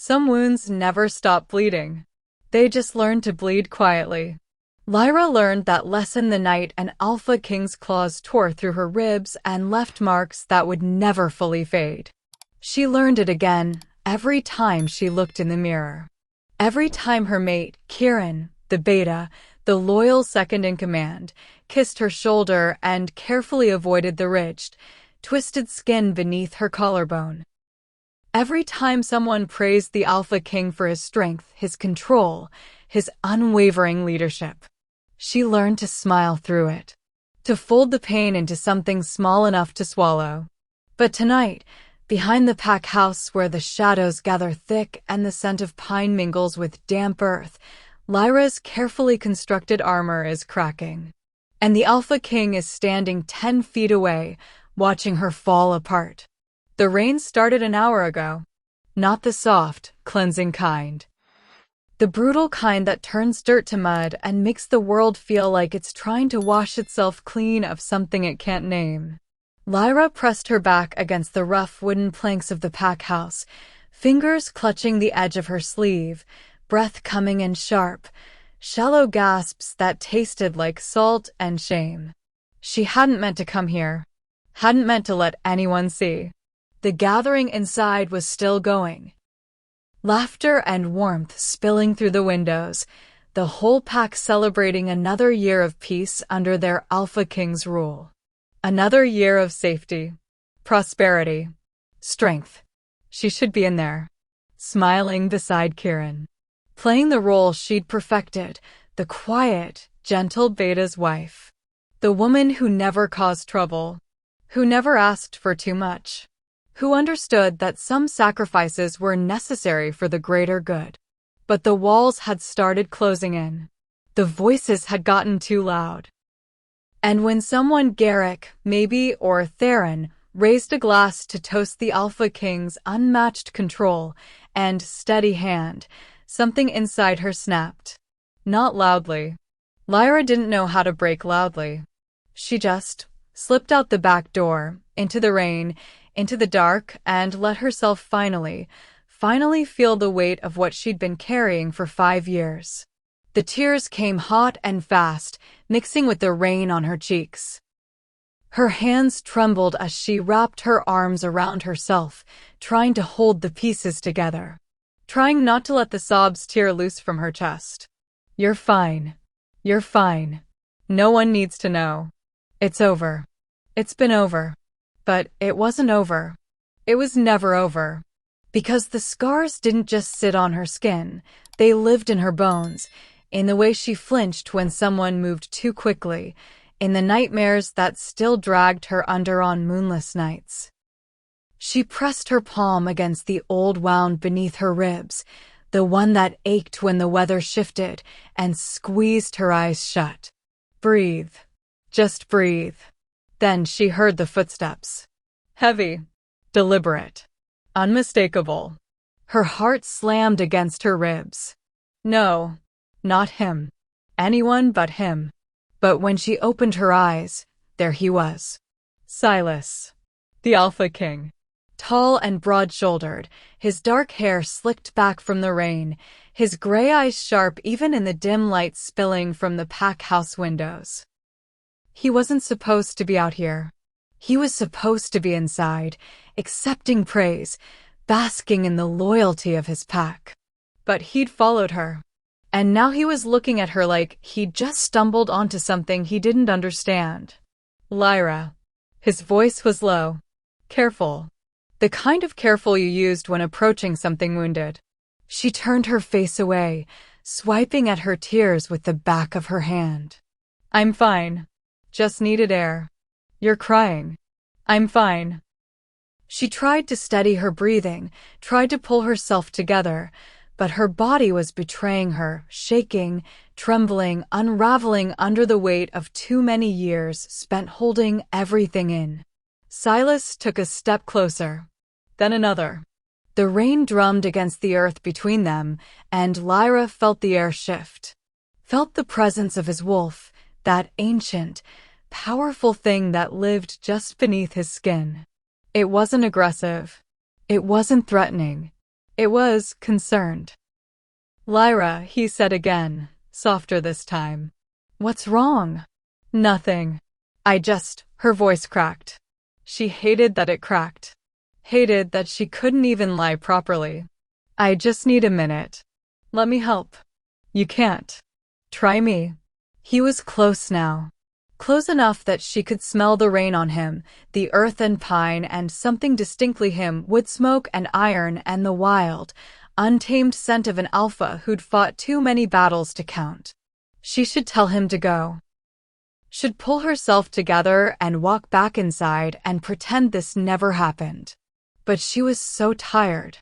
Some wounds never stop bleeding. They just learn to bleed quietly. Lyra learned that lesson the night an Alpha King's claws tore through her ribs and left marks that would never fully fade. She learned it again every time she looked in the mirror. Every time her mate, Kieran, the beta, the loyal second-in-command, kissed her shoulder and carefully avoided the ridged, twisted skin beneath her collarbone. Every time someone praised the Alpha King for his strength, his control, his unwavering leadership, she learned to smile through it, to fold the pain into something small enough to swallow. But tonight, behind the pack house where the shadows gather thick and the scent of pine mingles with damp earth, Lyra's carefully constructed armor is cracking. And the Alpha King is standing 10 feet away, watching her fall apart. The rain started an hour ago. Not the soft, cleansing kind. The brutal kind that turns dirt to mud and makes the world feel like it's trying to wash itself clean of something it can't name. Lyra pressed her back against the rough wooden planks of the pack house, fingers clutching the edge of her sleeve, breath coming in sharp, shallow gasps that tasted like salt and shame. She hadn't meant to come here. Hadn't meant to let anyone see. The gathering inside was still going. Laughter and warmth spilling through the windows, the whole pack celebrating another year of peace under their Alpha King's rule. Another year of safety, prosperity, strength. She should be in there, smiling beside Kieran, playing the role she'd perfected, the quiet, gentle beta's wife. The woman who never caused trouble, who never asked for too much, who understood that some sacrifices were necessary for the greater good. But the walls had started closing in. The voices had gotten too loud. And when someone, Garrick, maybe, or Theron, raised a glass to toast the Alpha King's unmatched control and steady hand, something inside her snapped. Not loudly. Lyra didn't know how to break loudly. She just slipped out the back door, into the rain, into the dark, and let herself finally feel the weight of what she'd been carrying for 5 years. The tears came hot and fast, mixing with the rain on her cheeks. Her hands trembled as she wrapped her arms around herself, trying to hold the pieces together, trying not to let the sobs tear loose from her chest. "You're fine. You're fine. No one needs to know. It's over. It's been over." But it wasn't over. It was never over. Because the scars didn't just sit on her skin, they lived in her bones, in the way she flinched when someone moved too quickly, in the nightmares that still dragged her under on moonless nights. She pressed her palm against the old wound beneath her ribs, the one that ached when the weather shifted, and squeezed her eyes shut. Breathe. Just breathe. Then she heard the footsteps. Heavy, deliberate, unmistakable. Her heart slammed against her ribs. No, not him. Anyone but him. But when she opened her eyes, there he was. Silas, the Alpha King. Tall and broad-shouldered, his dark hair slicked back from the rain, his gray eyes sharp even in the dim light spilling from the pack house windows. He wasn't supposed to be out here. He was supposed to be inside, accepting praise, basking in the loyalty of his pack. But he'd followed her. And now he was looking at her like he'd just stumbled onto something he didn't understand. "Lyra." His voice was low. Careful. The kind of careful you used when approaching something wounded. She turned her face away, swiping at her tears with the back of her hand. "I'm fine. Just needed air." "You're crying." "I'm fine." She tried to steady her breathing, tried to pull herself together, but her body was betraying her, shaking, trembling, unraveling under the weight of too many years spent holding everything in. Silas took a step closer, then another. The rain drummed against the earth between them, and Lyra felt the air shift. Felt the presence of his wolf, that ancient, powerful thing that lived just beneath his skin. It wasn't aggressive. It wasn't threatening. It was concerned. Lyra, he said again, softer this time. What's wrong? Nothing. Her voice cracked. She hated that it cracked. Hated that she couldn't even lie properly. I just need a minute. Let me help. You can't. Try me. He was close now. Close enough that she could smell the rain on him, the earth and pine and something distinctly him, wood smoke and iron and the wild, untamed scent of an alpha who'd fought too many battles to count. She should tell him to go. Should pull herself together and walk back inside and pretend this never happened. But she was so tired.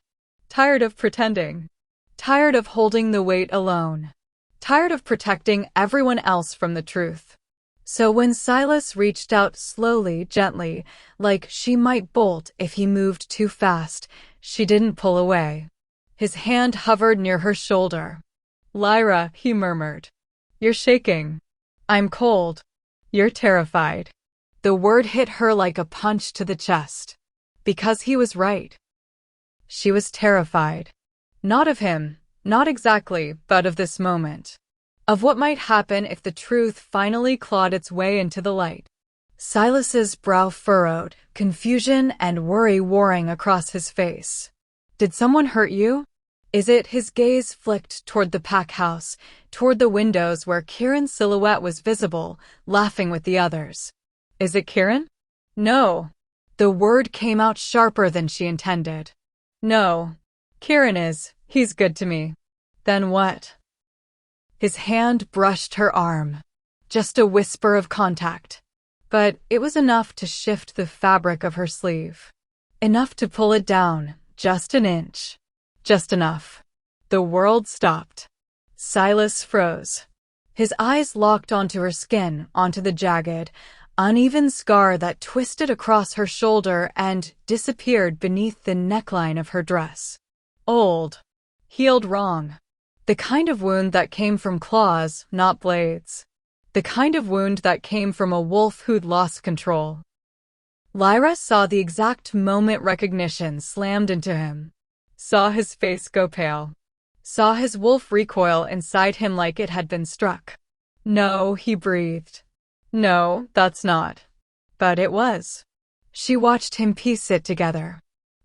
Tired of pretending. Tired of holding the weight alone. Tired of protecting everyone else from the truth. So when Silas reached out slowly, gently, like she might bolt if he moved too fast, she didn't pull away. His hand hovered near her shoulder. Lyra, he murmured. You're shaking. I'm cold. You're terrified. The word hit her like a punch to the chest. Because he was right. She was terrified. Not of him, not exactly, but of this moment. Of what might happen if the truth finally clawed its way into the light. Silas's brow furrowed, confusion and worry warring across his face. Did someone hurt you? Is it? His gaze flicked toward the pack house, toward the windows where Kieran's silhouette was visible, laughing with the others. Is it Kieran? No. The word came out sharper than she intended. No. Kieran is. He's good to me. Then what? His hand brushed her arm. Just a whisper of contact. But it was enough to shift the fabric of her sleeve. Enough to pull it down, just an inch. Just enough. The world stopped. Silas froze. His eyes locked onto her skin, onto the jagged, uneven scar that twisted across her shoulder and disappeared beneath the neckline of her dress. Old. Healed wrong. The kind of wound that came from claws, not blades. The kind of wound that came from a wolf who'd lost control. Lyra saw the exact moment recognition slammed into him. Saw his face go pale. Saw his wolf recoil inside him like it had been struck. No, he breathed. No, that's not. But it was. She watched him piece it together.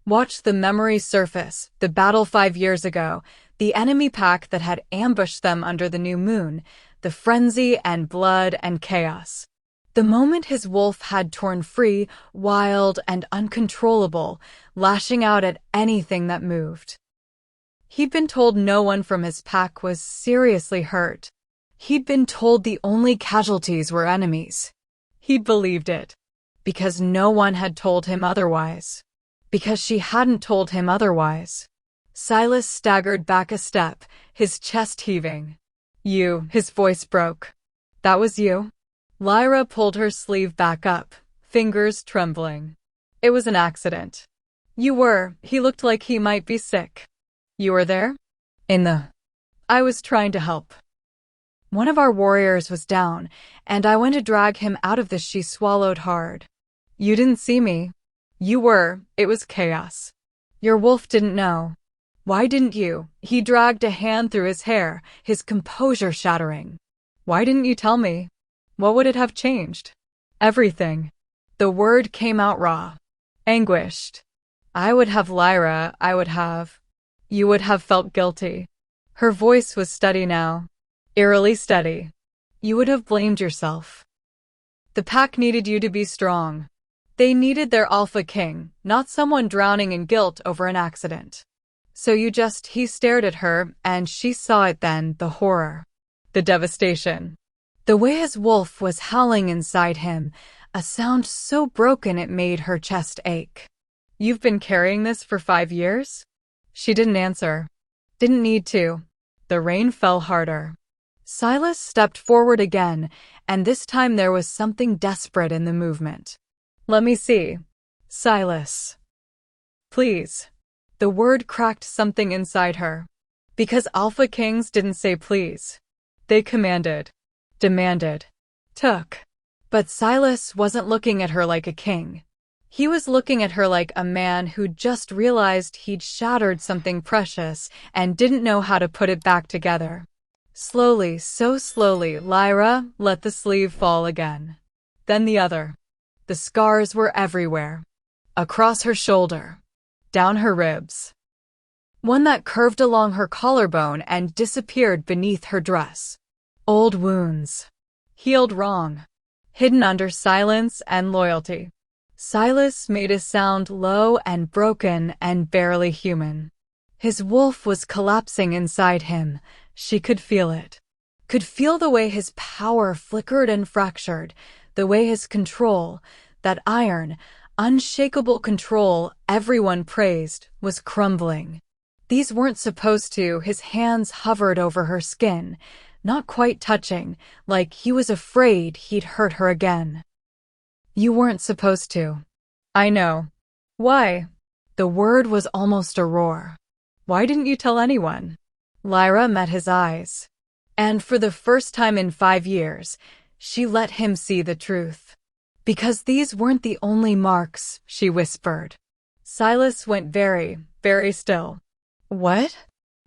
Watched the memory surface, the battle 5 years ago, the enemy pack that had ambushed them under the new moon, the frenzy and blood and chaos. The moment his wolf had torn free, wild and uncontrollable, lashing out at anything that moved. He'd been told no one from his pack was seriously hurt. He'd been told the only casualties were enemies. He'd believed it. Because no one had told him otherwise. Because she hadn't told him otherwise. Silas staggered back a step, his chest heaving. You, his voice broke. That was you? Lyra pulled her sleeve back up, fingers trembling. It was an accident. You were. He looked like he might be sick. You were there? I was trying to help. One of our warriors was down, and I went to drag him out of this. She swallowed hard. You didn't see me. You were. It was chaos. Your wolf didn't know. Why didn't you? He dragged a hand through his hair, his composure shattering. Why didn't you tell me? What would it have changed? Everything. The word came out raw. Anguished. I would have Lyra, You would have felt guilty. Her voice was steady now. Eerily steady. You would have blamed yourself. The pack needed you to be strong. They needed their alpha king, not someone drowning in guilt over an accident. So he stared at her, and she saw it then, the horror. The devastation. The way his wolf was howling inside him, a sound so broken it made her chest ache. You've been carrying this for 5 years? She didn't answer. Didn't need to. The rain fell harder. Silas stepped forward again, and this time there was something desperate in the movement. Let me see. Silas. Please. The word cracked something inside her. Because Alpha Kings didn't say please. They commanded. Demanded. Took. But Silas wasn't looking at her like a king. He was looking at her like a man who'd just realized he'd shattered something precious and didn't know how to put it back together. Slowly, so slowly, Lyra let the sleeve fall again. Then the other. The scars were everywhere. Across her shoulder. Down her ribs. One that curved along her collarbone and disappeared beneath her dress. Old wounds. Healed wrong. Hidden under silence and loyalty. Silas made a sound low and broken and barely human. His wolf was collapsing inside him. She could feel it. Could feel the way his power flickered and fractured, the way his control, that iron, unshakable control everyone praised, was crumbling. These weren't supposed to. His hands hovered over her skin, not quite touching, like he was afraid he'd hurt her again. You weren't supposed to. I know. Why? The word was almost a roar. Why didn't you tell anyone? Lyra met his eyes. And for the first time in 5 years, she let him see the truth. Because these weren't the only marks, she whispered. Silas went very, very still. What?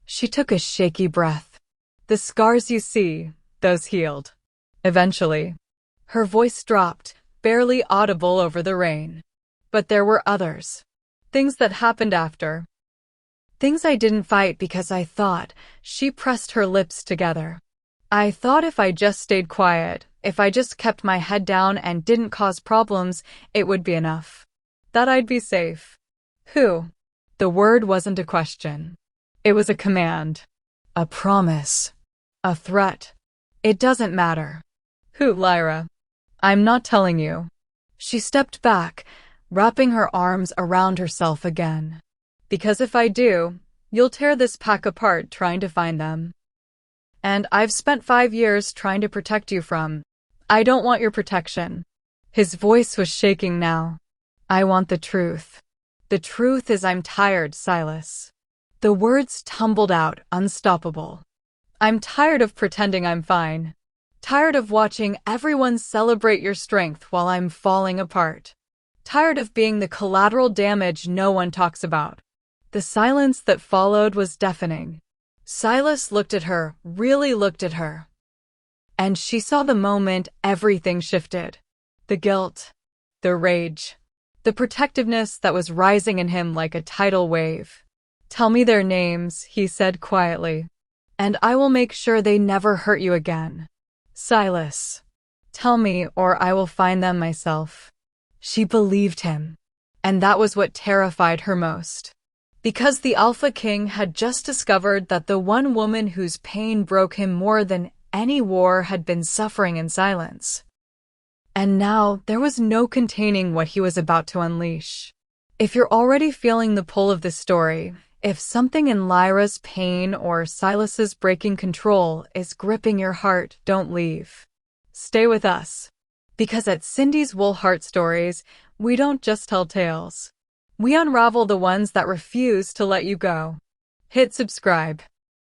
She took a shaky breath. The scars you see, those healed. Eventually. Her voice dropped, barely audible over the rain. But there were others. Things that happened after. Things I didn't fight because I thought. She pressed her lips together. I thought if I just stayed quiet, if I just kept my head down and didn't cause problems, it would be enough. That I'd be safe. Who? The word wasn't a question. It was a command. A promise. A threat. It doesn't matter. Who, Lyra? I'm not telling you. She stepped back, wrapping her arms around herself again. Because if I do, you'll tear this pack apart trying to find them. And I've spent 5 years trying to protect you from. I don't want your protection. His voice was shaking now. I want the truth. The truth is I'm tired, Silas. The words tumbled out, unstoppable. I'm tired of pretending I'm fine. Tired of watching everyone celebrate your strength while I'm falling apart. Tired of being the collateral damage no one talks about. The silence that followed was deafening. Silas looked at her, really looked at her. And she saw the moment everything shifted. The guilt. The rage. The protectiveness that was rising in him like a tidal wave. Tell me their names, he said quietly. And I will make sure they never hurt you again. Silas. Tell me, or I will find them myself. She believed him. And that was what terrified her most. Because the Alpha King had just discovered that the one woman whose pain broke him more than any war had been suffering in silence. And now there was no containing what he was about to unleash. If you're already feeling the pull of this story, if something in Lyra's pain or Silas's breaking control is gripping your heart, don't leave. Stay with us. Because at Cindy's Wolfheart Stories, we don't just tell tales. We unravel the ones that refuse to let you go. Hit subscribe.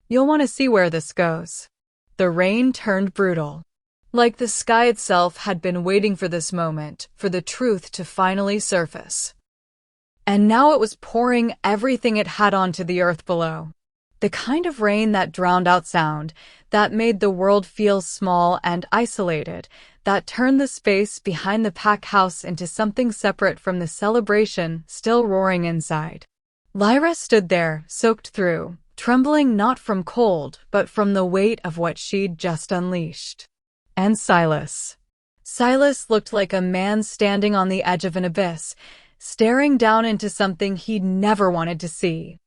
You'll want to see where this goes. The rain turned brutal. Like the sky itself had been waiting for this moment, for the truth to finally surface. And now it was pouring everything it had onto the earth below. The kind of rain that drowned out sound, that made the world feel small and isolated, that turned the space behind the pack house into something separate from the celebration still roaring inside. Lyra stood there, soaked through, trembling not from cold, but from the weight of what she'd just unleashed. And Silas. Silas looked like a man standing on the edge of an abyss, staring down into something he'd never wanted to see.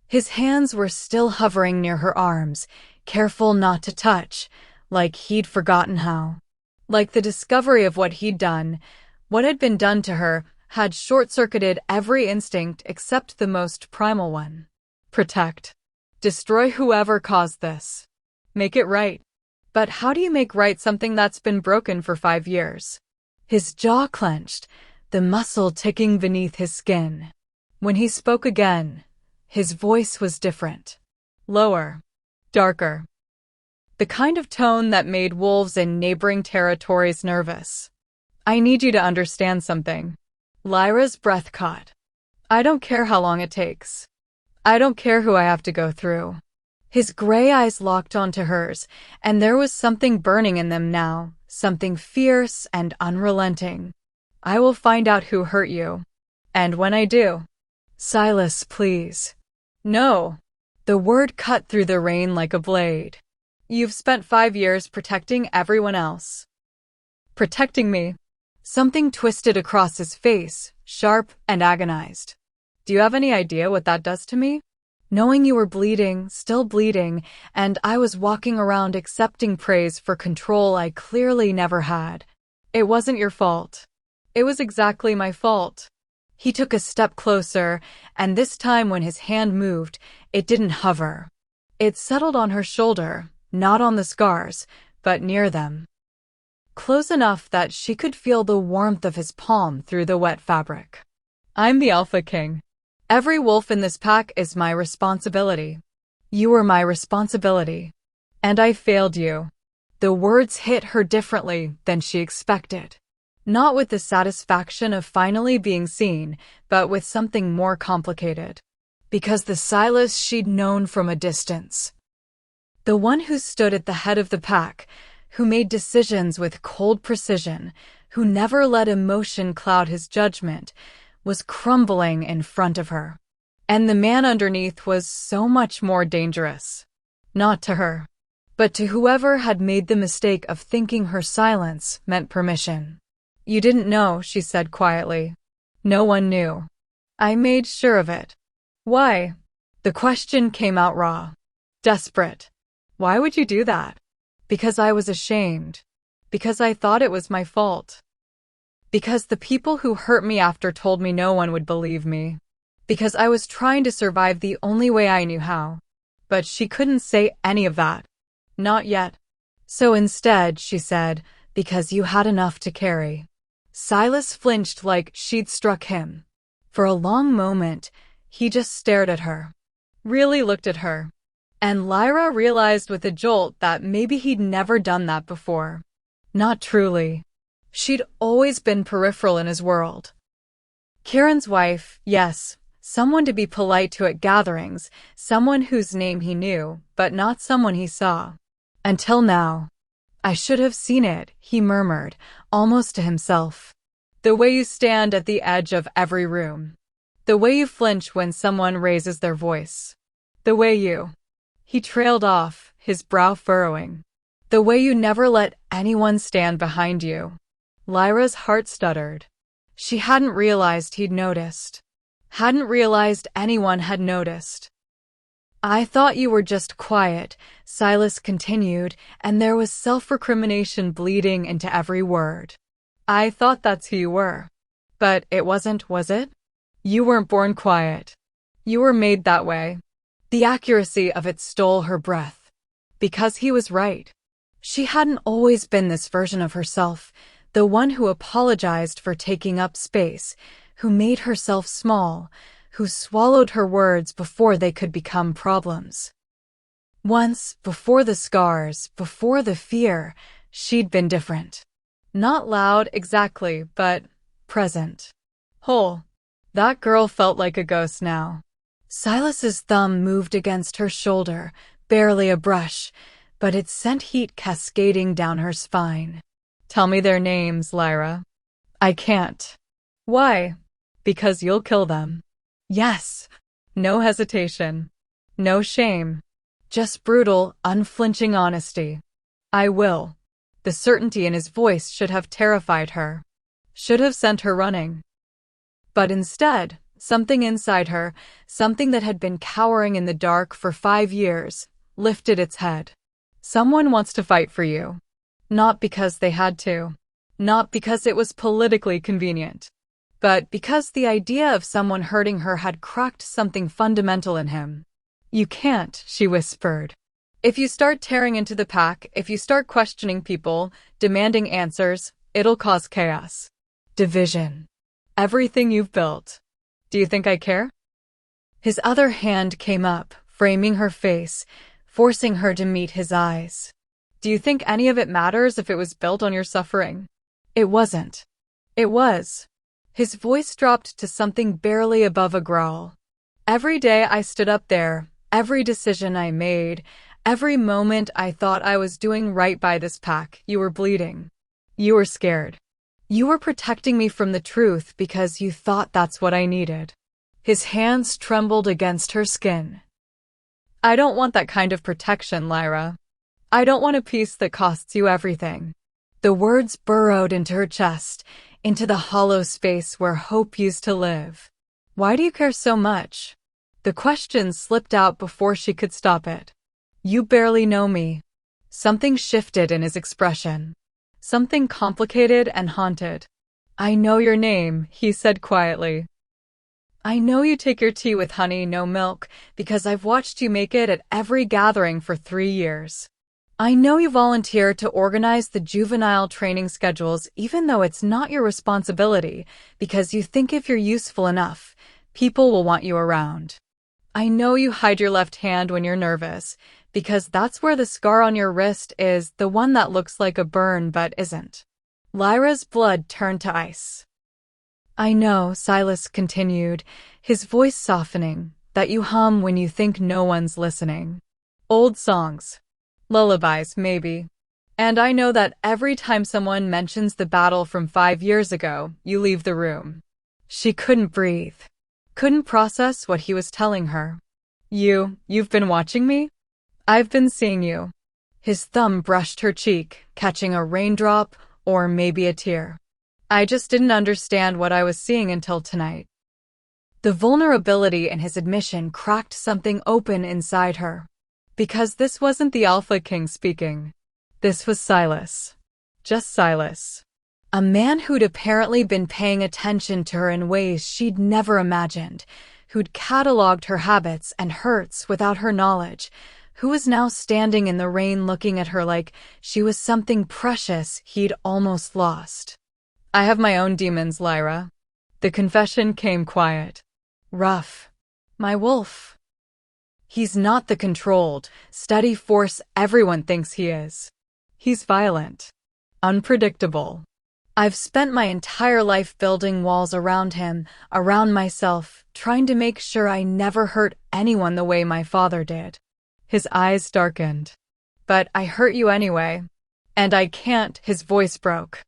His hands were still hovering near her arms, careful not to touch, like he'd forgotten how. Like the discovery of what he'd done, what had been done to her, had short-circuited every instinct except the most primal one. Protect. Destroy whoever caused this. Make it right. But how do you make right something that's been broken for 5 years? His jaw clenched, the muscle ticking beneath his skin. When he spoke again, his voice was different. Lower. Darker. The kind of tone that made wolves in neighboring territories nervous. I need you to understand something. Lyra's breath caught. I don't care how long it takes. I don't care who I have to go through. His gray eyes locked onto hers, and there was something burning in them now, something fierce and unrelenting. I will find out who hurt you. And when I do. Silas, please. No. The word cut through the rain like a blade. You've spent 5 years protecting everyone else. Protecting me. Something twisted across his face, sharp and agonized. Do you have any idea what that does to me? Knowing you were bleeding, still bleeding, and I was walking around accepting praise for control I clearly never had. It wasn't your fault. It was exactly my fault. He took a step closer, and this time when his hand moved, it didn't hover. It settled on her shoulder, not on the scars, but near them. Close enough that she could feel the warmth of his palm through the wet fabric. I'm the Alpha King. Every wolf in this pack is my responsibility. You were my responsibility. And I failed you. The words hit her differently than she expected. Not with the satisfaction of finally being seen, but with something more complicated. Because the Silas she'd known from a distance. The one who stood at the head of the pack, who made decisions with cold precision, who never let emotion cloud his judgment, was crumbling in front of her. And the man underneath was so much more dangerous. Not to her, but to whoever had made the mistake of thinking her silence meant permission. You didn't know, she said quietly. No one knew. I made sure of it. Why? The question came out raw. Desperate. Why would you do that? Because I was ashamed. Because I thought it was my fault. Because the people who hurt me after told me no one would believe me. Because I was trying to survive the only way I knew how. But she couldn't say any of that. Not yet. So instead, she said, because you had enough to carry. Silas flinched like she'd struck him. For a long moment, he just stared at her. Really looked at her. And Lyra realized with a jolt that maybe he'd never done that before. Not truly. She'd always been peripheral in his world. Kieran's wife, yes, someone to be polite to at gatherings, someone whose name he knew, but not someone he saw. Until now. I should have seen it, he murmured, almost to himself. The way you stand at the edge of every room. The way you flinch when someone raises their voice. The way you... He trailed off, his brow furrowing. The way you never let anyone stand behind you. Lyra's heart stuttered. She hadn't realized he'd noticed. Hadn't realized anyone had noticed. I thought you were just quiet, Silas continued, and there was self-recrimination bleeding into every word. I thought that's who you were. But it wasn't, was it? You weren't born quiet. You were made that way. The accuracy of it stole her breath. Because he was right. She hadn't always been this version of herself, the one who apologized for taking up space, who made herself small, who swallowed her words before they could become problems. Once, before the scars, before the fear, she'd been different. Not loud exactly, but present. Whole. That girl felt like a ghost now. Silas's thumb moved against her shoulder, barely a brush, but it sent heat cascading down her spine. Tell me their names, Lyra. I can't. Why? Because you'll kill them. Yes. No hesitation. No shame. Just brutal, unflinching honesty. I will. The certainty in his voice should have terrified her. Should have sent her running. But instead, something inside her, something that had been cowering in the dark for 5 years, lifted its head. Someone wants to fight for you. Not because they had to. Not because it was politically convenient. But because the idea of someone hurting her had cracked something fundamental in him. You can't, she whispered. If you start tearing into the pack, if you start questioning people, demanding answers, it'll cause chaos. Division. Everything you've built. Do you think I care? His other hand came up, framing her face, forcing her to meet his eyes. Do you think any of it matters if it was built on your suffering? It wasn't. It was. His voice dropped to something barely above a growl. Every day I stood up there, every decision I made, every moment I thought I was doing right by this pack, you were bleeding. You were scared. You were protecting me from the truth because you thought that's what I needed. His hands trembled against her skin. I don't want that kind of protection, Lyra. I don't want a peace that costs you everything. The words burrowed into her chest, into the hollow space where hope used to live. Why do you care so much? The question slipped out before she could stop it. You barely know me. Something shifted in his expression. Something complicated and haunted. I know your name, he said quietly. I know you take your tea with honey, no milk, because I've watched you make it at every gathering for 3 years. I know you volunteer to organize the juvenile training schedules even though it's not your responsibility, because you think if you're useful enough, people will want you around. I know you hide your left hand when you're nervous, because that's where the scar on your wrist is, the one that looks like a burn but isn't. Lyra's blood turned to ice. I know, Silas continued, his voice softening, that you hum when you think no one's listening. Old songs. Lullabies, maybe. And I know that every time someone mentions the battle from 5 years ago, you leave the room. She couldn't breathe. Couldn't process what he was telling her. You've been watching me? I've been seeing you. His thumb brushed her cheek, catching a raindrop or maybe a tear. I just didn't understand what I was seeing until tonight. The vulnerability in his admission cracked something open inside her. Because this wasn't the Alpha King speaking. This was Silas. Just Silas. A man who'd apparently been paying attention to her in ways she'd never imagined, who'd cataloged her habits and hurts without her knowledge, who was now standing in the rain looking at her like she was something precious he'd almost lost. I have my own demons, Lyra. The confession came quiet. Rough. My wolf. He's not the controlled, steady force everyone thinks he is. He's violent. Unpredictable. I've spent my entire life building walls around him, around myself, trying to make sure I never hurt anyone the way my father did. His eyes darkened. But I hurt you anyway. And I can't, his voice broke.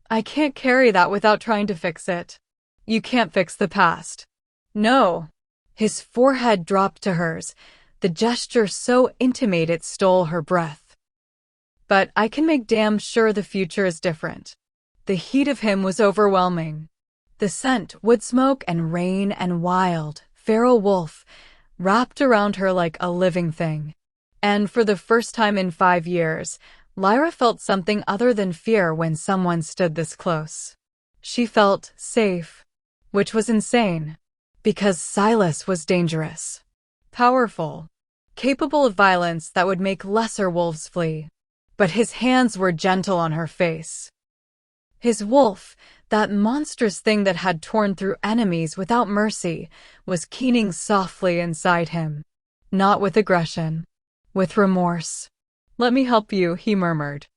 I can't carry that without trying to fix it. You can't fix the past. No. His forehead dropped to hers, the gesture so intimate it stole her breath. But I can make damn sure the future is different. The heat of him was overwhelming. The scent, wood smoke and rain and wild, feral wolf, wrapped around her like a living thing. And for the first time in 5 years, Lyra felt something other than fear when someone stood this close. She felt safe, which was insane. Because Silas was dangerous, powerful, capable of violence that would make lesser wolves flee. But his hands were gentle on her face. His wolf, that monstrous thing that had torn through enemies without mercy, was keening softly inside him. Not with aggression, with remorse. Let me help you, he murmured.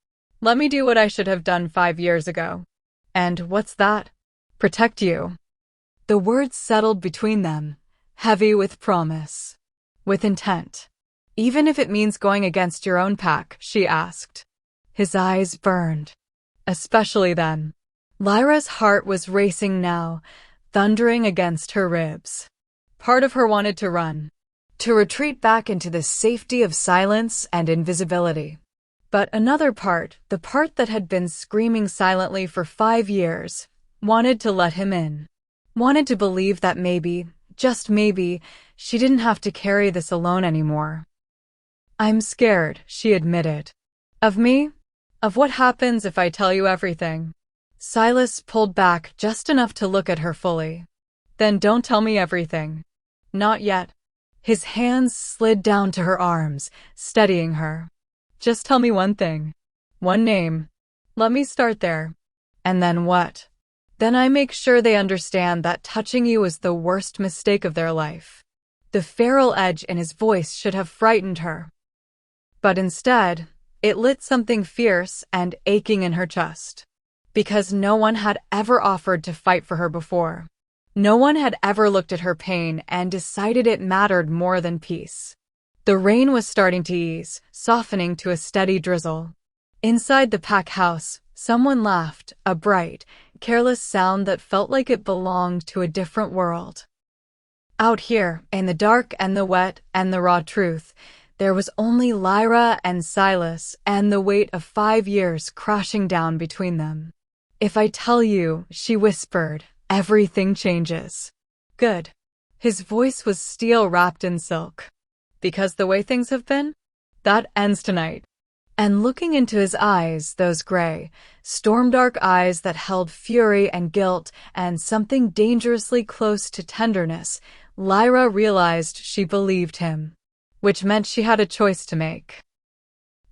Let me do what I should have done 5 years ago. And what's that? Protect you. The words settled between them, heavy with promise, with intent. Even if it means going against your own pack, she asked. His eyes burned. Especially then. Lyra's heart was racing now, thundering against her ribs. Part of her wanted to run, to retreat back into the safety of silence and invisibility. But another part, the part that had been screaming silently for 5 years, wanted to let him in. Wanted to believe that maybe, just maybe, she didn't have to carry this alone anymore. I'm scared, she admitted. Of me? Of what happens if I tell you everything? Silas pulled back just enough to look at her fully. Then don't tell me everything. Not yet. His hands slid down to her arms, steadying her. Just tell me one thing. One name. Let me start there. And then what? Then I make sure they understand that touching you is the worst mistake of their life. The feral edge in his voice should have frightened her. But instead, it lit something fierce and aching in her chest. Because no one had ever offered to fight for her before. No one had ever looked at her pain and decided it mattered more than peace. The rain was starting to ease, softening to a steady drizzle. Inside the pack house, someone laughed, a bright, careless sound that felt like it belonged to a different world. Out here, in the dark and the wet and the raw truth, there was only Lyra and Silas and the weight of 5 years crashing down between them. If I tell you, she whispered, everything changes. Good. His voice was steel wrapped in silk. Because the way things have been, that ends tonight. And looking into his eyes, those gray, storm-dark eyes that held fury and guilt and something dangerously close to tenderness, Lyra realized she believed him. Which meant she had a choice to make.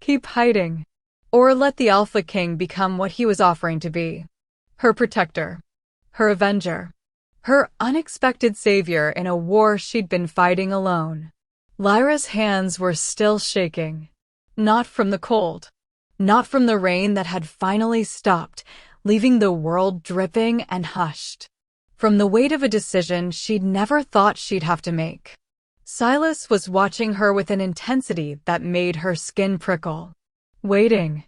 Keep hiding. Or let the Alpha King become what he was offering to be. Her protector. Her avenger. Her unexpected savior in a war she'd been fighting alone. Lyra's hands were still shaking. Not from the cold. Not from the rain that had finally stopped, leaving the world dripping and hushed. From the weight of a decision she'd never thought she'd have to make. Silas was watching her with an intensity that made her skin prickle. Waiting.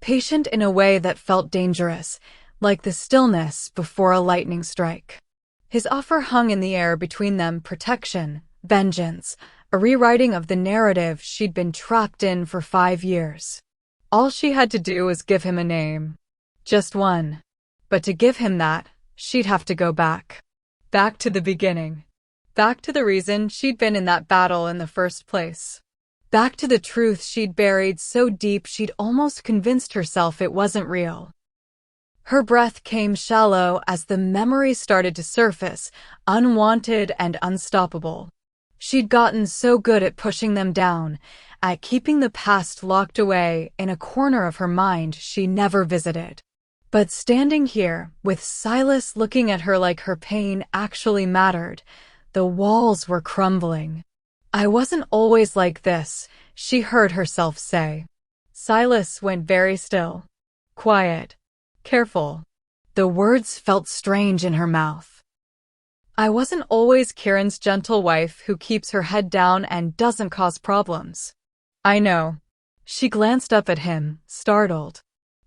Patient in a way that felt dangerous, like the stillness before a lightning strike. His offer hung in the air between them: protection, vengeance, a rewriting of the narrative she'd been trapped in for 5 years. All she had to do was give him a name. Just one. But to give him that, she'd have to go back. Back to the beginning. Back to the reason she'd been in that battle in the first place. Back to the truth she'd buried so deep she'd almost convinced herself it wasn't real. Her breath came shallow as the memories started to surface, unwanted and unstoppable. She'd gotten so good at pushing them down, at keeping the past locked away in a corner of her mind she never visited. But standing here, with Silas looking at her like her pain actually mattered, the walls were crumbling. I wasn't always like this, she heard herself say. Silas went very still. Quiet. Careful. The words felt strange in her mouth. I wasn't always Kieran's gentle wife who keeps her head down and doesn't cause problems. I know. She glanced up at him, startled.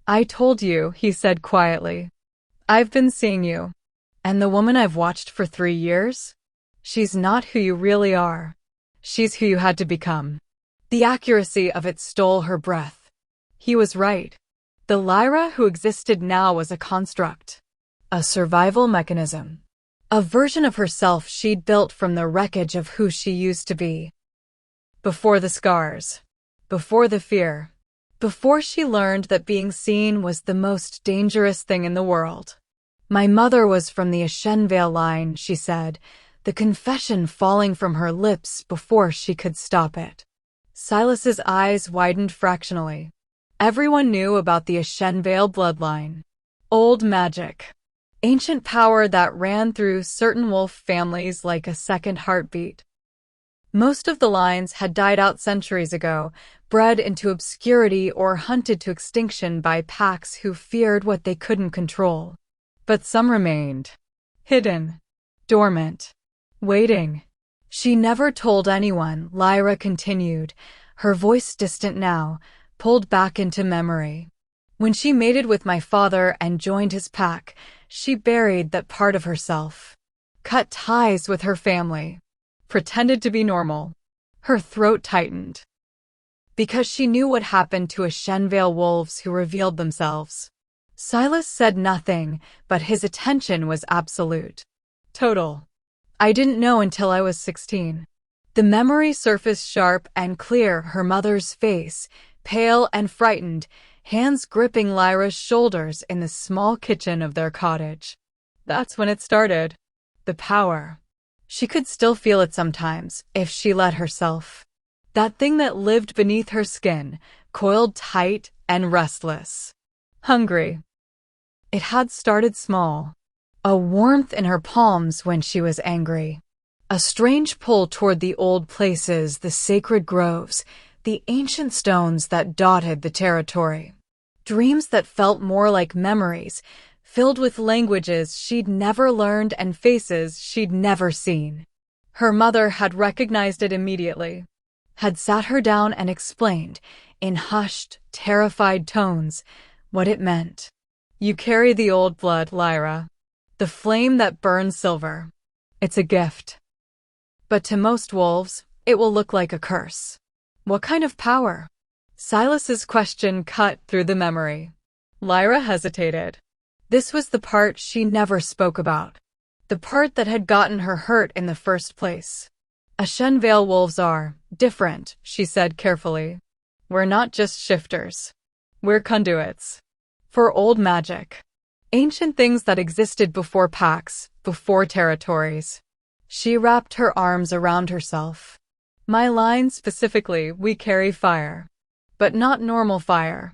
I told you, he said quietly. I've been seeing you. And the woman I've watched for 3 years? She's not who you really are. She's who you had to become. The accuracy of it stole her breath. He was right. The Lyra who existed now was a construct. A survival mechanism. A version of herself she'd built from the wreckage of who she used to be. Before the scars. Before the fear. Before she learned that being seen was the most dangerous thing in the world. My mother was from the Ashenvale line, she said, the confession falling from her lips before she could stop it. Silas's eyes widened fractionally. Everyone knew about the Ashenvale bloodline. Old magic. Ancient power that ran through certain wolf families like a second heartbeat. Most of the lines had died out centuries ago, bred into obscurity or hunted to extinction by packs who feared what they couldn't control. But some remained. Hidden. Dormant. Waiting. She never told anyone, Lyra continued, her voice distant now, pulled back into memory. When she mated with my father and joined his pack, she buried that part of herself. Cut ties with her family. Pretended to be normal. Her throat tightened. Because she knew what happened to Ashenvale wolves who revealed themselves. Silas said nothing, but his attention was absolute. Total. I didn't know until I was 16. The memory surfaced sharp and clear, her mother's face, pale and frightened, hands gripping Lyra's shoulders in the small kitchen of their cottage. That's when it started. The power. She could still feel it sometimes, if she let herself. That thing that lived beneath her skin, coiled tight and restless. Hungry. It had started small. A warmth in her palms when she was angry. A strange pull toward the old places, the sacred groves, the ancient stones that dotted the territory. Dreams that felt more like memories, filled with languages she'd never learned and faces she'd never seen. Her mother had recognized it immediately, had sat her down and explained, in hushed, terrified tones, what it meant. You carry the old blood, Lyra. The flame that burns silver. It's a gift. But to most wolves, it will look like a curse. What kind of power? Silas's question cut through the memory. Lyra hesitated. This was the part she never spoke about. The part that had gotten her hurt in the first place. Ashenvale wolves are different, she said carefully. We're not just shifters. We're conduits. For old magic. Ancient things that existed before packs, before territories. She wrapped her arms around herself. My line specifically, we carry fire. But not normal fire.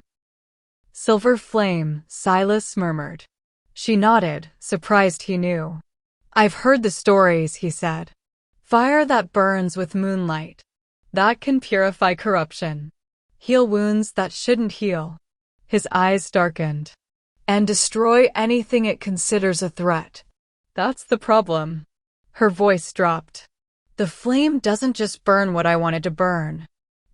Silver flame, Silas murmured. She nodded, surprised he knew. I've heard the stories, he said. Fire that burns with moonlight. That can purify corruption. Heal wounds that shouldn't heal. His eyes darkened. And destroy anything it considers a threat. That's the problem. Her voice dropped. The flame doesn't just burn what I wanted to burn.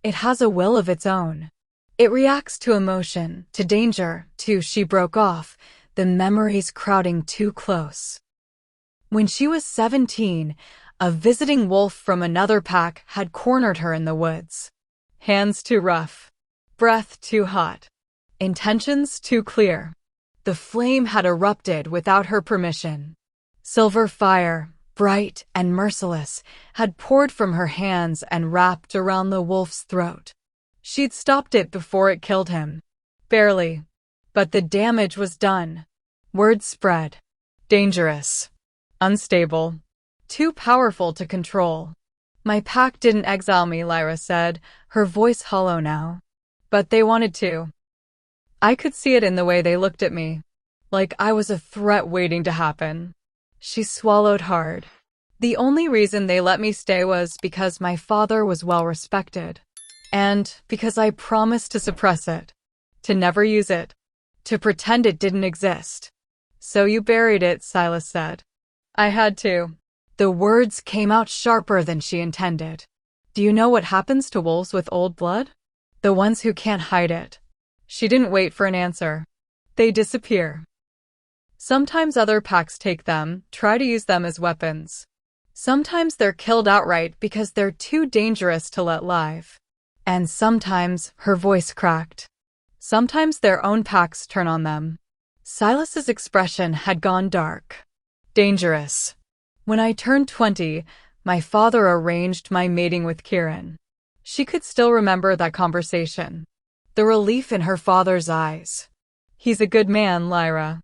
It has a will of its own. It reacts to emotion, to danger, to she broke off, the memories crowding too close. When she was 17, a visiting wolf from another pack had cornered her in the woods. Hands too rough. Breath too hot. Intentions too clear. The flame had erupted without her permission. Silver fire, bright and merciless, had poured from her hands and wrapped around the wolf's throat. She'd stopped it before it killed him. Barely. But the damage was done. Word spread. Dangerous. Unstable. Too powerful to control. My pack didn't exile me, Lyra said, her voice hollow now. But they wanted to. I could see it in the way they looked at me. Like I was a threat waiting to happen. She swallowed hard. The only reason they let me stay was because my father was well respected. And because I promised to suppress it. To never use it. To pretend it didn't exist. So you buried it, Silas said. I had to. The words came out sharper than she intended. Do you know what happens to wolves with old blood? The ones who can't hide it. She didn't wait for an answer. They disappear. Sometimes other packs take them, try to use them as weapons. Sometimes they're killed outright because they're too dangerous to let live. And sometimes, her voice cracked. Sometimes their own packs turn on them. Silas's expression had gone dark. Dangerous. When I turned 20, my father arranged my mating with Kieran. She could still remember that conversation. The relief in her father's eyes. He's a good man, Lyra.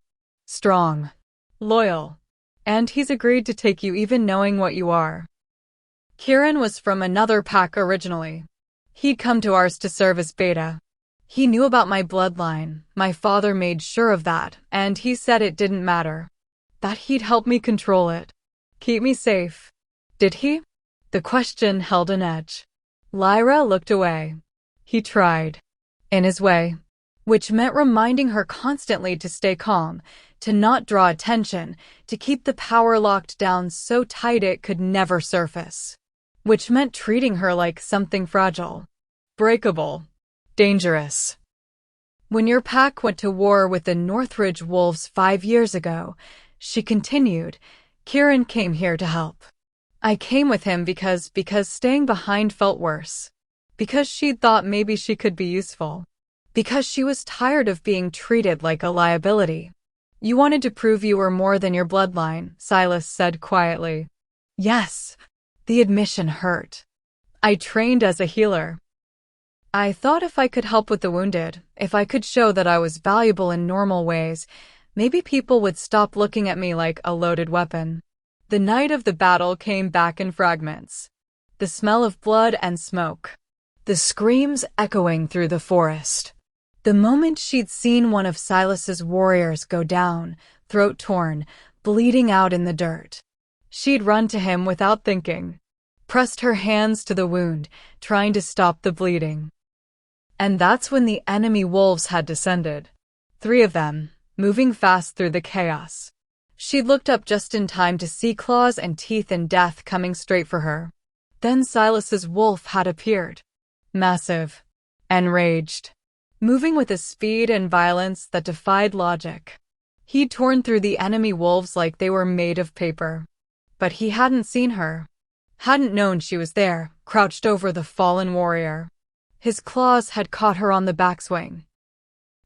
Strong. Loyal. And he's agreed to take you even knowing what you are. Kieran was from another pack originally. He'd come to ours to serve as beta. He knew about my bloodline, my father made sure of that, and he said it didn't matter. That he'd help me control it. Keep me safe. Did he? The question held an edge. Lyra looked away. He tried. In his way. Which meant reminding her constantly to stay calm, to not draw attention, to keep the power locked down so tight it could never surface. Which meant treating her like something fragile. Breakable. Dangerous. When your pack went to war with the Northridge Wolves 5 years ago, she continued, Kieran came here to help. I came with him because staying behind felt worse. Because she'd thought maybe she could be useful. Because she was tired of being treated like a liability. You wanted to prove you were more than your bloodline, Silas said quietly. Yes. The admission hurt. I trained as a healer. I thought if I could help with the wounded, if I could show that I was valuable in normal ways, maybe people would stop looking at me like a loaded weapon. The night of the battle came back in fragments. The smell of blood and smoke. The screams echoing through the forest. The moment she'd seen one of Silas's warriors go down, throat torn, bleeding out in the dirt. She'd run to him without thinking. Pressed her hands to the wound, trying to stop the bleeding. And that's when the enemy wolves had descended. 3 of them, moving fast through the chaos. She looked up just in time to see claws and teeth and death coming straight for her. Then Silas's wolf had appeared. Massive. Enraged. Moving with a speed and violence that defied logic. He'd torn through the enemy wolves like they were made of paper. But he hadn't seen her. Hadn't known she was there, crouched over the fallen warrior. His claws had caught her on the backswing.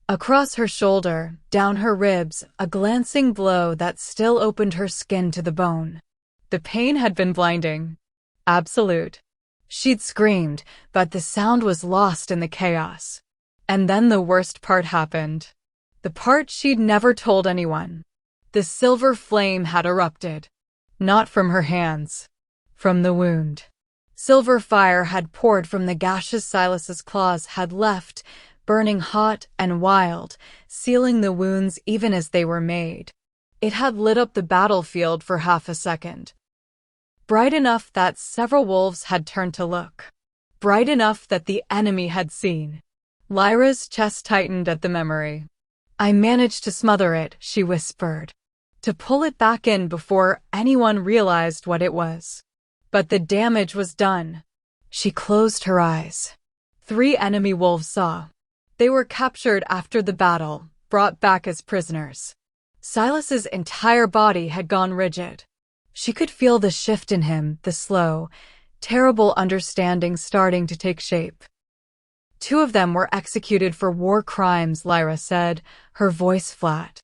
Across her shoulder, down her ribs, a glancing blow that still opened her skin to the bone. The pain had been blinding. Absolute. She'd screamed, but the sound was lost in the chaos. And then the worst part happened. The part she'd never told anyone. The silver flame had erupted. Not from her hands. From the wound. Silver fire had poured from the gashes Silas's claws had left, burning hot and wild, sealing the wounds even as they were made. It had lit up the battlefield for half a second. Bright enough that several wolves had turned to look. Bright enough that the enemy had seen. Lyra's chest tightened at the memory. I managed to smother it, she whispered. To pull it back in before anyone realized what it was. But the damage was done. She closed her eyes. 3 enemy wolves saw. They were captured after the battle, brought back as prisoners. Silas's entire body had gone rigid. She could feel the shift in him, the slow, terrible understanding starting to take shape. 2 of them were executed for war crimes, Lyra said, her voice flat.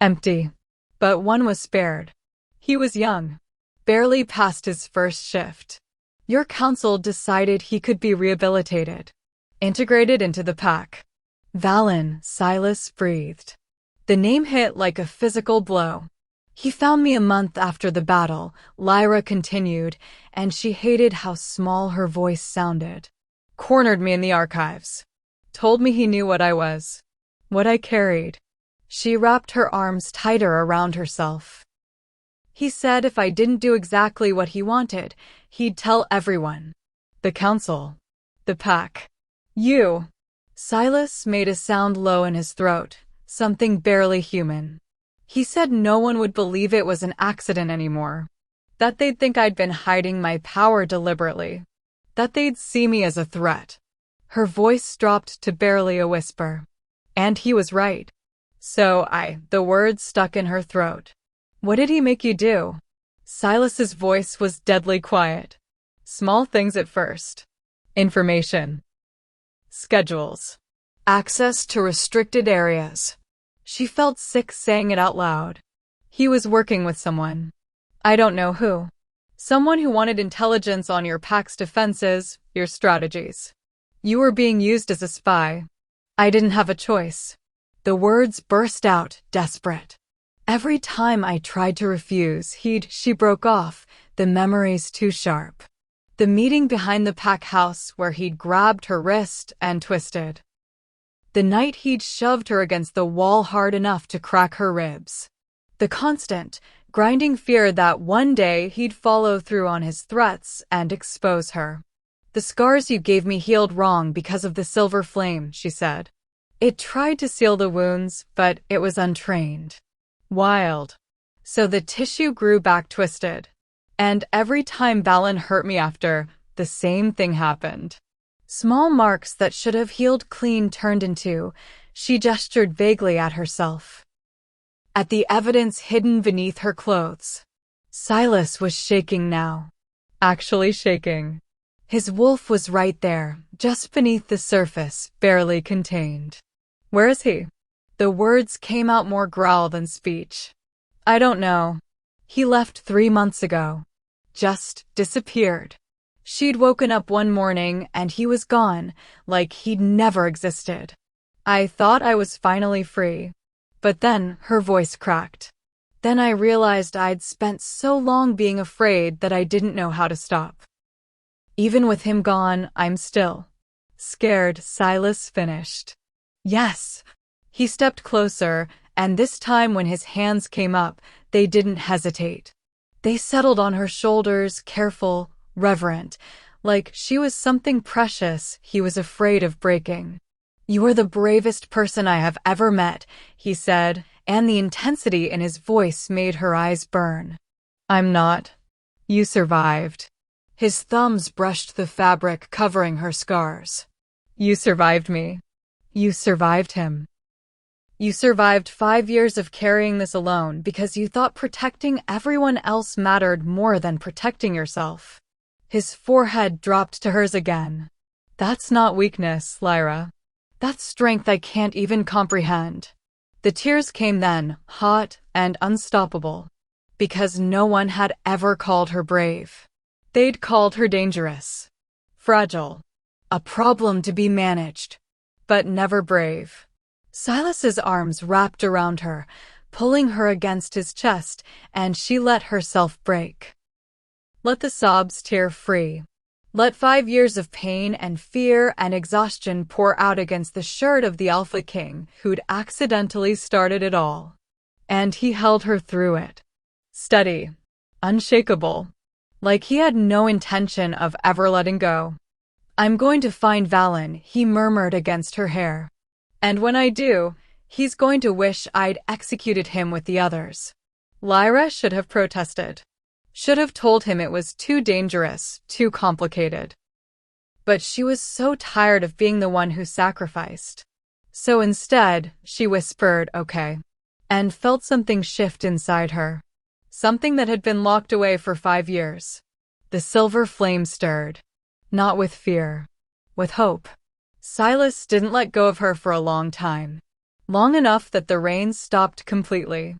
Empty. But 1 was spared. He was young. Barely past his first shift. Your council decided he could be rehabilitated. Integrated into the pack. Valen, Silas breathed. The name hit like a physical blow. He found me a month after the battle, Lyra continued, and she hated how small her voice sounded. Cornered me in the archives. Told me he knew what I was. What I carried. She wrapped her arms tighter around herself. He said if I didn't do exactly what he wanted, he'd tell everyone. The council. The pack. You. Silas made a sound low in his throat, something barely human. He said no one would believe it was an accident anymore. That they'd think I'd been hiding my power deliberately. That they'd see me as a threat. Her voice dropped to barely a whisper. And he was right. So the words stuck in her throat. What did he make you do? Silas's voice was deadly quiet. Small things at first. Information. Schedules. Access to restricted areas. She felt sick saying it out loud. He was working with someone. I don't know who. Someone who wanted intelligence on your pack's defenses, your strategies. You were being used as a spy. I didn't have a choice. The words burst out, desperate. Every time I tried to refuse, she broke off, the memories too sharp. The meeting behind the pack house where he'd grabbed her wrist and twisted. The night he'd shoved her against the wall hard enough to crack her ribs. The constant, grinding fear that one day he'd follow through on his threats and expose her. The scars you gave me healed wrong because of the silver flame, she said. It tried to seal the wounds, but it was untrained. Wild. So the tissue grew back twisted. And every time Valen hurt me after, the same thing happened. Small marks that should have healed clean turned into, she gestured vaguely at herself. At the evidence hidden beneath her clothes. Silas was shaking now. Actually shaking. His wolf was right there, just beneath the surface, barely contained. Where is he? The words came out more growl than speech. I don't know. He left 3 months ago. Just disappeared. She'd woken up one morning and he was gone, like he'd never existed. I thought I was finally free. But then her voice cracked. Then I realized I'd spent so long being afraid that I didn't know how to stop. Even with him gone, I'm still scared, Silas finished. Yes. He stepped closer, and this time when his hands came up, they didn't hesitate. They settled on her shoulders, careful, reverent, like she was something precious he was afraid of breaking. "You are the bravest person I have ever met," he said, and the intensity in his voice made her eyes burn. "I'm not. You survived." His thumbs brushed the fabric covering her scars. "You survived me. You survived him. You survived 5 years of carrying this alone because you thought protecting everyone else mattered more than protecting yourself." His forehead dropped to hers again. "That's not weakness, Lyra. That's strength I can't even comprehend." The tears came then, hot and unstoppable, because no one had ever called her brave. They'd called her dangerous, fragile, a problem to be managed, but never brave. Silas's arms wrapped around her, pulling her against his chest, and she let herself break. Let the sobs tear free. Let 5 years of pain and fear and exhaustion pour out against the shirt of the Alpha King who'd accidentally started it all. And he held her through it. Steady, unshakable, like he had no intention of ever letting go. "I'm going to find Valen," he murmured against her hair. "And when I do, he's going to wish I'd executed him with the others." Lyra should have protested. Should have told him it was too dangerous, too complicated. But she was so tired of being the one who sacrificed. So instead, she whispered, "Okay," and felt something shift inside her. Something that had been locked away for 5 years. The silver flame stirred. Not with fear. With hope. Silas didn't let go of her for a long time. Long enough that the rain stopped completely.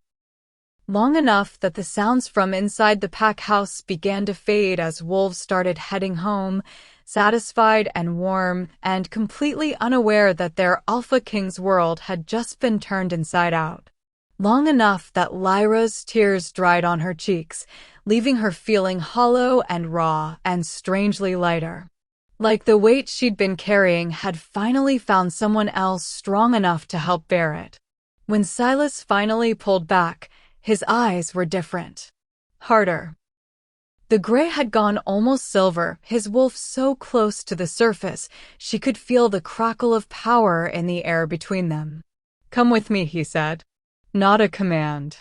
Long enough that the sounds from inside the pack house began to fade as wolves started heading home, satisfied and warm, and completely unaware that their Alpha King's world had just been turned inside out. Long enough that Lyra's tears dried on her cheeks, leaving her feeling hollow and raw and strangely lighter. Like the weight she'd been carrying had finally found someone else strong enough to help bear it. When Silas finally pulled back, his eyes were different. Harder. The gray had gone almost silver, his wolf so close to the surface she could feel the crackle of power in the air between them. "Come with me," he said. Not a command.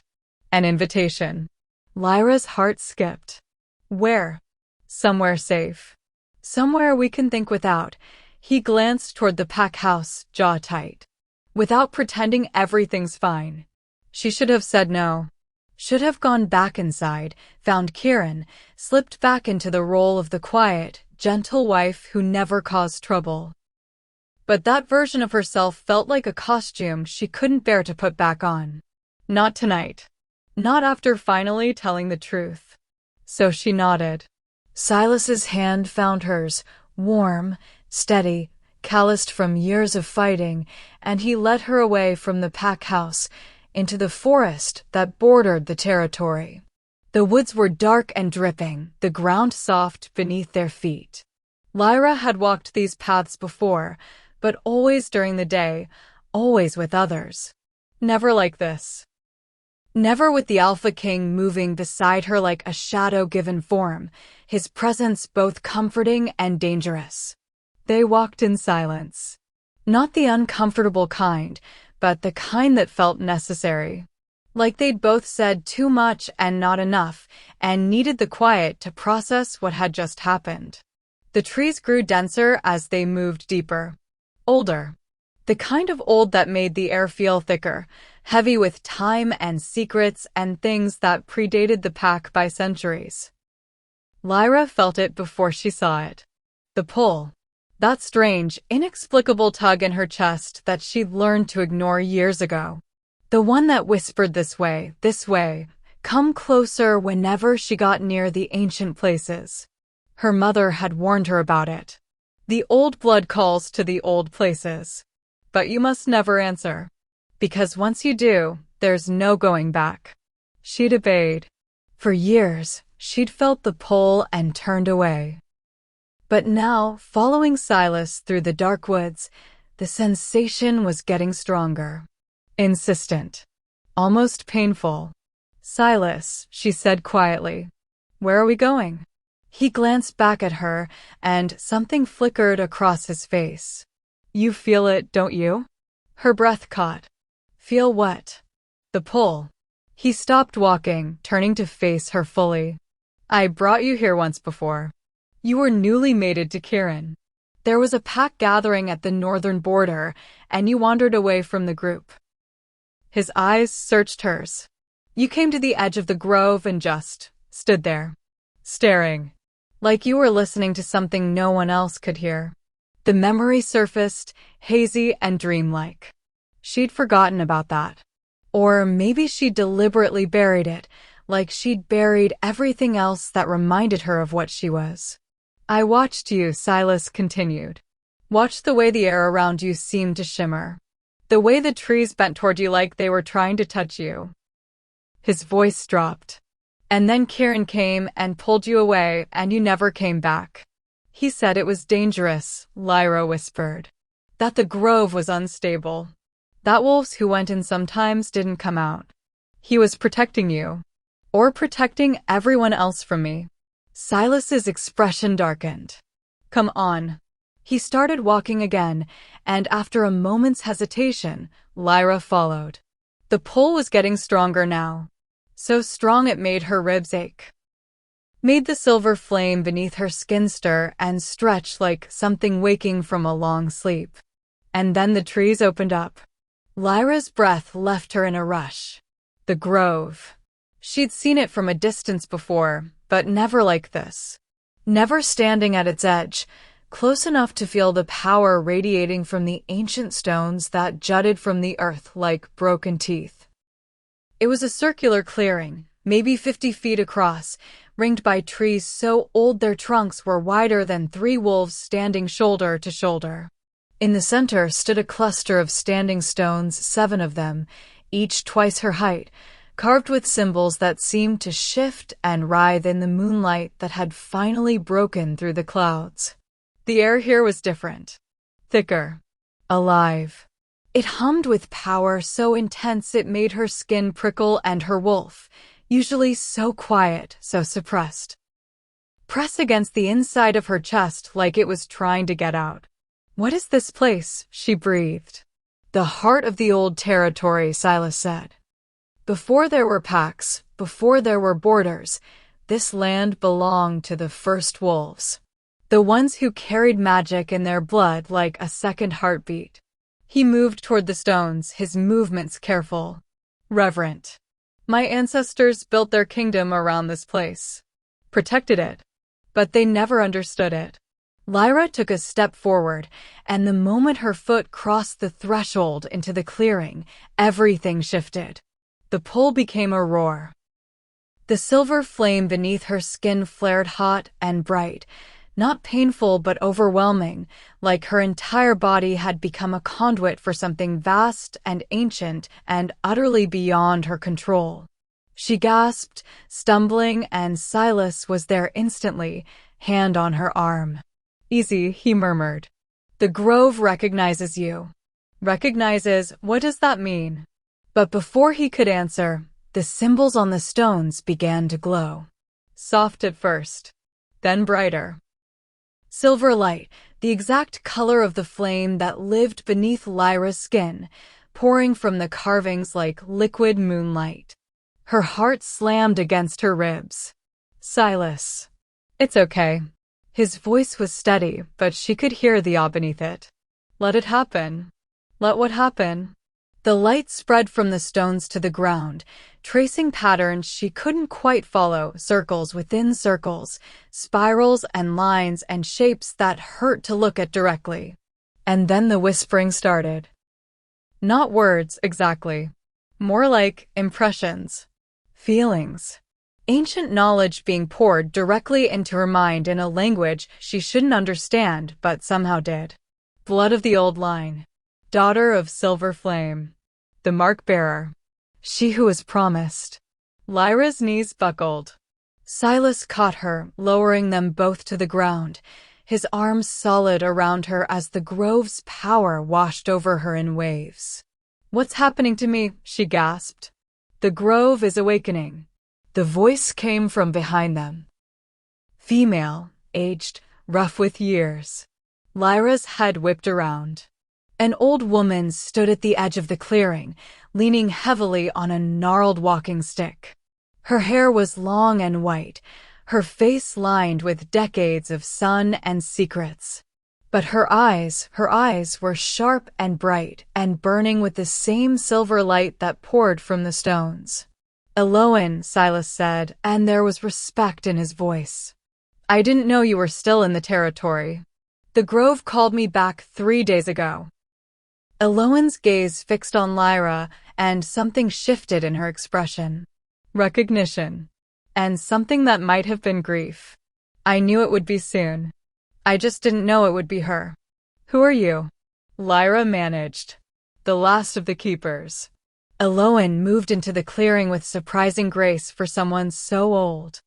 An invitation. Lyra's heart skipped. "Where?" "Somewhere safe. Somewhere we can think without." He glanced toward the pack house, jaw tight. "Without pretending everything's fine." She should have said no. Should have gone back inside, found Kieran, slipped back into the role of the quiet, gentle wife who never caused trouble. But that version of herself felt like a costume she couldn't bear to put back on. Not tonight. Not after finally telling the truth. So she nodded. Silas's hand found hers, warm, steady, calloused from years of fighting, and he led her away from the pack house, into the forest that bordered the territory. The woods were dark and dripping, the ground soft beneath their feet. Lyra had walked these paths before, but always during the day, always with others. Never like this. Never with the Alpha King moving beside her like a shadow given form, his presence both comforting and dangerous. They walked in silence. Not the uncomfortable kind, but the kind that felt necessary. Like they'd both said too much and not enough, and needed the quiet to process what had just happened. The trees grew denser as they moved deeper. Older. The kind of old that made the air feel thicker, heavy with time and secrets and things that predated the pack by centuries. Lyra felt it before she saw it. The pull. That strange, inexplicable tug in her chest that she'd learned to ignore years ago. The one that whispered this way, come closer whenever she got near the ancient places. Her mother had warned her about it. The old blood calls to the old places. But you must never answer. Because once you do, there's no going back. She'd obeyed. For years, she'd felt the pull and turned away. But now, following Silas through the dark woods, the sensation was getting stronger. Insistent. Almost painful. "Silas," she said quietly. "Where are we going?" He glanced back at her, and something flickered across his face. You feel it, don't you? Her breath caught. Feel what? The pull. He stopped walking, turning to face her fully. I brought you here once before. You were newly mated to Kieran. There was a pack gathering at the northern border, and you wandered away from the group. His eyes searched hers. You came to the edge of the grove and just stood there, staring, like you were listening to something no one else could hear. The memory surfaced, hazy and dreamlike. She'd forgotten about that. Or maybe she deliberately buried it, like she'd buried everything else that reminded her of what she was. I watched you, Silas continued. Watched the way the air around you seemed to shimmer. The way the trees bent toward you like they were trying to touch you. His voice dropped. And then Kieran came and pulled you away, and you never came back. He said it was dangerous, Lyra whispered. That the grove was unstable. That wolves who went in sometimes didn't come out. He was protecting you. Or protecting everyone else from me. Silas's expression darkened. Come on. He started walking again, and after a moment's hesitation, Lyra followed. The pull was getting stronger now. So strong it made her ribs ache. Made the silver flame beneath her skin stir and stretch like something waking from a long sleep. And then the trees opened up. Lyra's breath left her in a rush. The grove. She'd seen it from a distance before, but never like this. Never standing at its edge, close enough to feel the power radiating from the ancient stones that jutted from the earth like broken teeth. It was a circular clearing, maybe 50 feet across, ringed by trees so old their trunks were wider than 3 wolves standing shoulder to shoulder. In the center stood a cluster of standing stones, 7 of them, each twice her height, carved with symbols that seemed to shift and writhe in the moonlight that had finally broken through the clouds. The air here was different. Thicker. Alive. It hummed with power so intense it made her skin prickle and her wolf, usually so quiet, so suppressed, press against the inside of her chest like it was trying to get out. What is this place? She breathed. The heart of the old territory, Silas said. Before there were packs, before there were borders, this land belonged to the first wolves. The ones who carried magic in their blood like a second heartbeat. He moved toward the stones, his movements careful, reverent. My ancestors built their kingdom around this place. Protected it. But they never understood it. Lyra took a step forward, and the moment her foot crossed the threshold into the clearing, everything shifted. The pull became a roar. The silver flame beneath her skin flared hot and bright, not painful but overwhelming, like her entire body had become a conduit for something vast and ancient and utterly beyond her control. She gasped, stumbling, and Silas was there instantly, hand on her arm. Easy, he murmured. The grove recognizes you. Recognizes, what does that mean? But before he could answer, the symbols on the stones began to glow. Soft at first, then brighter. Silver light, the exact color of the flame that lived beneath Lyra's skin, pouring from the carvings like liquid moonlight. Her heart slammed against her ribs. Silas. It's okay. His voice was steady, but she could hear the awe beneath it. Let it happen. Let what happen? The light spread from the stones to the ground, tracing patterns she couldn't quite follow, circles within circles, spirals and lines and shapes that hurt to look at directly. And then the whispering started. Not words, exactly. More like impressions. Feelings. Ancient knowledge being poured directly into her mind in a language she shouldn't understand but somehow did. Blood of the old line. Daughter of silver flame. The mark-bearer. She who was promised. Lyra's knees buckled. Silas caught her, lowering them both to the ground, his arms solid around her as the grove's power washed over her in waves. What's happening to me? She gasped. The grove is awakening. The voice came from behind them. Female, aged, rough with years. Lyra's head whipped around. An old woman stood at the edge of the clearing, leaning heavily on a gnarled walking stick. Her hair was long and white, her face lined with decades of sun and secrets. But her eyes were sharp and bright and burning with the same silver light that poured from the stones. "Eloan," Silas said, and there was respect in his voice. "I didn't know you were still in the territory. The Grove called me back 3 days ago." Eloan's gaze fixed on Lyra, and something shifted in her expression. Recognition. And something that might have been grief. "I knew it would be soon. I just didn't know it would be her." "Who are you?" Lyra managed. "The last of the keepers." Eloan moved into the clearing with surprising grace for someone so old.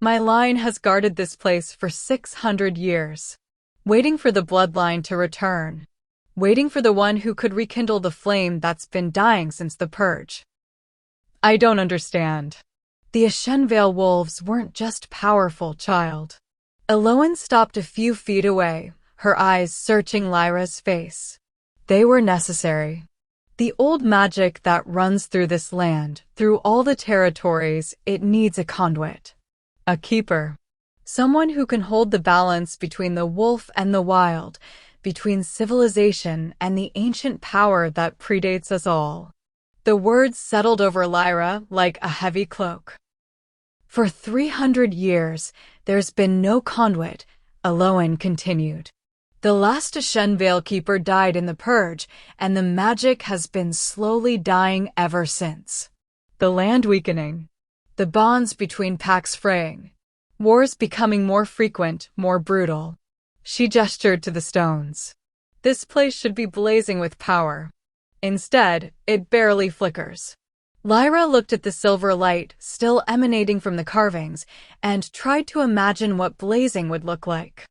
"My line has guarded this place for 600 years, waiting for the bloodline to return, waiting for the one who could rekindle the flame that's been dying since the purge." "I don't understand." "The Ashenvale wolves weren't just powerful, child." Eloan stopped a few feet away, her eyes searching Lyra's face. "They were necessary. The old magic that runs through this land, through all the territories, it needs a conduit. A keeper. Someone who can hold the balance between the wolf and the wild, between civilization and the ancient power that predates us all." The words settled over Lyra like a heavy cloak. "For 300 years, there's been no conduit," Eloan continued. "The last Ashenvale keeper died in the purge, and the magic has been slowly dying ever since. The land weakening. The bonds between packs fraying. Wars becoming more frequent, more brutal." She gestured to the stones. "This place should be blazing with power. Instead, it barely flickers." Lyra looked at the silver light still emanating from the carvings and tried to imagine what blazing would look like.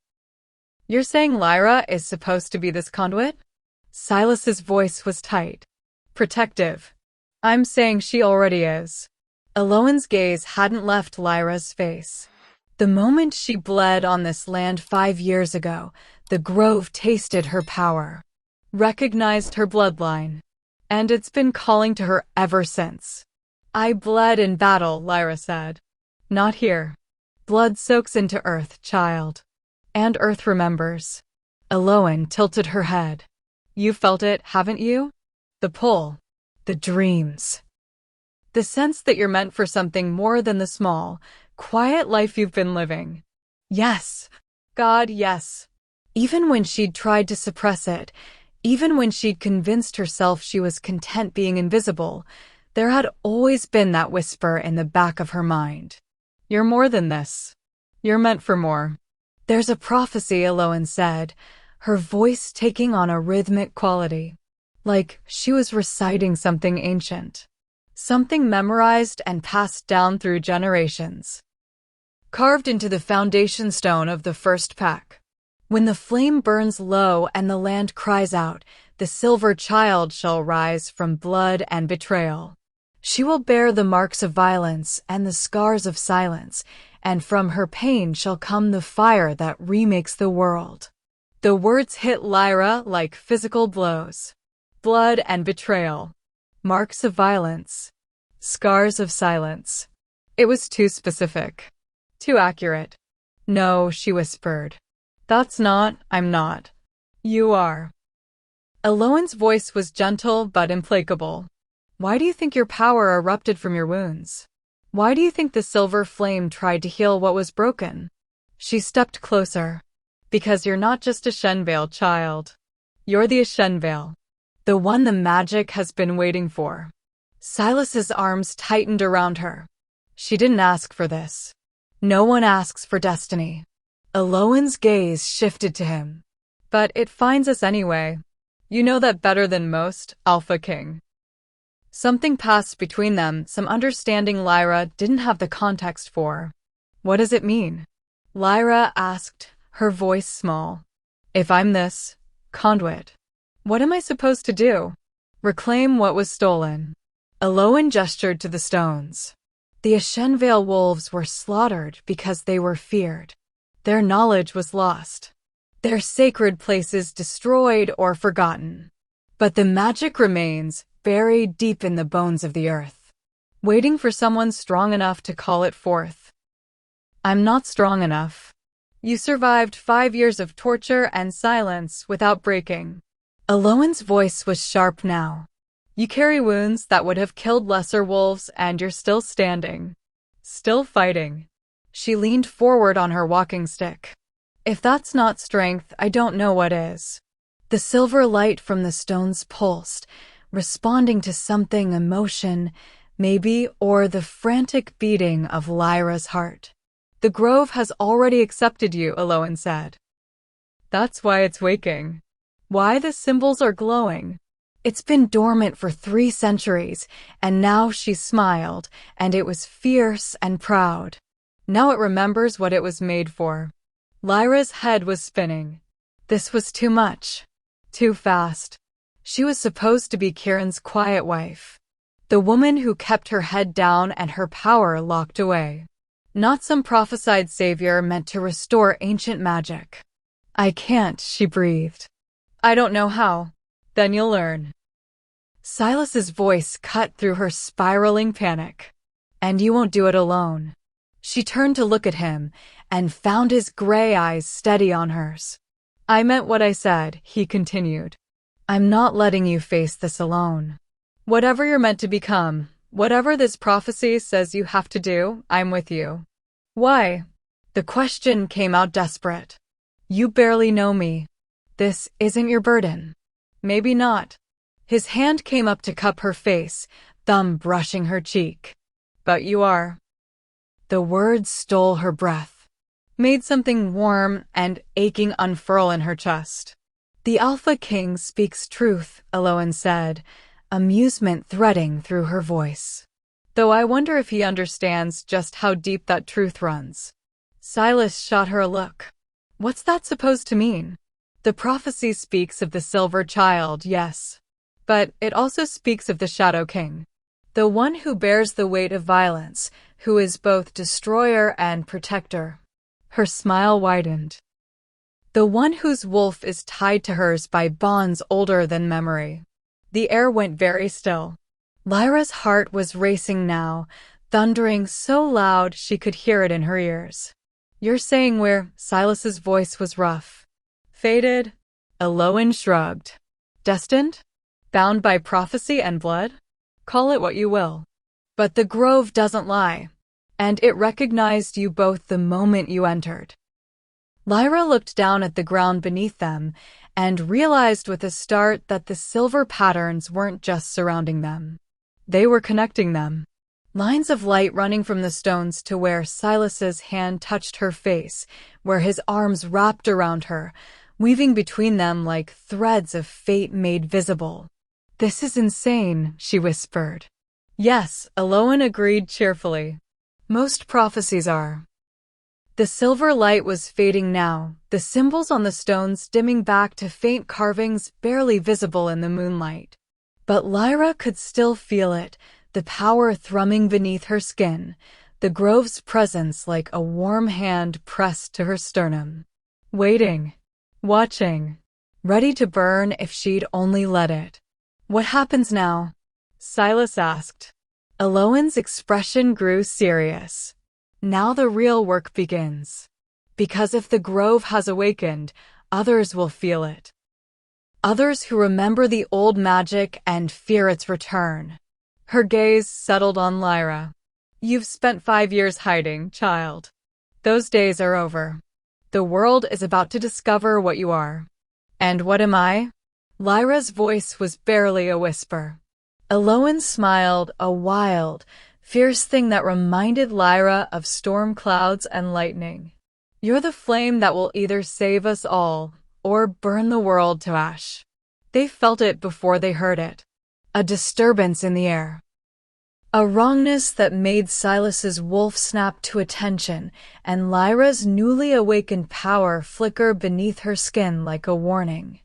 "You're saying Lyra is supposed to be this conduit?" Silas's voice was tight. Protective. "I'm saying she already is." Eloan's gaze hadn't left Lyra's face. The moment she bled on this land 5 years ago, the Grove tasted her power, recognized her bloodline, and it's been calling to her ever since. "I bled in battle," Lyra said. "Not here. Blood soaks into earth, child. And earth remembers." Eloan tilted her head. "You felt it, haven't you? The pull. The dreams. The sense that you're meant for something more than the small, quiet life you've been living." "Yes. God, yes." Even when she'd tried to suppress it, even when she'd convinced herself she was content being invisible, there had always been that whisper in the back of her mind. "You're more than this. You're meant for more." "There's a prophecy," Eloan said, her voice taking on a rhythmic quality, like she was reciting something ancient, something memorized and passed down through generations. "Carved into the foundation stone of the first pack. When the flame burns low and the land cries out, the silver child shall rise from blood and betrayal. She will bear the marks of violence and the scars of silence, and from her pain shall come the fire that remakes the world." The words hit Lyra like physical blows. Blood and betrayal. Marks of violence. Scars of silence. It was too specific. Too accurate. "No," she whispered. I'm not. You are." Eloan's voice was gentle but implacable. "Why do you think your power erupted from your wounds? Why do you think the silver flame tried to heal what was broken?" She stepped closer. "Because you're not just a Ashenvale, child. You're the Ashenvale. The one the magic has been waiting for." Silas's arms tightened around her. She didn't ask for this. No one asks for destiny. Eloan's gaze shifted to him. "But it finds us anyway. You know that better than most, Alpha King." Something passed between them, some understanding Lyra didn't have the context for. "What does it mean?" Lyra asked, her voice small. "If I'm this conduit, what am I supposed to do?" "Reclaim what was stolen." Eloan gestured to the stones. The Ashenvale wolves were slaughtered because they were feared. Their knowledge was lost. Their sacred places destroyed or forgotten. But the magic remains, buried deep in the bones of the earth, waiting for someone strong enough to call it forth. I'm not strong enough. You survived 5 years of torture and silence without breaking. Aloan's voice was sharp now. You carry wounds that would have killed lesser wolves, and you're still standing. Still fighting. She leaned forward on her walking stick. If that's not strength, I don't know what is. The silver light from the stones pulsed, responding to something, emotion, maybe, or the frantic beating of Lyra's heart. The grove has already accepted you, Aloan said. That's why it's waking. Why the symbols are glowing. It's been dormant for 3 centuries, and now she smiled, and it was fierce and proud. Now it remembers what it was made for. Lyra's head was spinning. This was too much. Too fast. She was supposed to be Kieran's quiet wife. The woman who kept her head down and her power locked away. Not some prophesied savior meant to restore ancient magic. I can't, she breathed. I don't know how. Then you'll learn. Silas's voice cut through her spiraling panic. And you won't do it alone. She turned to look at him and found his gray eyes steady on hers. I meant what I said, he continued. I'm not letting you face this alone. Whatever you're meant to become, whatever this prophecy says you have to do, I'm with you. Why? The question came out desperate. You barely know me. This isn't your burden. Maybe not. His hand came up to cup her face, thumb brushing her cheek. But you are. The words stole her breath, made something warm and aching unfurl in her chest. The Alpha King speaks truth, Aloan said, amusement threading through her voice. Though I wonder if he understands just how deep that truth runs. Silas shot her a look. What's that supposed to mean? The prophecy speaks of the Silver Child, yes. But it also speaks of the Shadow King. The one who bears the weight of violence, who is both destroyer and protector. Her smile widened. The one whose wolf is tied to hers by bonds older than memory. The air went very still. Lyra's heart was racing now, thundering so loud she could hear it in her ears. You're saying we're... Silas's voice was rough. Fated? Aloan shrugged. Destined? Bound by prophecy and blood? Call it what you will. But the grove doesn't lie. And it recognized you both the moment you entered. Lyra looked down at the ground beneath them and realized with a start that the silver patterns weren't just surrounding them. They were connecting them. Lines of light running from the stones to where Silas's hand touched her face, where his arms wrapped around her, weaving between them like threads of fate made visible. This is insane, she whispered. Yes, Aloan agreed cheerfully. Most prophecies are. The silver light was fading now, the symbols on the stones dimming back to faint carvings barely visible in the moonlight. But Lyra could still feel it, the power thrumming beneath her skin, the grove's presence like a warm hand pressed to her sternum. Waiting. Watching. Ready to burn if she'd only let it. What happens now? Silas asked. Aloan's expression grew serious. Now the real work begins. Because if the grove has awakened, others will feel it. Others who remember the old magic and fear its return. Her gaze settled on Lyra. You've spent 5 years hiding, child. Those days are over. The world is about to discover what you are. And what am I? Lyra's voice was barely a whisper. Aloan smiled, a wild, fierce thing that reminded Lyra of storm clouds and lightning. You're the flame that will either save us all, or burn the world to ash. They felt it before they heard it. A disturbance in the air. A wrongness that made Silas's wolf snap to attention, and Lyra's newly awakened power flicker beneath her skin like a warning.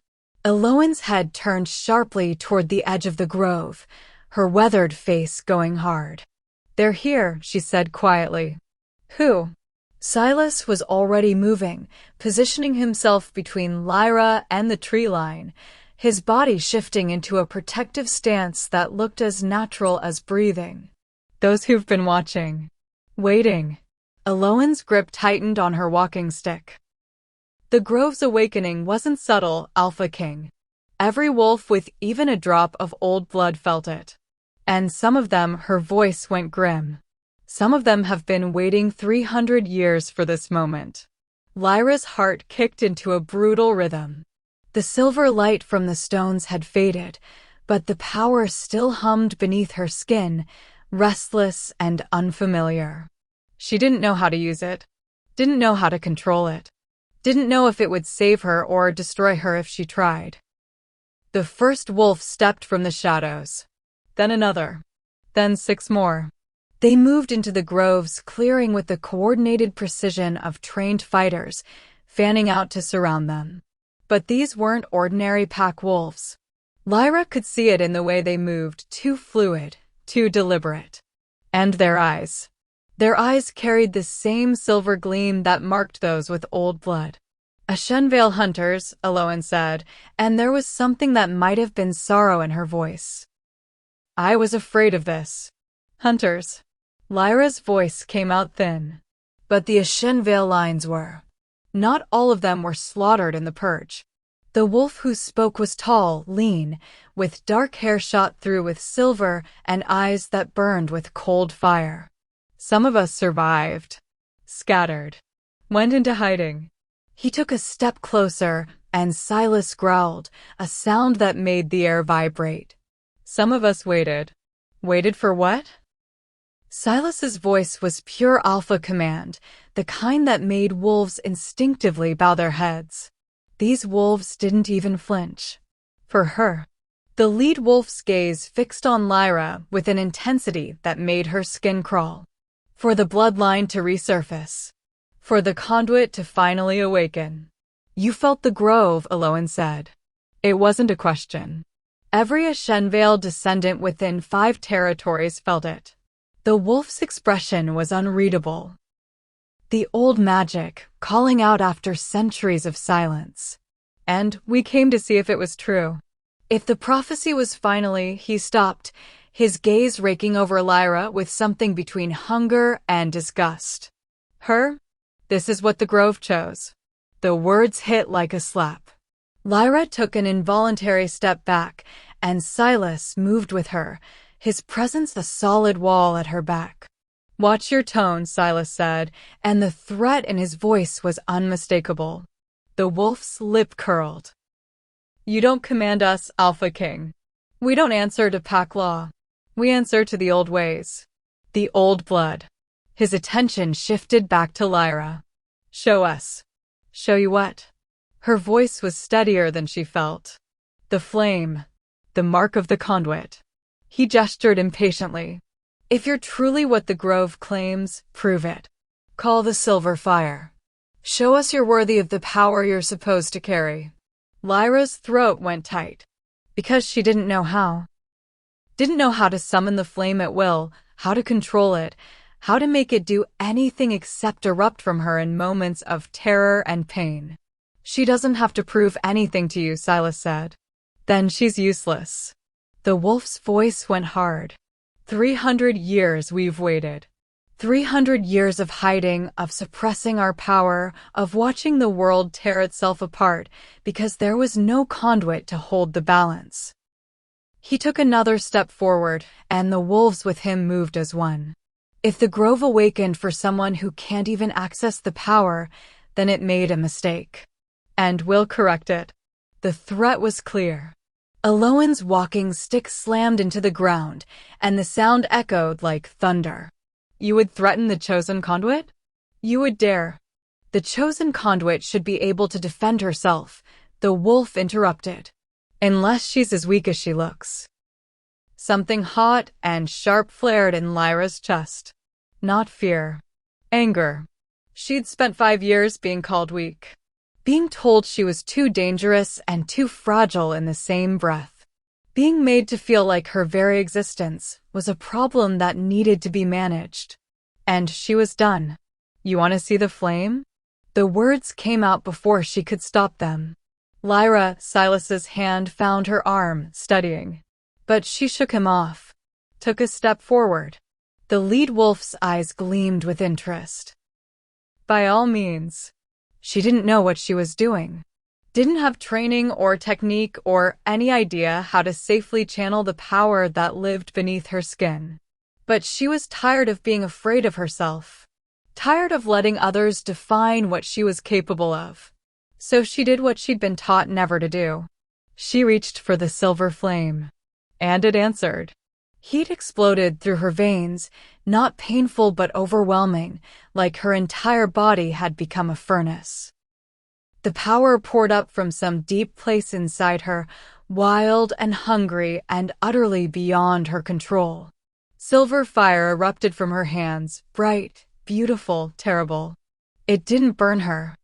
Aloan's head turned sharply toward the edge of the grove, her weathered face going hard. They're here, she said quietly. Who? Silas was already moving, positioning himself between Lyra and the tree line, his body shifting into a protective stance that looked as natural as breathing. Those who've been watching, waiting. Aloan's grip tightened on her walking stick. The grove's awakening wasn't subtle, Alpha King. Every wolf with even a drop of old blood felt it. And some of them, her voice went grim. Some of them have been waiting 300 years for this moment. Lyra's heart kicked into a brutal rhythm. The silver light from the stones had faded, but the power still hummed beneath her skin, restless and unfamiliar. She didn't know how to use it, didn't know how to control it, didn't know if it would save her or destroy her if she tried. The first wolf stepped from the shadows. Then another. Then 6 more. They moved into the grove's clearing with the coordinated precision of trained fighters, fanning out to surround them. But these weren't ordinary pack wolves. Lyra could see it in the way they moved, too fluid, too deliberate. And their eyes. Their eyes carried the same silver gleam that marked those with old blood. Ashenvale hunters, Aloan said, and there was something that might have been sorrow in her voice. I was afraid of this. Hunters. Lyra's voice came out thin. But the Ashenvale lines were. Not all of them were slaughtered in the purge. The wolf who spoke was tall, lean, with dark hair shot through with silver and eyes that burned with cold fire. Some of us survived. Scattered. Went into hiding. He took a step closer, and Silas growled, a sound that made the air vibrate. Some of us waited. Waited for what? Silas's voice was pure alpha command, the kind that made wolves instinctively bow their heads. These wolves didn't even flinch. For her. The lead wolf's gaze fixed on Lyra with an intensity that made her skin crawl. For the bloodline to resurface. For the conduit to finally awaken. You felt the grove, Aloan said. It wasn't a question. Every Ashenvale descendant within 5 territories felt it. The wolf's expression was unreadable. The old magic, calling out after centuries of silence. And we came to see if it was true. If the prophecy was finally, he stopped, his gaze raking over Lyra with something between hunger and disgust. Her? This is what the grove chose. The words hit like a slap. Lyra took an involuntary step back, and Silas moved with her, his presence a solid wall at her back. Watch your tone, Silas said, and the threat in his voice was unmistakable. The wolf's lip curled. You don't command us, Alpha King. We don't answer to pack law. We answer to the old ways. The old blood. His attention shifted back to Lyra. Show us. Show you what? Her voice was steadier than she felt. The flame. The mark of the conduit. He gestured impatiently. If you're truly what the grove claims, prove it. Call the silver fire. Show us you're worthy of the power you're supposed to carry. Lyra's throat went tight. Because she didn't know how. Didn't know how to summon the flame at will, how to control it, how to make it do anything except erupt from her in moments of terror and pain. She doesn't have to prove anything to you, Silas said. Then she's useless. The wolf's voice went hard. 300 years we've waited. 300 years of hiding, of suppressing our power, of watching the world tear itself apart because there was no conduit to hold the balance. He took another step forward, and the wolves with him moved as one. If the grove awakened for someone who can't even access the power, then it made a mistake. And we'll correct it. The threat was clear. Aloan's walking stick slammed into the ground, and the sound echoed like thunder. You would threaten the chosen conduit? You would dare. The chosen conduit should be able to defend herself, the wolf interrupted. Unless she's as weak as she looks. Something hot and sharp flared in Lyra's chest. Not fear. Anger. She'd spent 5 years being called weak. Being told she was too dangerous and too fragile in the same breath. Being made to feel like her very existence was a problem that needed to be managed. And she was done. You want to see the flame? The words came out before she could stop them. Lyra, Silas's hand found her arm, steadying. But she shook him off, took a step forward. The lead wolf's eyes gleamed with interest. By all means. She didn't know what she was doing. Didn't have training or technique or any idea how to safely channel the power that lived beneath her skin. But she was tired of being afraid of herself. Tired of letting others define what she was capable of. So she did what she'd been taught never to do. She reached for the silver flame. And it answered. Heat exploded through her veins, not painful but overwhelming, like her entire body had become a furnace. The power poured up from some deep place inside her, wild and hungry and utterly beyond her control. Silver fire erupted from her hands, bright, beautiful, terrible. It didn't burn her,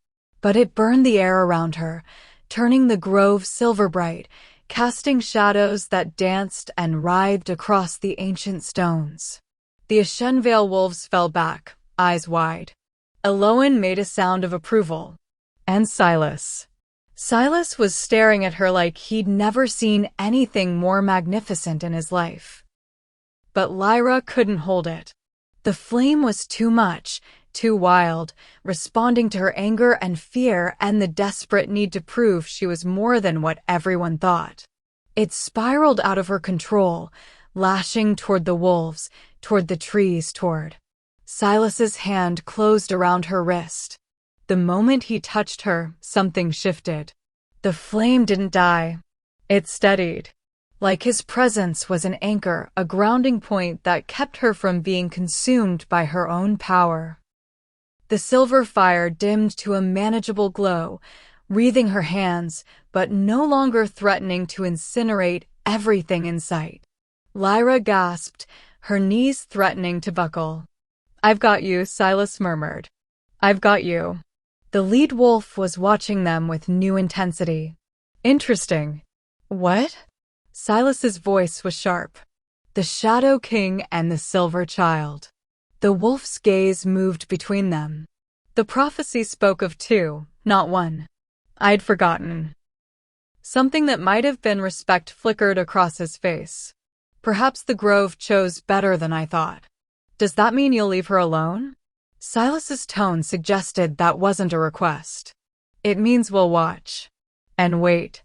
but it burned the air around her, turning the grove silver bright, casting shadows that danced and writhed across the ancient stones. The Ashenvale wolves fell back, eyes wide. Eloin made a sound of approval. And Silas. Silas was staring at her like he'd never seen anything more magnificent in his life. But Lyra couldn't hold it. The flame was too much, too wild, responding to her anger and fear and the desperate need to prove she was more than what everyone thought. It spiraled out of her control, lashing toward the wolves, toward the trees, toward. Silas's hand closed around her wrist. The moment he touched her, something shifted. The flame didn't die. It steadied. Like his presence was an anchor, a grounding point that kept her from being consumed by her own power. The silver fire dimmed to a manageable glow, wreathing her hands, but no longer threatening to incinerate everything in sight. Lyra gasped, her knees threatening to buckle. "I've got you," Silas murmured. "I've got you." The lead wolf was watching them with new intensity. "Interesting." "What?" Silas's voice was sharp. "The Shadow King and the Silver Child." The wolf's gaze moved between them. The prophecy spoke of two, not one. I'd forgotten. Something that might have been respect flickered across his face. "Perhaps the grove chose better than I thought." "Does that mean you'll leave her alone?" Silas's tone suggested that wasn't a request. "It means we'll watch. And wait."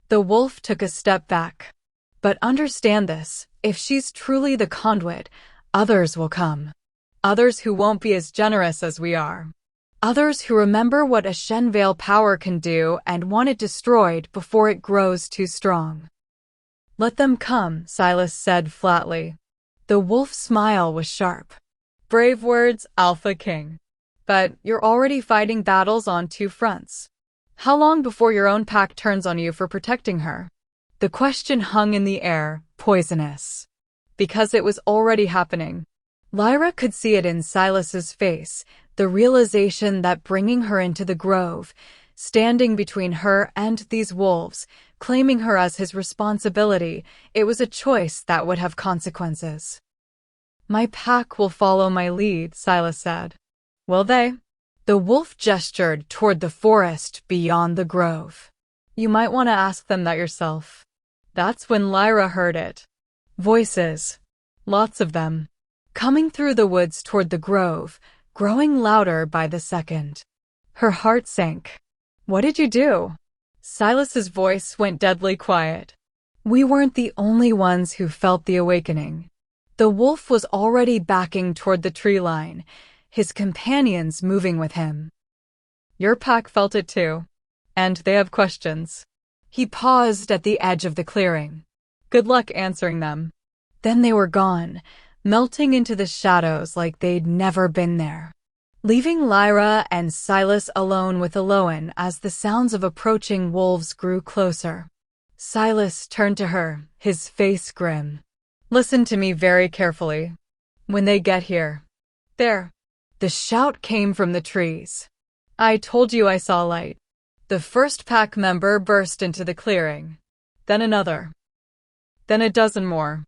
The wolf took a step back. "But understand this, if she's truly the conduit, others will come. Others who won't be as generous as we are. Others who remember what Ashenvale power can do and want it destroyed before it grows too strong." "Let them come," Silas said flatly. The wolf's smile was sharp. "Brave words, Alpha King. But you're already fighting battles on two fronts. How long before your own pack turns on you for protecting her?" The question hung in the air, poisonous. Because it was already happening. Lyra could see it in Silas's face, the realization that bringing her into the grove, standing between her and these wolves, claiming her as his responsibility, it was a choice that would have consequences. "My pack will follow my lead," Silas said. "Will they?" The wolf gestured toward the forest beyond the grove. "You might want to ask them that yourself." That's when Lyra heard it. Voices. Lots of them. Coming through the woods toward the grove, growing louder by the second. Her heart sank. "What did you do?" Silas's voice went deadly quiet. "We weren't the only ones who felt the awakening." The wolf was already backing toward the tree line, his companions moving with him. "Your pack felt it too. And they have questions." He paused at the edge of the clearing. "Good luck answering them." Then they were gone, melting into the shadows like they'd never been there. Leaving Lyra and Silas alone with Eloin as the sounds of approaching wolves grew closer. Silas turned to her, his face grim. "Listen to me very carefully. When they get here." "There." The shout came from the trees. "I told you I saw light." The first pack member burst into the clearing. Then another. Then a dozen more.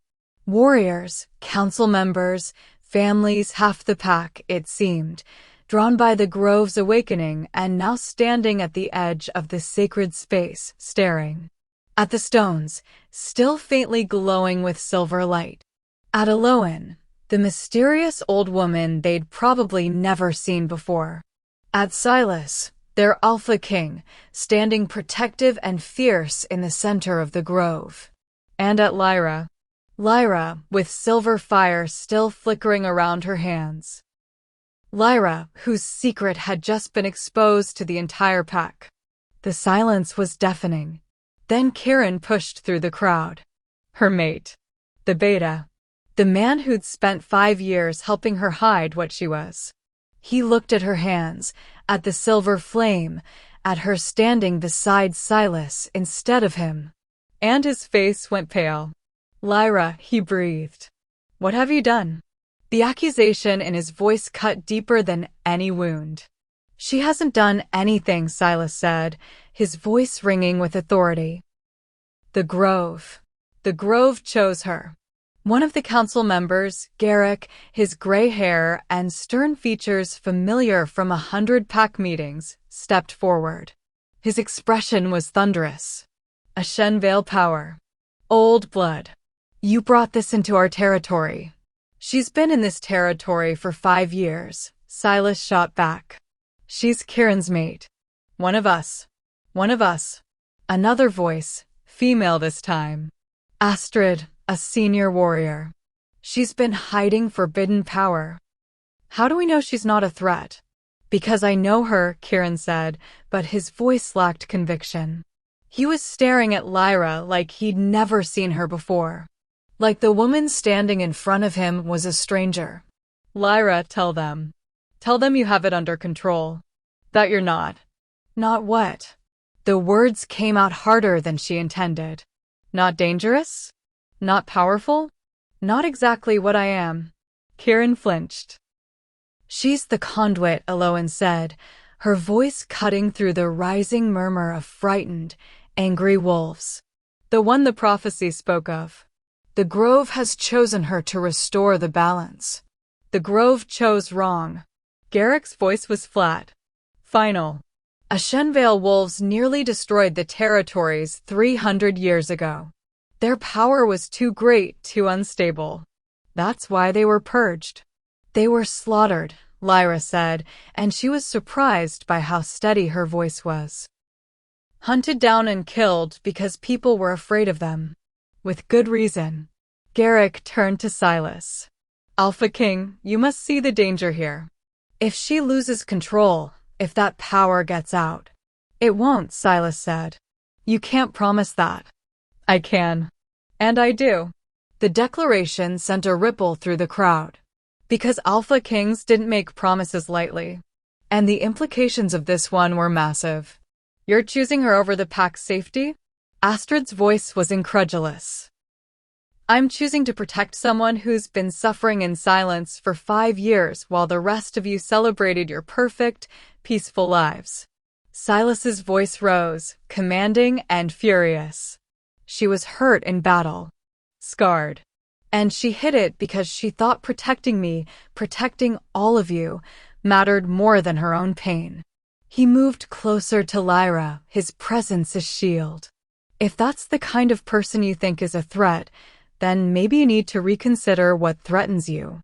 Warriors, council members, families, half the pack, it seemed, drawn by the grove's awakening and now standing at the edge of the sacred space, staring at the stones, still faintly glowing with silver light. At Aloan, the mysterious old woman they'd probably never seen before. At Silas, their Alpha King, standing protective and fierce in the center of the grove. And at Lyra, with silver fire still flickering around her hands. Lyra, whose secret had just been exposed to the entire pack. The silence was deafening. Then Kieran pushed through the crowd. Her mate. The beta. The man who'd spent 5 years helping her hide what she was. He looked at her hands, at the silver flame, at her standing beside Silas instead of him. And his face went pale. Lyra, he breathed. What have you done? The accusation in his voice cut deeper than any wound. She hasn't done anything, Silas said, his voice ringing with authority. The Grove. The Grove chose her. One of the council members, Garrick, his gray hair and stern features familiar from 100 pack meetings, stepped forward. His expression was thunderous. A Shenvale power. Old blood. You brought this into our territory. She's been in this territory for 5 years, Silas shot back. She's Kieran's mate. One of us. One of us. Another voice, female this time. Astrid, a senior warrior. She's been hiding forbidden power. How do we know she's not a threat? Because I know her, Kieran said, but his voice lacked conviction. He was staring at Lyra like he'd never seen her before. Like the woman standing in front of him was a stranger. Lyra, tell them. Tell them you have it under control. That you're not. Not what? The words came out harder than she intended. Not dangerous? Not powerful? Not exactly what I am. Kieran flinched. She's the conduit, Aloan said, her voice cutting through the rising murmur of frightened, angry wolves. The one the prophecy spoke of. The Grove has chosen her to restore the balance. The Grove chose wrong. Garrick's voice was flat. Final. Shenvale wolves nearly destroyed the territories 300 years ago. Their power was too great, too unstable. That's why they were purged. They were slaughtered, Lyra said, and she was surprised by how steady her voice was. Hunted down and killed because people were afraid of them. With good reason. Garrick turned to Silas. Alpha King, you must see the danger here. If she loses control, if that power gets out. It won't, Silas said. You can't promise that. I can. And I do. The declaration sent a ripple through the crowd. Because Alpha Kings didn't make promises lightly. And the implications of this one were massive. You're choosing her over the pack's safety? Astrid's voice was incredulous. I'm choosing to protect someone who's been suffering in silence for 5 years while the rest of you celebrated your perfect, peaceful lives. Silas's voice rose, commanding and furious. She was hurt in battle. Scarred. And she hid it because she thought protecting me, protecting all of you, mattered more than her own pain. He moved closer to Lyra, his presence a shield. If that's the kind of person you think is a threat, then maybe you need to reconsider what threatens you.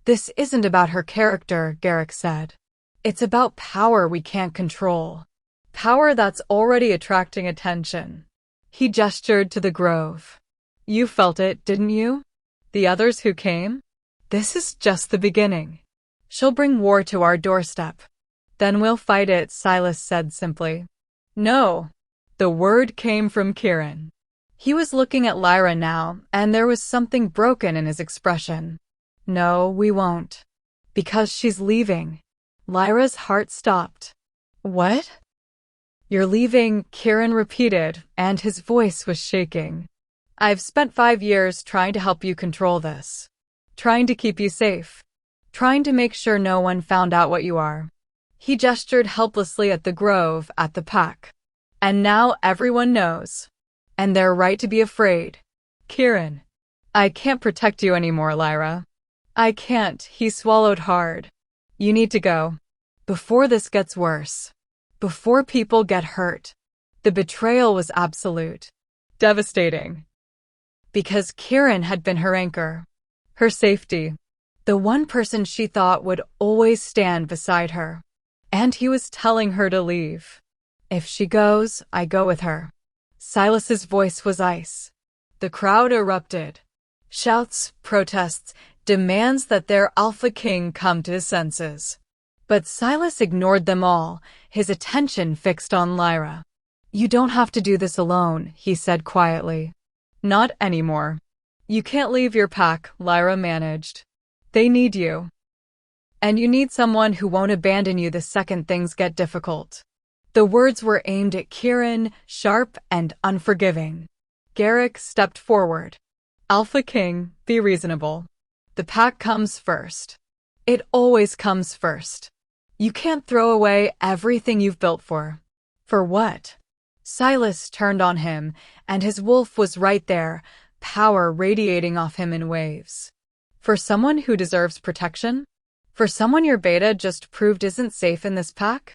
This isn't about her character, Garrick said. It's about power we can't control. Power that's already attracting attention. He gestured to the Grove. You felt it, didn't you? The others who came? This is just the beginning. She'll bring war to our doorstep. Then we'll fight it, Silas said simply. No. The word came from Kieran. He was looking at Lyra now, and there was something broken in his expression. No, we won't. Because she's leaving. Lyra's heart stopped. What? You're leaving, Kieran repeated, and his voice was shaking. I've spent 5 years trying to help you control this. Trying to keep you safe. Trying to make sure no one found out what you are. He gestured helplessly at the Grove, at the pack. And now everyone knows. And they're right to be afraid. Kieran. I can't protect you anymore, Lyra. I can't, he swallowed hard. You need to go. Before this gets worse. Before people get hurt. The betrayal was absolute. Devastating. Because Kieran had been her anchor. Her safety. The one person she thought would always stand beside her. And he was telling her to leave. If she goes, I go with her. Silas's voice was ice. The crowd erupted. Shouts, protests, demands that their alpha king come to his senses. But Silas ignored them all, his attention fixed on Lyra. You don't have to do this alone, he said quietly. Not anymore. You can't leave your pack, Lyra managed. They need you. And you need someone who won't abandon you the second things get difficult. The words were aimed at Kieran, sharp and unforgiving. Garrick stepped forward. Alpha King, be reasonable. The pack comes first. It always comes first. You can't throw away everything you've built for. For what? Silas turned on him, and his wolf was right there, power radiating off him in waves. For someone who deserves protection? For someone your beta just proved isn't safe in this pack?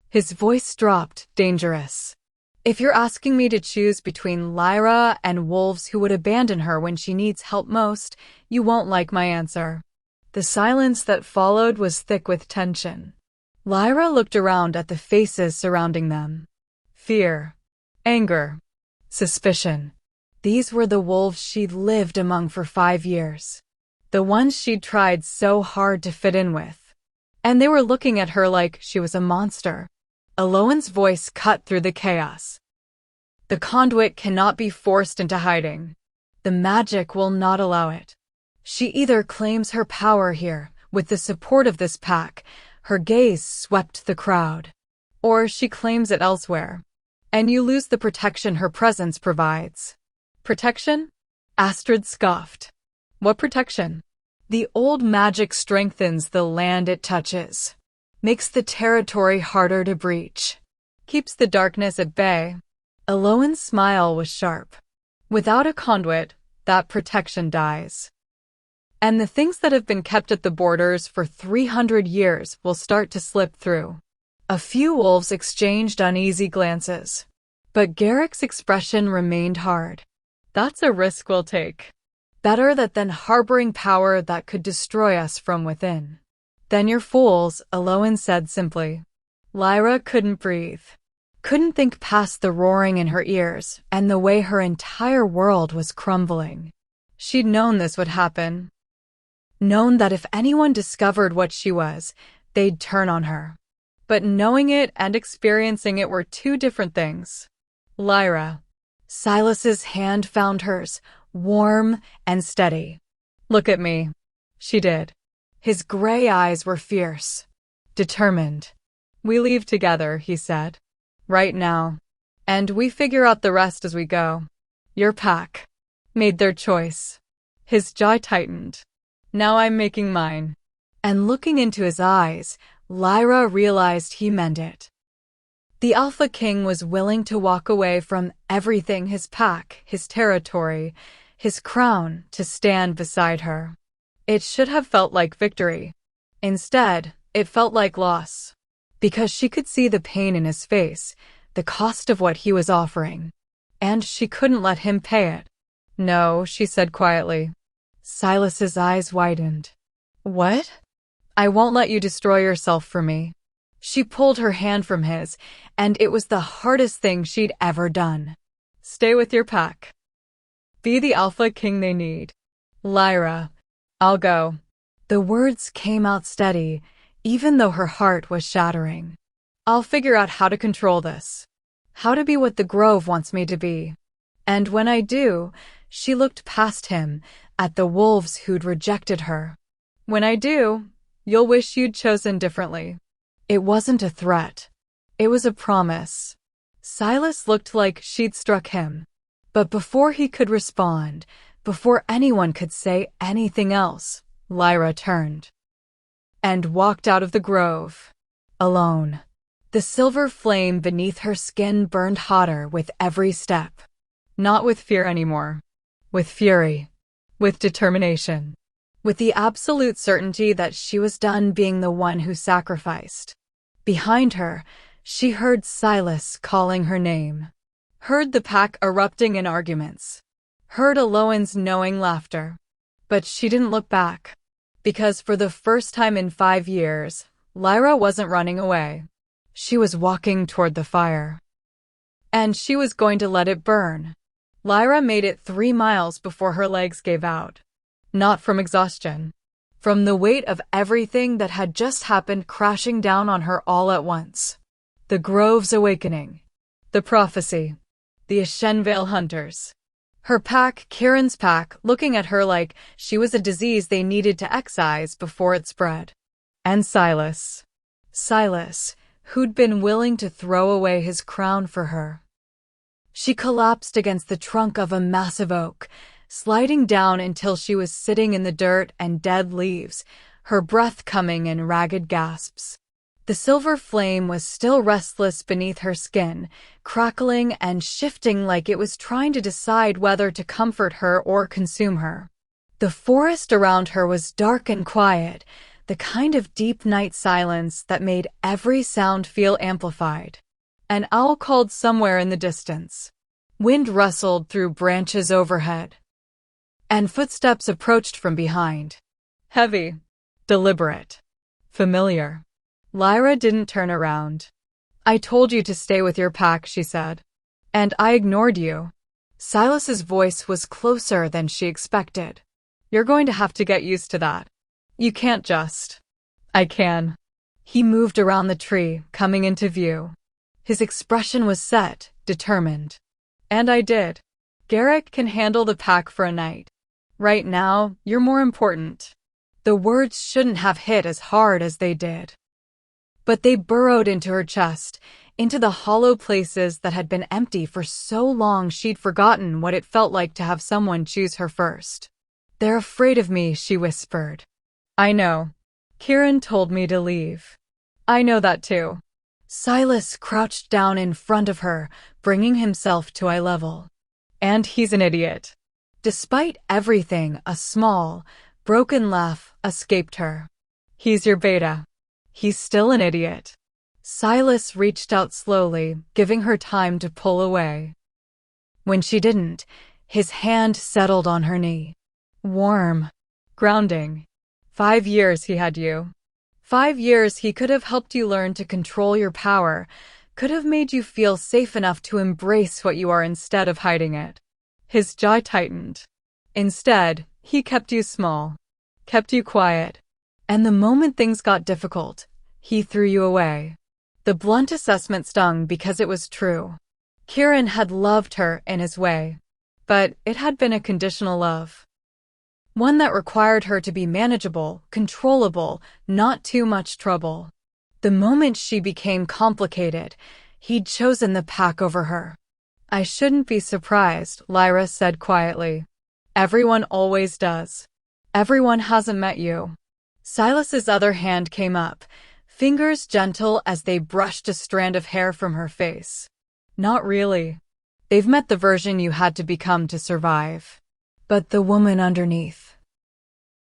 His voice dropped, dangerous. If you're asking me to choose between Lyra and wolves who would abandon her when she needs help most, you won't like my answer. The silence that followed was thick with tension. Lyra looked around at the faces surrounding them. Fear, anger, suspicion. These were the wolves she'd lived among for 5 years. The ones she'd tried so hard to fit in with. And they were looking at her like she was a monster. Aloan's voice cut through the chaos. The conduit cannot be forced into hiding. The magic will not allow it. She either claims her power here, with the support of this pack, her gaze swept the crowd, or she claims it elsewhere, and you lose the protection her presence provides. Protection? Astrid scoffed. What protection? The old magic strengthens the land it touches, makes the territory harder to breach, keeps the darkness at bay. Aloan's smile was sharp. Without a conduit, that protection dies. And the things that have been kept at the borders for 300 years will start to slip through. A few wolves exchanged uneasy glances, but Garrick's expression remained hard. That's a risk we'll take. Better that than harboring power that could destroy us from within. Then you're fools, Aloan said simply. Lyra couldn't breathe. Couldn't think past the roaring in her ears and the way her entire world was crumbling. She'd known this would happen. Known that if anyone discovered what she was, they'd turn on her. But knowing it and experiencing it were two different things. Lyra. Silas's hand found hers, warm and steady. Look at me. She did. His gray eyes were fierce, determined. We leave together, he said. Right now. And we figure out the rest as we go. Your pack made their choice. His jaw tightened. Now I'm making mine. And looking into his eyes, Lyra realized he meant it. The Alpha King was willing to walk away from everything, his pack, his territory, his crown, to stand beside her. It should have felt like victory. Instead, it felt like loss. Because she could see the pain in his face, the cost of what he was offering. And she couldn't let him pay it. No, she said quietly. Silas's eyes widened. What? I won't let you destroy yourself for me. She pulled her hand from his, and it was the hardest thing she'd ever done. Stay with your pack. Be the Alpha King they need. Lyra, I'll go. The words came out steady, even though her heart was shattering. I'll figure out how to control this. How to be what the Grove wants me to be. And when I do, she looked past him, at the wolves who'd rejected her. When I do, you'll wish you'd chosen differently. It wasn't a threat. It was a promise. Silas looked like she'd struck him. But before he could respond, before anyone could say anything else, Lyra turned and walked out of the grove, alone. The silver flame beneath her skin burned hotter with every step. Not with fear anymore. With fury. With determination. with the absolute certainty that she was done being the one who sacrificed. Behind her, she heard Silas calling her name, heard the pack erupting in arguments, heard Aloin's knowing laughter. But she didn't look back, because for the first time in 5 years, Lyra wasn't running away. She was walking toward the fire. And she was going to let it burn. Lyra made it 3 miles before her legs gave out. Not from exhaustion. From the weight of everything that had just happened crashing down on her all at once. The Grove's awakening. The prophecy. The Ashenvale hunters. Her pack, Kieran's pack, looking at her like she was a disease they needed to excise before it spread. And Silas. Silas, who'd been willing to throw away his crown for her. She collapsed against the trunk of a massive oak, sliding down until she was sitting in the dirt and dead leaves, her breath coming in ragged gasps. The silver flame was still restless beneath her skin, crackling and shifting like it was trying to decide whether to comfort her or consume her. The forest around her was dark and quiet, the kind of deep night silence that made every sound feel amplified. An owl called somewhere in the distance. Wind rustled through branches overhead. And footsteps approached from behind. Heavy, deliberate, familiar. Lyra didn't turn around. I told you to stay with your pack, she said. And I ignored you. Silas's voice was closer than she expected. You're going to have to get used to that. You can't just. I can. He moved around the tree, coming into view. His expression was set, determined. And I did. Garrick can handle the pack for a night. Right now, you're more important. The words shouldn't have hit as hard as they did. But they burrowed into her chest, into the hollow places that had been empty for so long she'd forgotten what it felt like to have someone choose her first. They're afraid of me, she whispered. I know. Kieran told me to leave. I know that too. Silas crouched down in front of her, bringing himself to eye level. And he's an idiot. Despite everything, a small, broken laugh escaped her. He's your beta. He's still an idiot. Silas reached out slowly, giving her time to pull away. When she didn't, his hand settled on her knee. Warm. Grounding. 5 years he had you. 5 years he could have helped you learn to control your power, could have made you feel safe enough to embrace what you are instead of hiding it. His jaw tightened. Instead, he kept you small. Kept you quiet. And the moment things got difficult, he threw you away. The blunt assessment stung because it was true. Kieran had loved her in his way, but it had been a conditional love. One that required her to be manageable, controllable, not too much trouble. The moment she became complicated, he'd chosen the pack over her. I shouldn't be surprised, Lyra said quietly. Everyone always does. Everyone hasn't met you. Silas's other hand came up, fingers gentle as they brushed a strand of hair from her face. Not really. They've met the version you had to become to survive. But the woman underneath.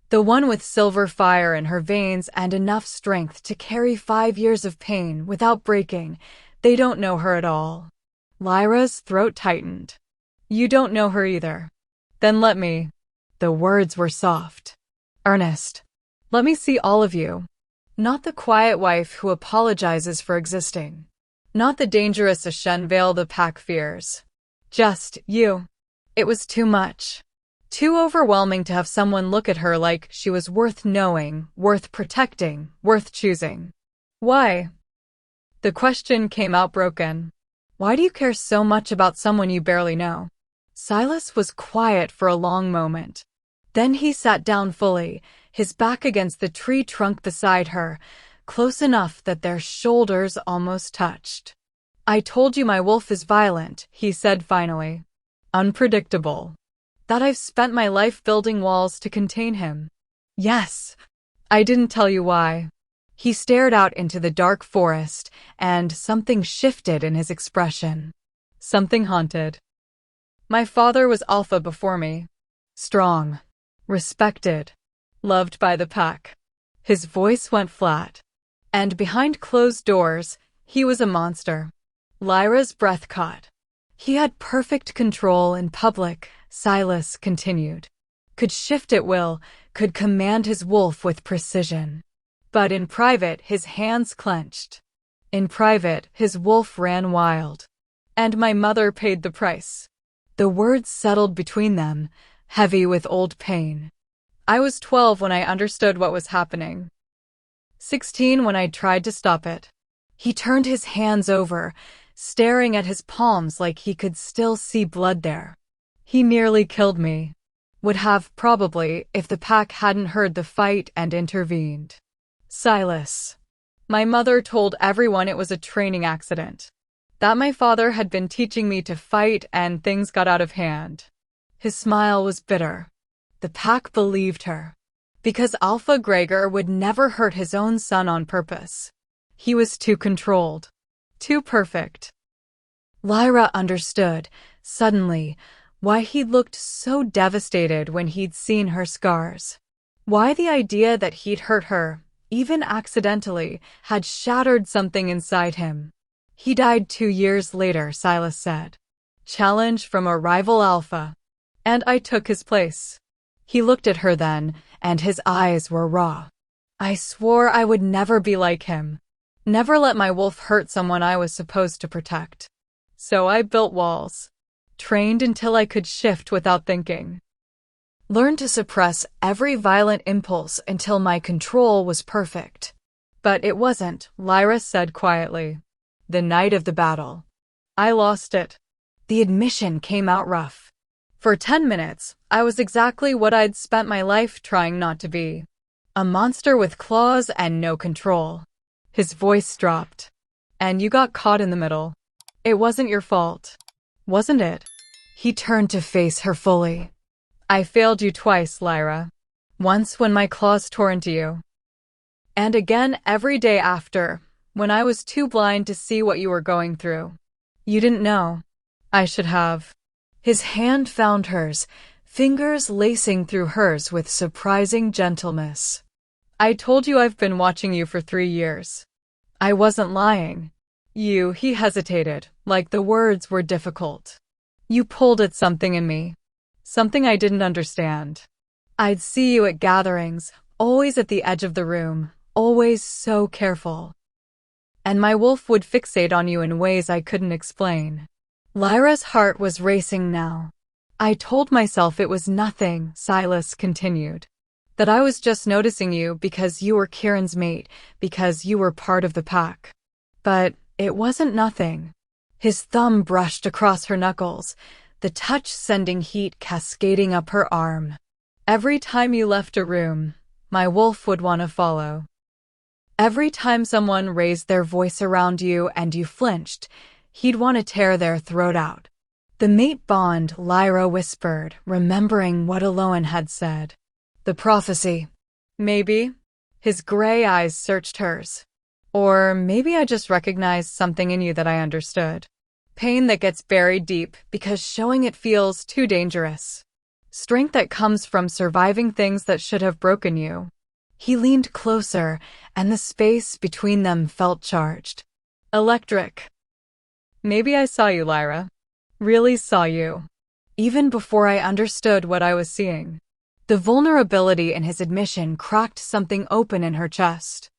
The one with silver fire in her veins and enough strength to carry 5 years of pain without breaking, they don't know her at all. Lyra's throat tightened. You don't know her either. Then let me. The words were soft. Earnest. Let me see all of you. Not the quiet wife who apologizes for existing. Not the dangerous Ashenvale the pack fears. Just you. It was too much. Too overwhelming to have someone look at her like she was worth knowing, worth protecting, worth choosing. Why? The question came out broken. Why do you care so much about someone you barely know? Silas was quiet for a long moment. Then he sat down fully, his back against the tree trunk beside her, close enough that their shoulders almost touched. I told you my wolf is violent, he said finally. Unpredictable. That I've spent my life building walls to contain him. Yes. I didn't tell you why. He stared out into the dark forest, and something shifted in his expression. Something haunted. My father was alpha before me. Strong. Respected. loved by the pack. His voice went flat. And behind closed doors, he was a monster. Lyra's breath caught. He had perfect control in public, Silas continued. Could shift at will, could command his wolf with precision. But in private, his hands clenched. In private, his wolf ran wild. And my mother paid the price. The words settled between them, heavy with old pain. I was 12 when I understood what was happening. 16 when I tried to stop it. He turned his hands over, staring at his palms like he could still see blood there. He nearly killed me. Would have, probably, if the pack hadn't heard the fight and intervened. Silas. My mother told everyone it was a training accident. That my father had been teaching me to fight and things got out of hand. His smile was bitter. The pack believed her. Because Alpha Gregor would never hurt his own son on purpose. He was too controlled. Too perfect. Lyra understood, suddenly, why he'd looked so devastated when he'd seen her scars. Why the idea that he'd hurt her, even accidentally, had shattered something inside him. He died 2 years later, Silas said. Challenge from a rival alpha. And I took his place. He looked at her then, and his eyes were raw. I swore I would never be like him. Never let my wolf hurt someone I was supposed to protect. So I built walls. Trained until I could shift without thinking. Learned to suppress every violent impulse until my control was perfect. But it wasn't, Lyra said quietly. The night of the battle. I lost it. The admission came out rough. For 10 minutes, I was exactly what I'd spent my life trying not to be. A monster with claws and no control. His voice dropped. And you got caught in the middle. It wasn't your fault. Wasn't it? He turned to face her fully. I failed you twice, Lyra. Once when my claws tore into you. And again every day after, when I was too blind to see what you were going through. You didn't know. I should have. His hand found hers, fingers lacing through hers with surprising gentleness. I told you I've been watching you for 3 years. I wasn't lying. He hesitated, like the words were difficult. You pulled at something in me. Something I didn't understand. I'd see you at gatherings, always at the edge of the room, always so careful. And my wolf would fixate on you in ways I couldn't explain. Lyra's heart was racing now. I told myself it was nothing, Silas continued. That I was just noticing you because you were Kieran's mate, because you were part of the pack. But it wasn't nothing. His thumb brushed across her knuckles, the touch sending heat cascading up her arm. Every time you left a room, my wolf would want to follow. Every time someone raised their voice around you and you flinched, he'd want to tear their throat out. The mate bond, Lyra whispered, remembering what Aloan had said. The prophecy. Maybe. His gray eyes searched hers. Or maybe I just recognized something in you that I understood. Pain that gets buried deep because showing it feels too dangerous. Strength that comes from surviving things that should have broken you. He leaned closer, and the space between them felt charged. Electric. Maybe I saw you, Lyra. Really saw you. Even before I understood what I was seeing. The vulnerability in his admission cracked something open in her chest.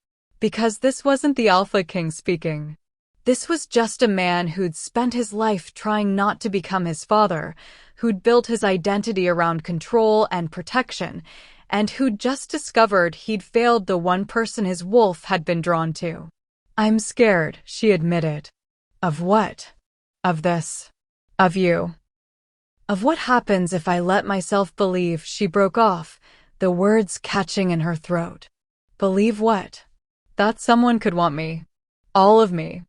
Because this wasn't the Alpha King speaking. This was just a man who'd spent his life trying not to become his father, who'd built his identity around control and protection, and who'd just discovered he'd failed the one person his wolf had been drawn to. I'm scared, she admitted. Of what? Of this. Of you. Of what happens if I let myself believe, she broke off, the words catching in her throat. Believe what? That someone could want me. All of me.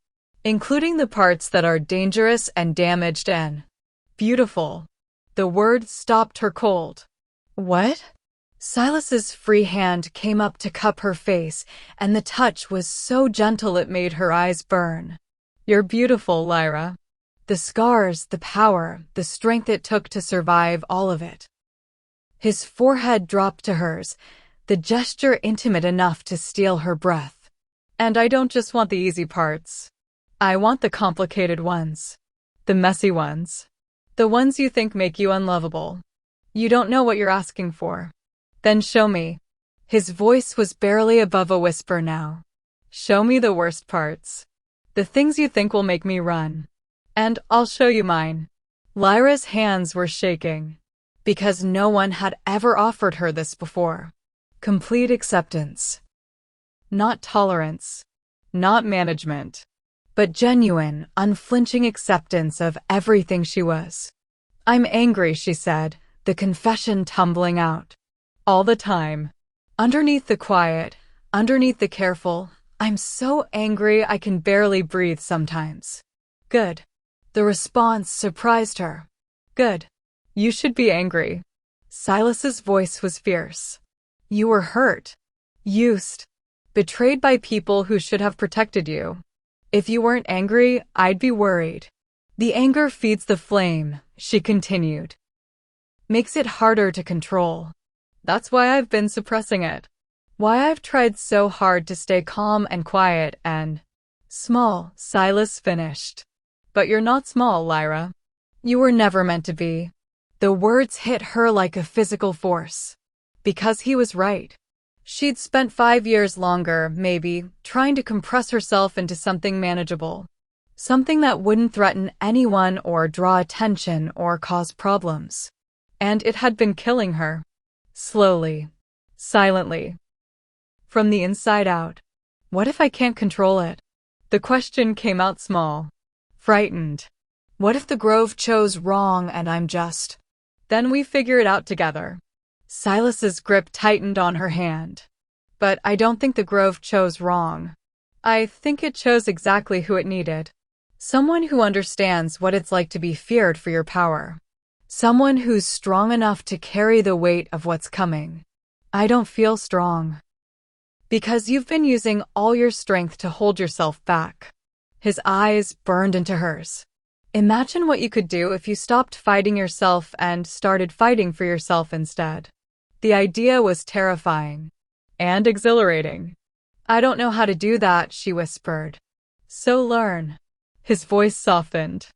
Including the parts that are dangerous and damaged and beautiful. The word stopped her cold. What? Silas's free hand came up to cup her face, and the touch was so gentle it made her eyes burn. You're beautiful, Lyra. The scars, the power, the strength it took to survive all of it. His forehead dropped to hers, the gesture intimate enough to steal her breath. And I don't just want the easy parts. I want the complicated ones. The messy ones. The ones you think make you unlovable. You don't know what you're asking for. Then show me. His voice was barely above a whisper now. Show me the worst parts. The things you think will make me run. And I'll show you mine. Lyra's hands were shaking. Because no one had ever offered her this before. Complete acceptance. Not tolerance. Not management. But genuine, unflinching acceptance of everything she was. I'm angry, she said, the confession tumbling out. All the time. Underneath the quiet, underneath the careful, I'm so angry I can barely breathe sometimes. Good. The response surprised her. Good. You should be angry. Silas's voice was fierce. You were hurt. Used. Betrayed by people who should have protected you. If you weren't angry, I'd be worried. The anger feeds the flame, she continued. Makes it harder to control. That's why I've been suppressing it. Why I've tried so hard to stay calm and quiet and small, Silas finished. But you're not small, Lyra. You were never meant to be. The words hit her like a physical force. Because he was right. She'd spent 5 years longer, maybe, trying to compress herself into something manageable. Something that wouldn't threaten anyone or draw attention or cause problems. And it had been killing her. Slowly. Silently. From the inside out. What if I can't control it? The question came out small. Frightened. What if the Grove chose wrong and I'm just... Then we figure it out together. Silas's grip tightened on her hand. But I don't think the Grove chose wrong. I think it chose exactly who it needed. Someone who understands what it's like to be feared for your power. Someone who's strong enough to carry the weight of what's coming. I don't feel strong. Because you've been using all your strength to hold yourself back. His eyes burned into hers. Imagine what you could do if you stopped fighting yourself and started fighting for yourself instead. The idea was terrifying. And exhilarating. I don't know how to do that, she whispered. So learn. His voice softened.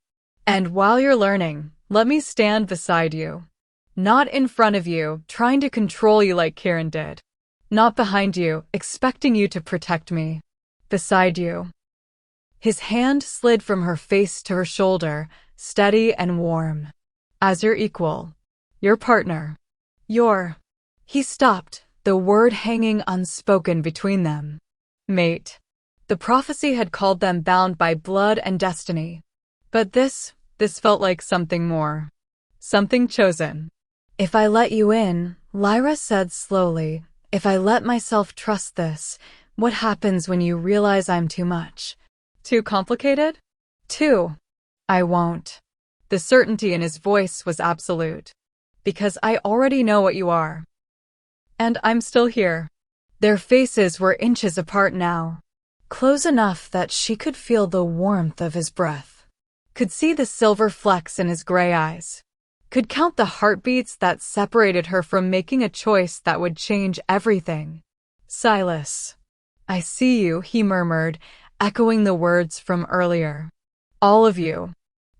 And while you're learning, let me stand beside you. Not in front of you, trying to control you like Kieran did. Not behind you, expecting you to protect me. Beside you. His hand slid from her face to her shoulder, steady and warm. As your equal. Your partner. He stopped, the word hanging unspoken between them. Mate. The prophecy had called them bound by blood and destiny. But this felt like something more. Something chosen. If I let you in, Lyra said slowly, if I let myself trust this, what happens when you realize I'm too much? Too complicated? I won't. The certainty in his voice was absolute. Because I already know what you are. And I'm still here. Their faces were inches apart now. Close enough that she could feel the warmth of his breath. Could see the silver flecks in his gray eyes. Could count the heartbeats that separated her from making a choice that would change everything. Silas. I see you, he murmured, echoing the words from earlier. All of you.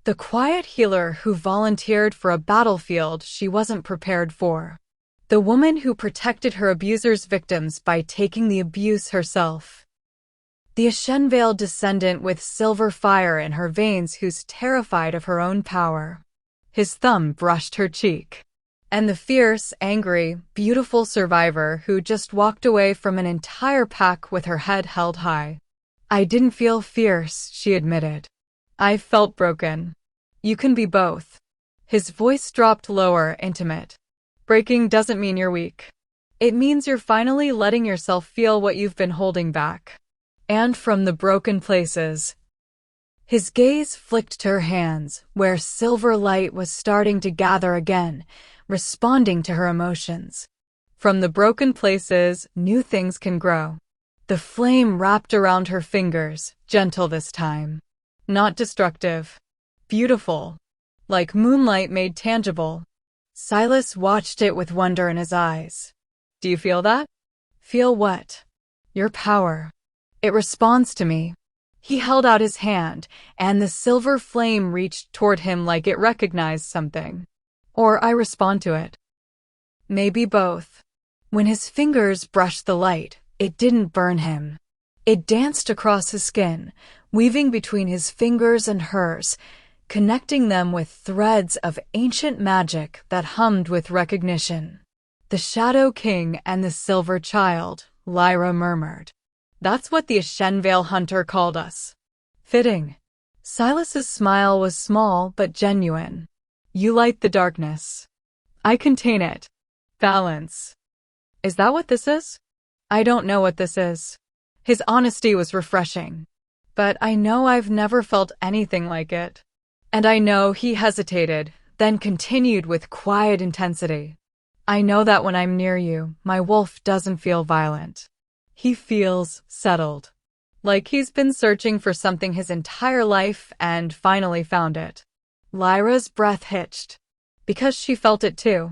The quiet healer who volunteered for a battlefield she wasn't prepared for. The woman who protected her abuser's victims by taking the abuse herself. The Ashenvale descendant with silver fire in her veins who's terrified of her own power. His thumb brushed her cheek. And the fierce, angry, beautiful survivor who just walked away from an entire pack with her head held high. I didn't feel fierce, she admitted. I felt broken. You can be both. His voice dropped lower, intimate. Breaking doesn't mean you're weak. It means you're finally letting yourself feel what you've been holding back. And from the broken places. His gaze flicked to her hands, where silver light was starting to gather again, responding to her emotions. From the broken places, new things can grow. The flame wrapped around her fingers, gentle this time. Not destructive. Beautiful. Like moonlight made tangible. Silas watched it with wonder in his eyes. Do you feel that? Feel what? Your power. It responds to me. He held out his hand, and the silver flame reached toward him like it recognized something. Or I respond to it. Maybe both. When his fingers brushed the light, it didn't burn him. It danced across his skin, weaving between his fingers and hers, connecting them with threads of ancient magic that hummed with recognition. The Shadow King and the Silver Child, Lyra murmured. That's what the Ashenvale Hunter called us. Fitting. Silas's smile was small but genuine. You light the darkness. I contain it. Balance. Is that what this is? I don't know what this is. His honesty was refreshing. But I know I've never felt anything like it. And I know he hesitated, then continued with quiet intensity. I know that when I'm near you, my wolf doesn't feel violent. He feels settled. Like he's been searching for something his entire life and finally found it. Lyra's breath hitched. Because she felt it too.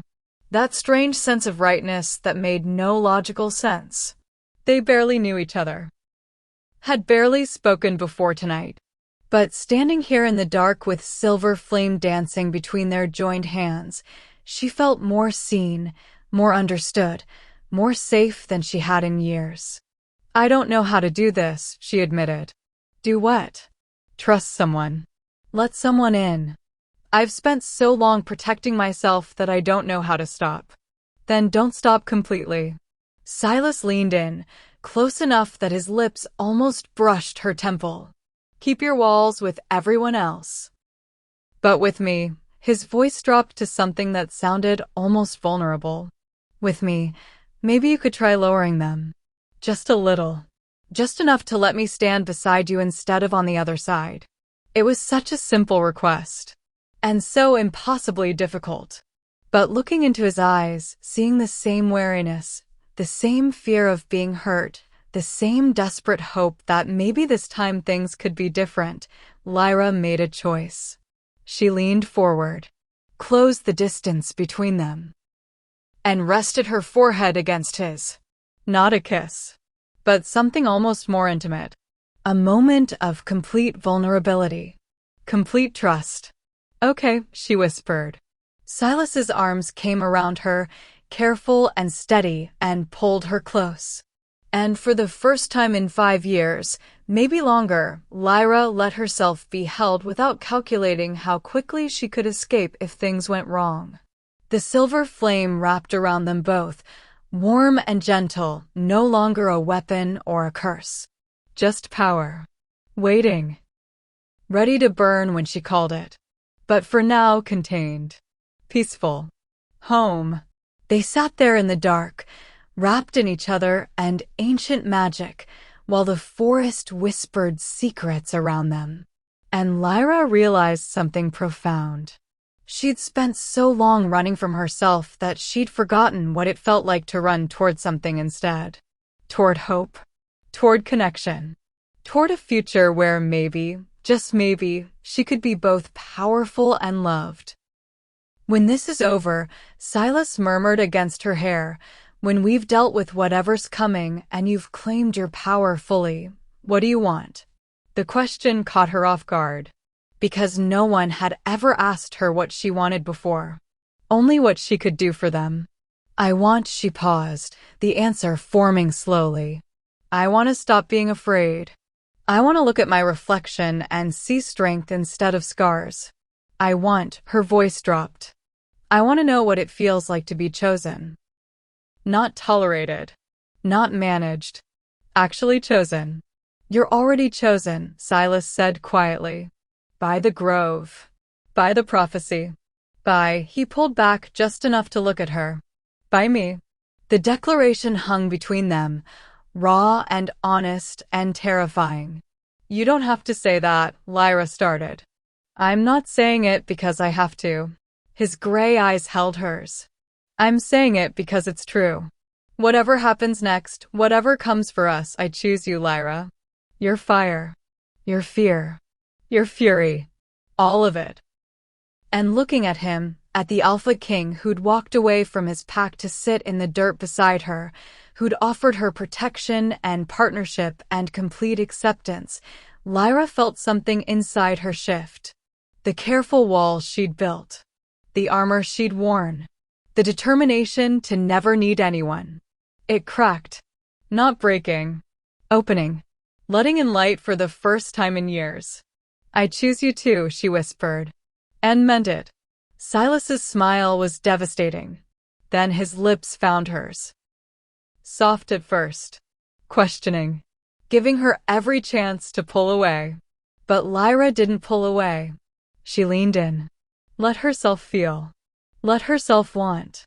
That strange sense of rightness that made no logical sense. They barely knew each other. Had barely spoken before tonight. But standing here in the dark with silver flame dancing between their joined hands, she felt more seen, more understood, more safe than she had in years. I don't know how to do this, she admitted. Do what? Trust someone. Let someone in. I've spent so long protecting myself that I don't know how to stop. Then don't stop completely. Silas leaned in, close enough that his lips almost brushed her temple. Keep your walls with everyone else. But with me, his voice dropped to something that sounded almost vulnerable. With me, maybe you could try lowering them. Just a little. Just enough to let me stand beside you instead of on the other side. It was such a simple request. And so impossibly difficult. But looking into his eyes, seeing the same wariness, the same fear of being hurt, the same desperate hope that maybe this time things could be different, Lyra made a choice. She leaned forward, closed the distance between them, and rested her forehead against his. Not a kiss, but something almost more intimate. A moment of complete vulnerability. Complete trust. Okay, she whispered. Silas's arms came around her, careful and steady, and pulled her close. And for the first time in 5 years, maybe longer, Lyra let herself be held without calculating how quickly she could escape if things went wrong. The silver flame wrapped around them both, warm and gentle, no longer a weapon or a curse. Just power. Waiting. Ready to burn when she called it. But for now contained. Peaceful. Home. They sat there in the dark, wrapped in each other and ancient magic, while the forest whispered secrets around them. And Lyra realized something profound. She'd spent so long running from herself that she'd forgotten what it felt like to run toward something instead. Toward hope. Toward connection. Toward a future where maybe, just maybe, she could be both powerful and loved. When this is over, Silas murmured against her hair, when we've dealt with whatever's coming and you've claimed your power fully, what do you want? The question caught her off guard. Because no one had ever asked her what she wanted before. Only what she could do for them. I want, she paused, the answer forming slowly. I want to stop being afraid. I want to look at my reflection and see strength instead of scars. I want, her voice dropped. I want to know what it feels like to be chosen. Not tolerated. Not managed. Actually chosen. You're already chosen, Silas said quietly. By the grove. By the prophecy. By, he pulled back just enough to look at her. By me. The declaration hung between them, raw and honest and terrifying. You don't have to say that, Lyra started. I'm not saying it because I have to. His gray eyes held hers. I'm saying it because it's true. Whatever happens next, whatever comes for us, I choose you, Lyra. Your fire. Your fear. Your fury. All of it. And looking at him, at the Alpha King who'd walked away from his pack to sit in the dirt beside her, who'd offered her protection and partnership and complete acceptance, Lyra felt something inside her shift. The careful walls she'd built, the armor she'd worn, the determination to never need anyone. It cracked. Not breaking. Opening. Letting in light for the first time in years. "I choose you too," she whispered. And meant it. Silas's smile was devastating. Then his lips found hers. Soft at first. Questioning. Giving her every chance to pull away. But Lyra didn't pull away. She leaned in. Let herself feel. Let herself want.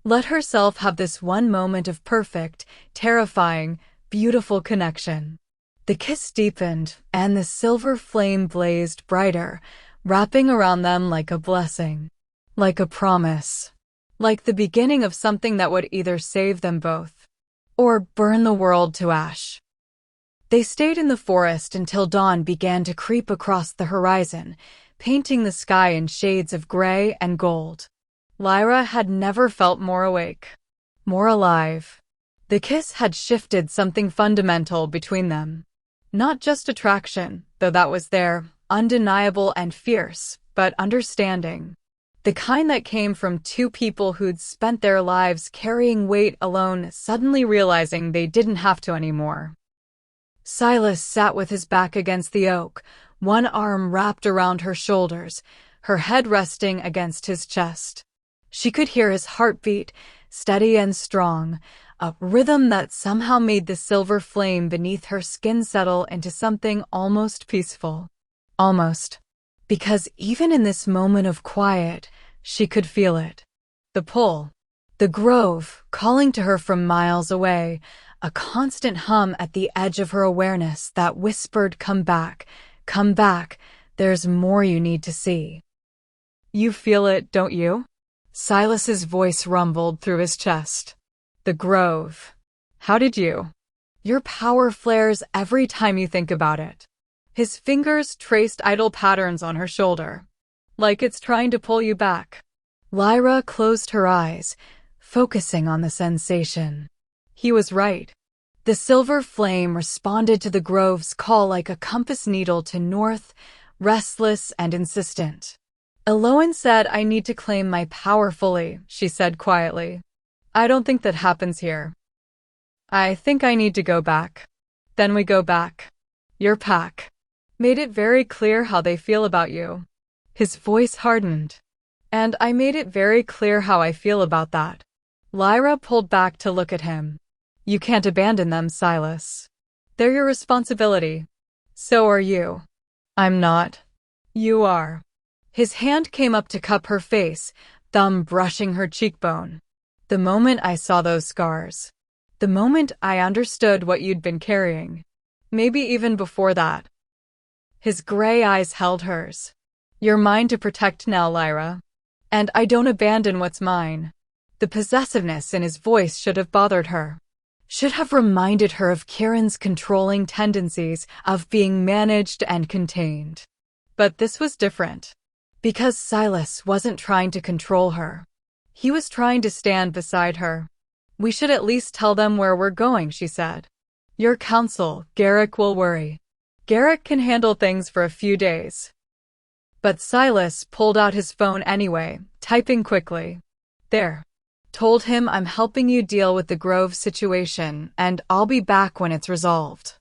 Let herself have this one moment of perfect, terrifying, beautiful connection. The kiss deepened, and the silver flame blazed brighter, wrapping around them like a blessing. Like a promise. Like the beginning of something that would either save them both, or burn the world to ash. They stayed in the forest until dawn began to creep across the horizon, painting the sky in shades of gray and gold. Lyra had never felt more awake, more alive. The kiss had shifted something fundamental between them. Not just attraction, though that was there, undeniable and fierce, but understanding. The kind that came from two people who'd spent their lives carrying weight alone, suddenly realizing they didn't have to anymore. Silas sat with his back against the oak, one arm wrapped around her shoulders, her head resting against his chest. She could hear his heartbeat, steady and strong, a rhythm that somehow made the silver flame beneath her skin settle into something almost peaceful. Almost. Because even in this moment of quiet, she could feel it. The pull. The grove, calling to her from miles away, a constant hum at the edge of her awareness that whispered, come back, there's more you need to see. You feel it, don't you? Silas's voice rumbled through his chest. The grove. How did you? Your power flares every time you think about it. His fingers traced idle patterns on her shoulder, like it's trying to pull you back. Lyra closed her eyes, focusing on the sensation. He was right. The silver flame responded to the grove's call like a compass needle to north, restless and insistent. Eloin said, I need to claim my power fully, she said quietly. I don't think that happens here. I think I need to go back. Then we go back. Your pack made it very clear how they feel about you. His voice hardened. And I made it very clear how I feel about that. Lyra pulled back to look at him. You can't abandon them, Silas. They're your responsibility. So are you. I'm not. You are. His hand came up to cup her face, thumb brushing her cheekbone. The moment I saw those scars. The moment I understood what you'd been carrying. Maybe even before that. His gray eyes held hers. You're mine to protect now, Lyra. And I don't abandon what's mine. The possessiveness in his voice should have bothered her. Should have reminded her of Kieran's controlling tendencies, of being managed and contained. But this was different. Because Silas wasn't trying to control her. He was trying to stand beside her. We should at least tell them where we're going, she said. Your counsel, Garrick will worry. Garrick can handle things for a few days. But Silas pulled out his phone anyway, typing quickly. There. Told him I'm helping you deal with the Grove situation, and I'll be back when it's resolved.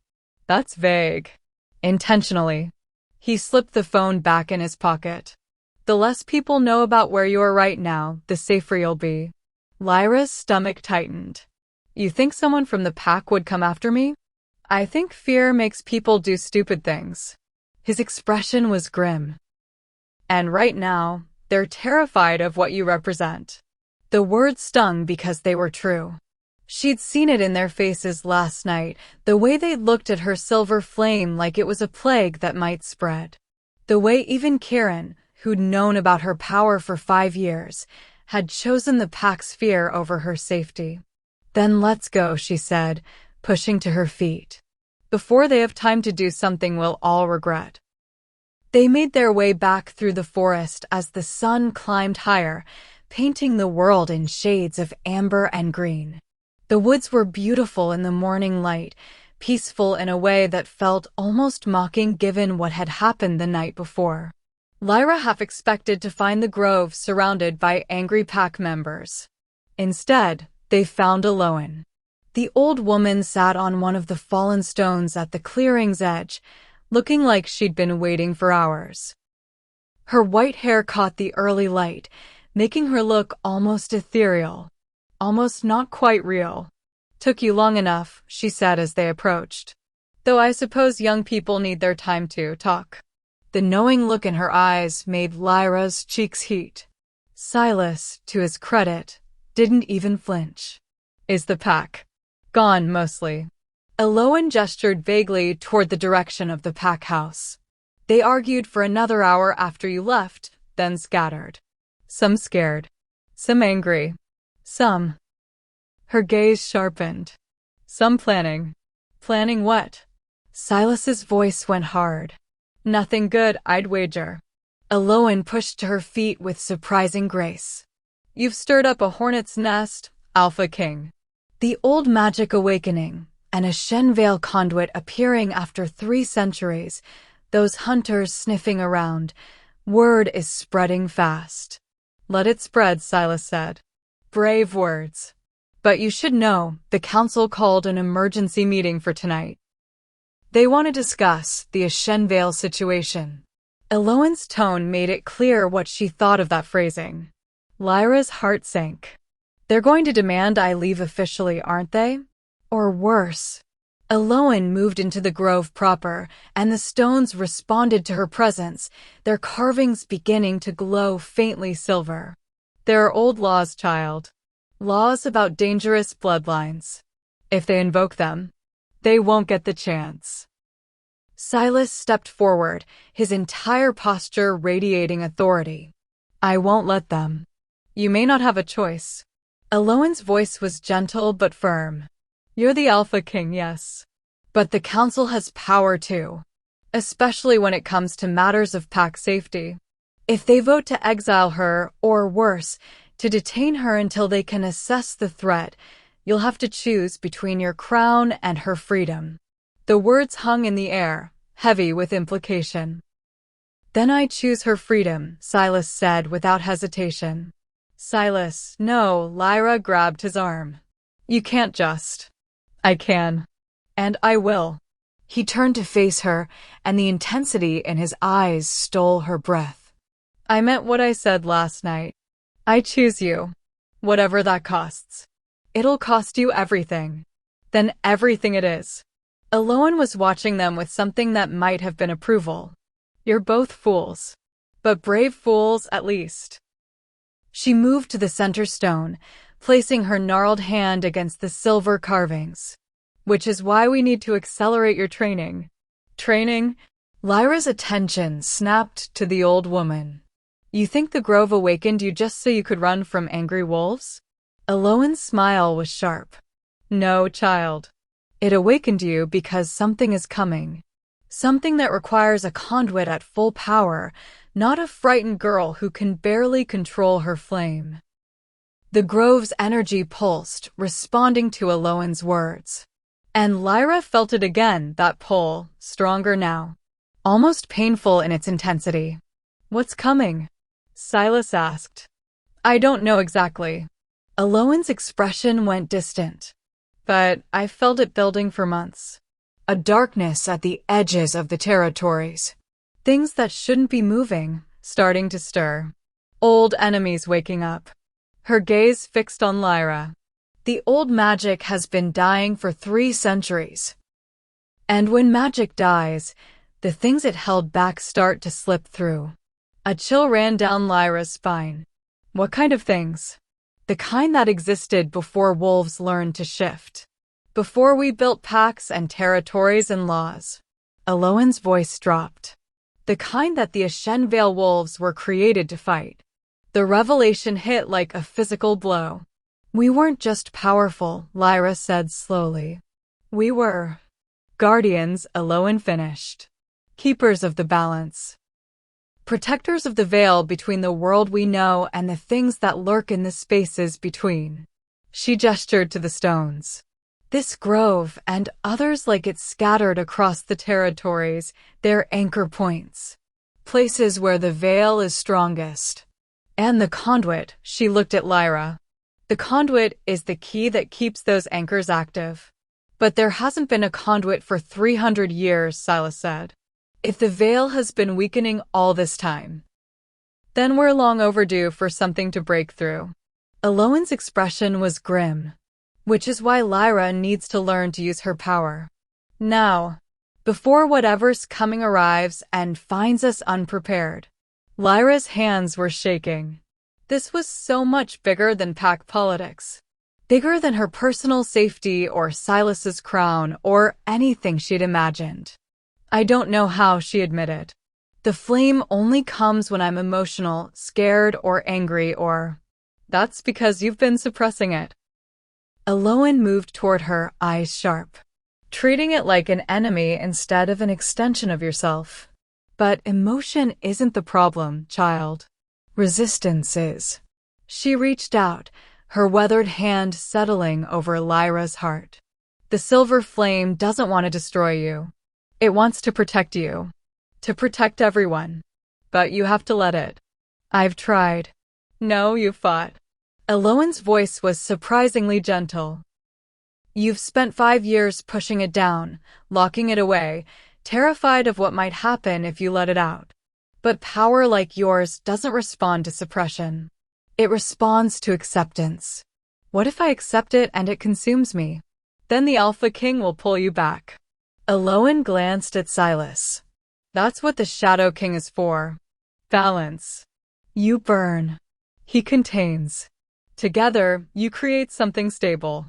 That's vague. Intentionally. He slipped the phone back in his pocket. The less people know about where you are right now, the safer you'll be. Lyra's stomach tightened. You think someone from the pack would come after me? I think fear makes people do stupid things. His expression was grim. And right now, they're terrified of what you represent. The words stung because they were true. She'd seen it in their faces last night, the way they looked at her silver flame like it was a plague that might spread. The way even Kieran, who'd known about her power for 5 years, had chosen the pack's fear over her safety. Then let's go, she said, pushing to her feet. Before they have time to do something we'll all regret. They made their way back through the forest as the sun climbed higher, painting the world in shades of amber and green. The woods were beautiful in the morning light, peaceful in a way that felt almost mocking given what had happened the night before. Lyra half expected to find the grove surrounded by angry pack members. Instead, they found Aloan. The old woman sat on one of the fallen stones at the clearing's edge, looking like she'd been waiting for hours. Her white hair caught the early light, making her look almost ethereal, almost not quite real. "Took you long enough," she said as they approached. "Though I suppose young people need their time to talk." The knowing look in her eyes made Lyra's cheeks heat. Silas, to his credit, didn't even flinch. "Is the pack gone mostly?" Aloan gestured vaguely toward the direction of the pack house. "They argued for another hour after you left, then scattered. Some scared, some angry, some—" Her gaze sharpened. "Some planning." "Planning what?" Silas's voice went hard. "Nothing good, I'd wager." Aloan pushed to her feet with surprising grace. "You've stirred up a hornet's nest, Alpha King." The old magic awakening, and a Shenvale conduit appearing after 3 centuries, those hunters sniffing around. Word is spreading fast. "Let it spread," Silas said. "Brave words. But you should know, the council called an emergency meeting for tonight. They want to discuss the Shenvale situation." Aloan's tone made it clear what she thought of that phrasing. Lyra's heart sank. "They're going to demand I leave officially, aren't they? Or worse." Aloan moved into the grove proper, and the stones responded to her presence, their carvings beginning to glow faintly silver. "There are old laws, child. Laws about dangerous bloodlines. If they invoke them, they won't get the chance." Silas stepped forward, his entire posture radiating authority. "I won't let them. You may not have a choice." Aloan's voice was gentle but firm. "You're the Alpha King, yes. But the council has power too. Especially when it comes to matters of pack safety. If they vote to exile her, or worse, to detain her until they can assess the threat, you'll have to choose between your crown and her freedom." The words hung in the air, heavy with implication. "Then I choose her freedom," Silas said without hesitation. "Silas, no," Lyra grabbed his arm. "You can't just." "I can. And I will." He turned to face her, and the intensity in his eyes stole her breath. "I meant what I said last night. I choose you. Whatever that costs. It'll cost you everything. Then everything it is." Aloan was watching them with something that might have been approval. "You're both fools. But brave fools, at least." She moved to the center stone, placing her gnarled hand against the silver carvings. "Which is why we need to accelerate your training." "Training?" Lyra's attention snapped to the old woman. "You think the grove awakened you just so you could run from angry wolves?" Aloan's smile was sharp. "No, child. It awakened you because something is coming. Something that requires a conduit at full power, not a frightened girl who can barely control her flame." The grove's energy pulsed, responding to Aloan's words. And Lyra felt it again, that pull, stronger now. Almost painful in its intensity. "What's coming?" Silas asked. "I don't know exactly." Aloan's expression went distant. "But I felt it building for months. A darkness at the edges of the territories. Things that shouldn't be moving, starting to stir. Old enemies waking up." Her gaze fixed on Lyra. "The old magic has been dying for 3 centuries. And when magic dies, the things it held back start to slip through." A chill ran down Lyra's spine. "What kind of things?" "The kind that existed before wolves learned to shift. Before we built packs and territories and laws." Aloan's voice dropped. "The kind that the Shenvale wolves were created to fight." The revelation hit like a physical blow. "We weren't just powerful," Lyra said slowly. "We were guardians," Aloan finished. "Keepers of the balance. protectors of the veil between the world we know and the things that lurk in the spaces between. She gestured to the stones. This grove, and others like it scattered across the territories, they're anchor points. Places where the veil is strongest. And the conduit, she looked at Lyra. The conduit is the key that keeps those anchors active. But there hasn't been a conduit for 300 years, Silas said. If the veil has been weakening all this time, then we're long overdue for something to break through. Eloan's expression was grim, which is why Lyra needs to learn to use her power. Now, before whatever's coming arrives and finds us unprepared. Lyra's hands were shaking. This was so much bigger than pack politics. Bigger than her personal safety or Silas's crown or anything she'd imagined. I don't know how, she admitted. The flame only comes when I'm emotional, scared, or angry, or... That's because you've been suppressing it. Eloan moved toward her, eyes sharp. Treating it like an enemy instead of an extension of yourself. But emotion isn't the problem, child. Resistance is. She reached out, her weathered hand settling over Lyra's heart. The silver flame doesn't want to destroy you. It wants to protect you. To protect everyone. But you have to let it. I've tried. No, you fought. Eloan's voice was surprisingly gentle. You've spent 5 years pushing it down, locking it away, terrified of what might happen if you let it out. But power like yours doesn't respond to suppression. It responds to acceptance. What if I accept it and it consumes me? Then the Alpha King will pull you back. Eloan glanced at Silas. That's what the Shadow King is for. Balance. You burn. He contains. Together, you create something stable.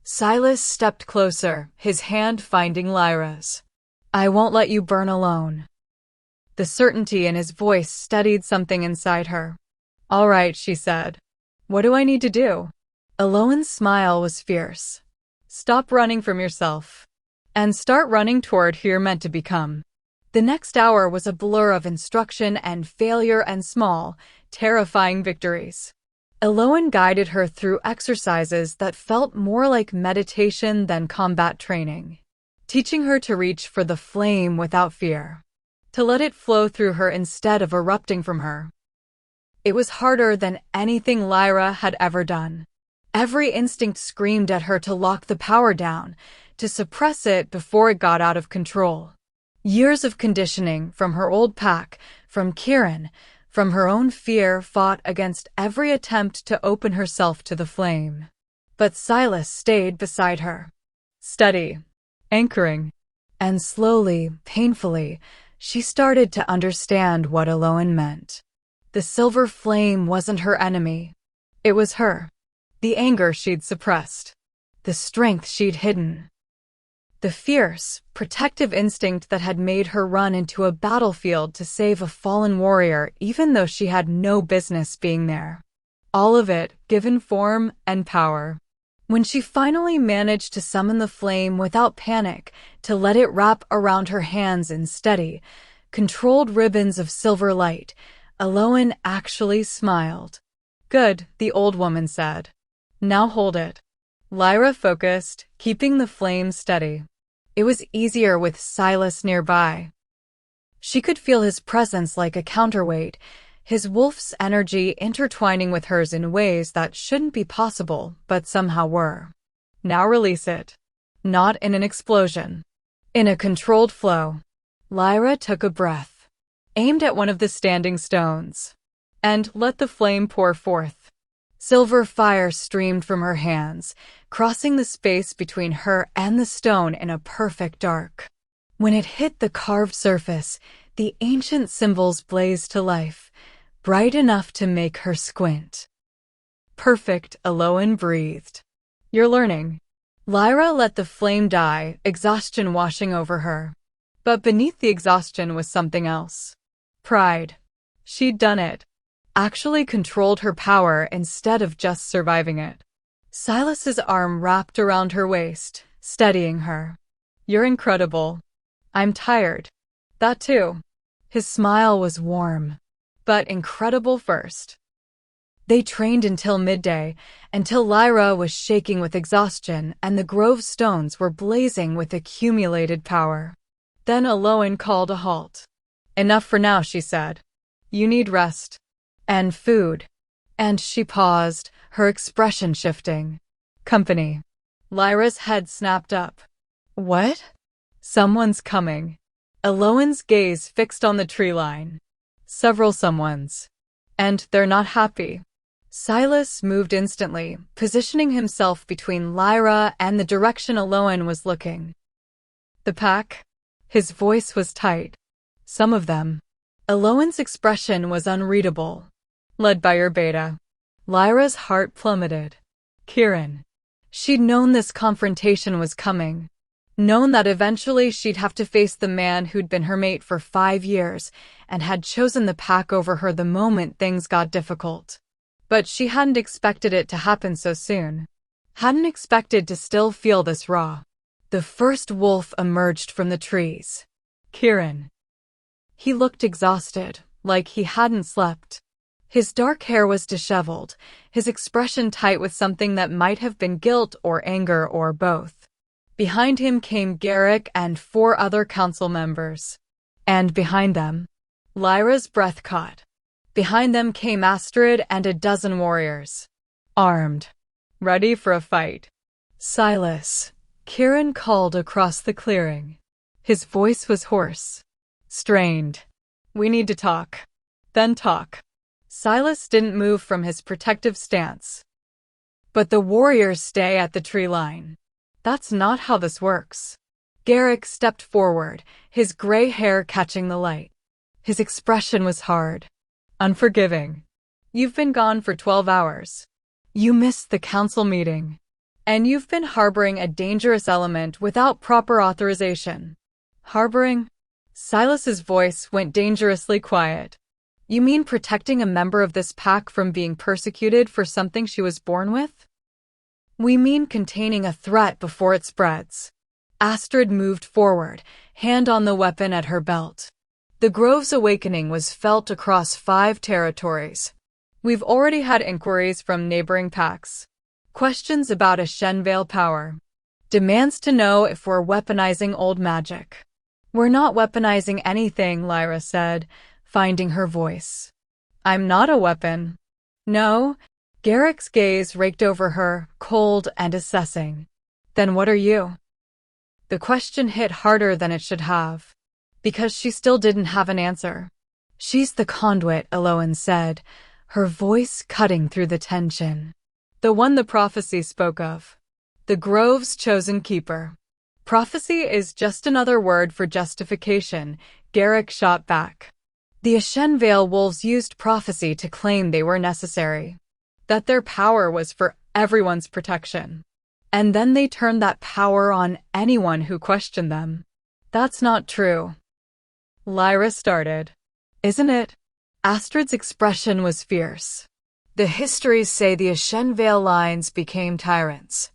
Silas stepped closer, his hand finding Lyra's. I won't let you burn alone. The certainty in his voice steadied something inside her. All right, she said. What do I need to do? Eloan's smile was fierce. Stop running from yourself. And start running toward who you're meant to become. The next hour was a blur of instruction and failure and small, terrifying victories. Eloan guided her through exercises that felt more like meditation than combat training, teaching her to reach for the flame without fear, to let it flow through her instead of erupting from her. It was harder than anything Lyra had ever done. Every instinct screamed at her to lock the power down, to suppress it before it got out of control. Years of conditioning from her old pack, from Kieran, from her own fear fought against every attempt to open herself to the flame. But Silas stayed beside her. Steady. Anchoring. And slowly, painfully, she started to understand what Eloan meant. The silver flame wasn't her enemy. It was her. The anger she'd suppressed. The strength she'd hidden. The fierce, protective instinct that had made her run into a battlefield to save a fallen warrior even though she had no business being there. All of it given form and power. When she finally managed to summon the flame without panic, to let it wrap around her hands in steady, controlled ribbons of silver light, Eloan actually smiled. Good, the old woman said. Now hold it. Lyra focused, keeping the flame steady. It was easier with Silas nearby. She could feel his presence like a counterweight, his wolf's energy intertwining with hers in ways that shouldn't be possible, but somehow were. Now release it. Not in an explosion. In a controlled flow. Lyra took a breath, aimed at one of the standing stones, and let the flame pour forth. Silver fire streamed from her hands, crossing the space between her and the stone in a perfect arc. When it hit the carved surface, the ancient symbols blazed to life, bright enough to make her squint. Perfect, Eloan breathed. You're learning. Lyra let the flame die, exhaustion washing over her. But beneath the exhaustion was something else. Pride. She'd done it. Actually controlled her power instead of just surviving it. Silas's arm wrapped around her waist, steadying her. You're incredible. I'm tired. That too. His smile was warm, but incredible first. They trained until midday, until Lyra was shaking with exhaustion and the grove stones were blazing with accumulated power. Then Aloan called a halt. "Enough for now," she said. "You need rest. And food." And she paused, her expression shifting. "Company." Lyra's head snapped up. "What?" "Someone's coming." Aloan's gaze fixed on the tree line. "Several someones. And they're not happy." Silas moved instantly, positioning himself between Lyra and the direction Aloan was looking. "The pack?" His voice was tight. "Some of them." Aloan's expression was unreadable. "Led by your beta." Lyra's heart plummeted. Kieran. She'd known this confrontation was coming. Known that eventually she'd have to face the man who'd been her mate for 5 years and had chosen the pack over her the moment things got difficult. But she hadn't expected it to happen so soon. Hadn't expected to still feel this raw. The first wolf emerged from the trees. Kieran. He looked exhausted, like he hadn't slept. His dark hair was disheveled, his expression tight with something that might have been guilt or anger or both. Behind him came Garrick and 4 other council members. And behind them, Lyra's breath caught. Behind them came Astrid and a dozen warriors. Armed. Ready for a fight. "Silas," Kieran called across the clearing. His voice was hoarse. Strained. "We need to talk." "Then talk." Silas didn't move from his protective stance. "But the warriors stay at the tree line." "That's not how this works." Garrick stepped forward, his gray hair catching the light. His expression was hard. Unforgiving. "You've been gone for 12 hours. You missed the council meeting. And you've been harboring a dangerous element without proper authorization." "Harboring?" Silas's voice went dangerously quiet. "You mean protecting a member of this pack from being persecuted for something she was born with?" "We mean containing a threat before it spreads." Astrid moved forward, hand on the weapon at her belt. The Grove's awakening was felt across 5 territories. "We've already had inquiries from neighboring packs. Questions about Ashenvale power. Demands to know if we're weaponizing old magic." "We're not weaponizing anything," Lyra said, finding her voice. "I'm not a weapon." "No?" Garrick's gaze raked over her, cold and assessing. "Then what are you?" The question hit harder than it should have. Because she still didn't have an answer. "She's the conduit," Aloan said, her voice cutting through the tension. "The one the prophecy spoke of. The Grove's chosen keeper." "Prophecy is just another word for justification," Garrick shot back. "The Ashenvale wolves used prophecy to claim they were necessary. That their power was for everyone's protection. And then they turned that power on anyone who questioned them." "That's not true." Lyra started. "Isn't it?" Astrid's expression was fierce. "The histories say the Ashenvale lines became tyrants.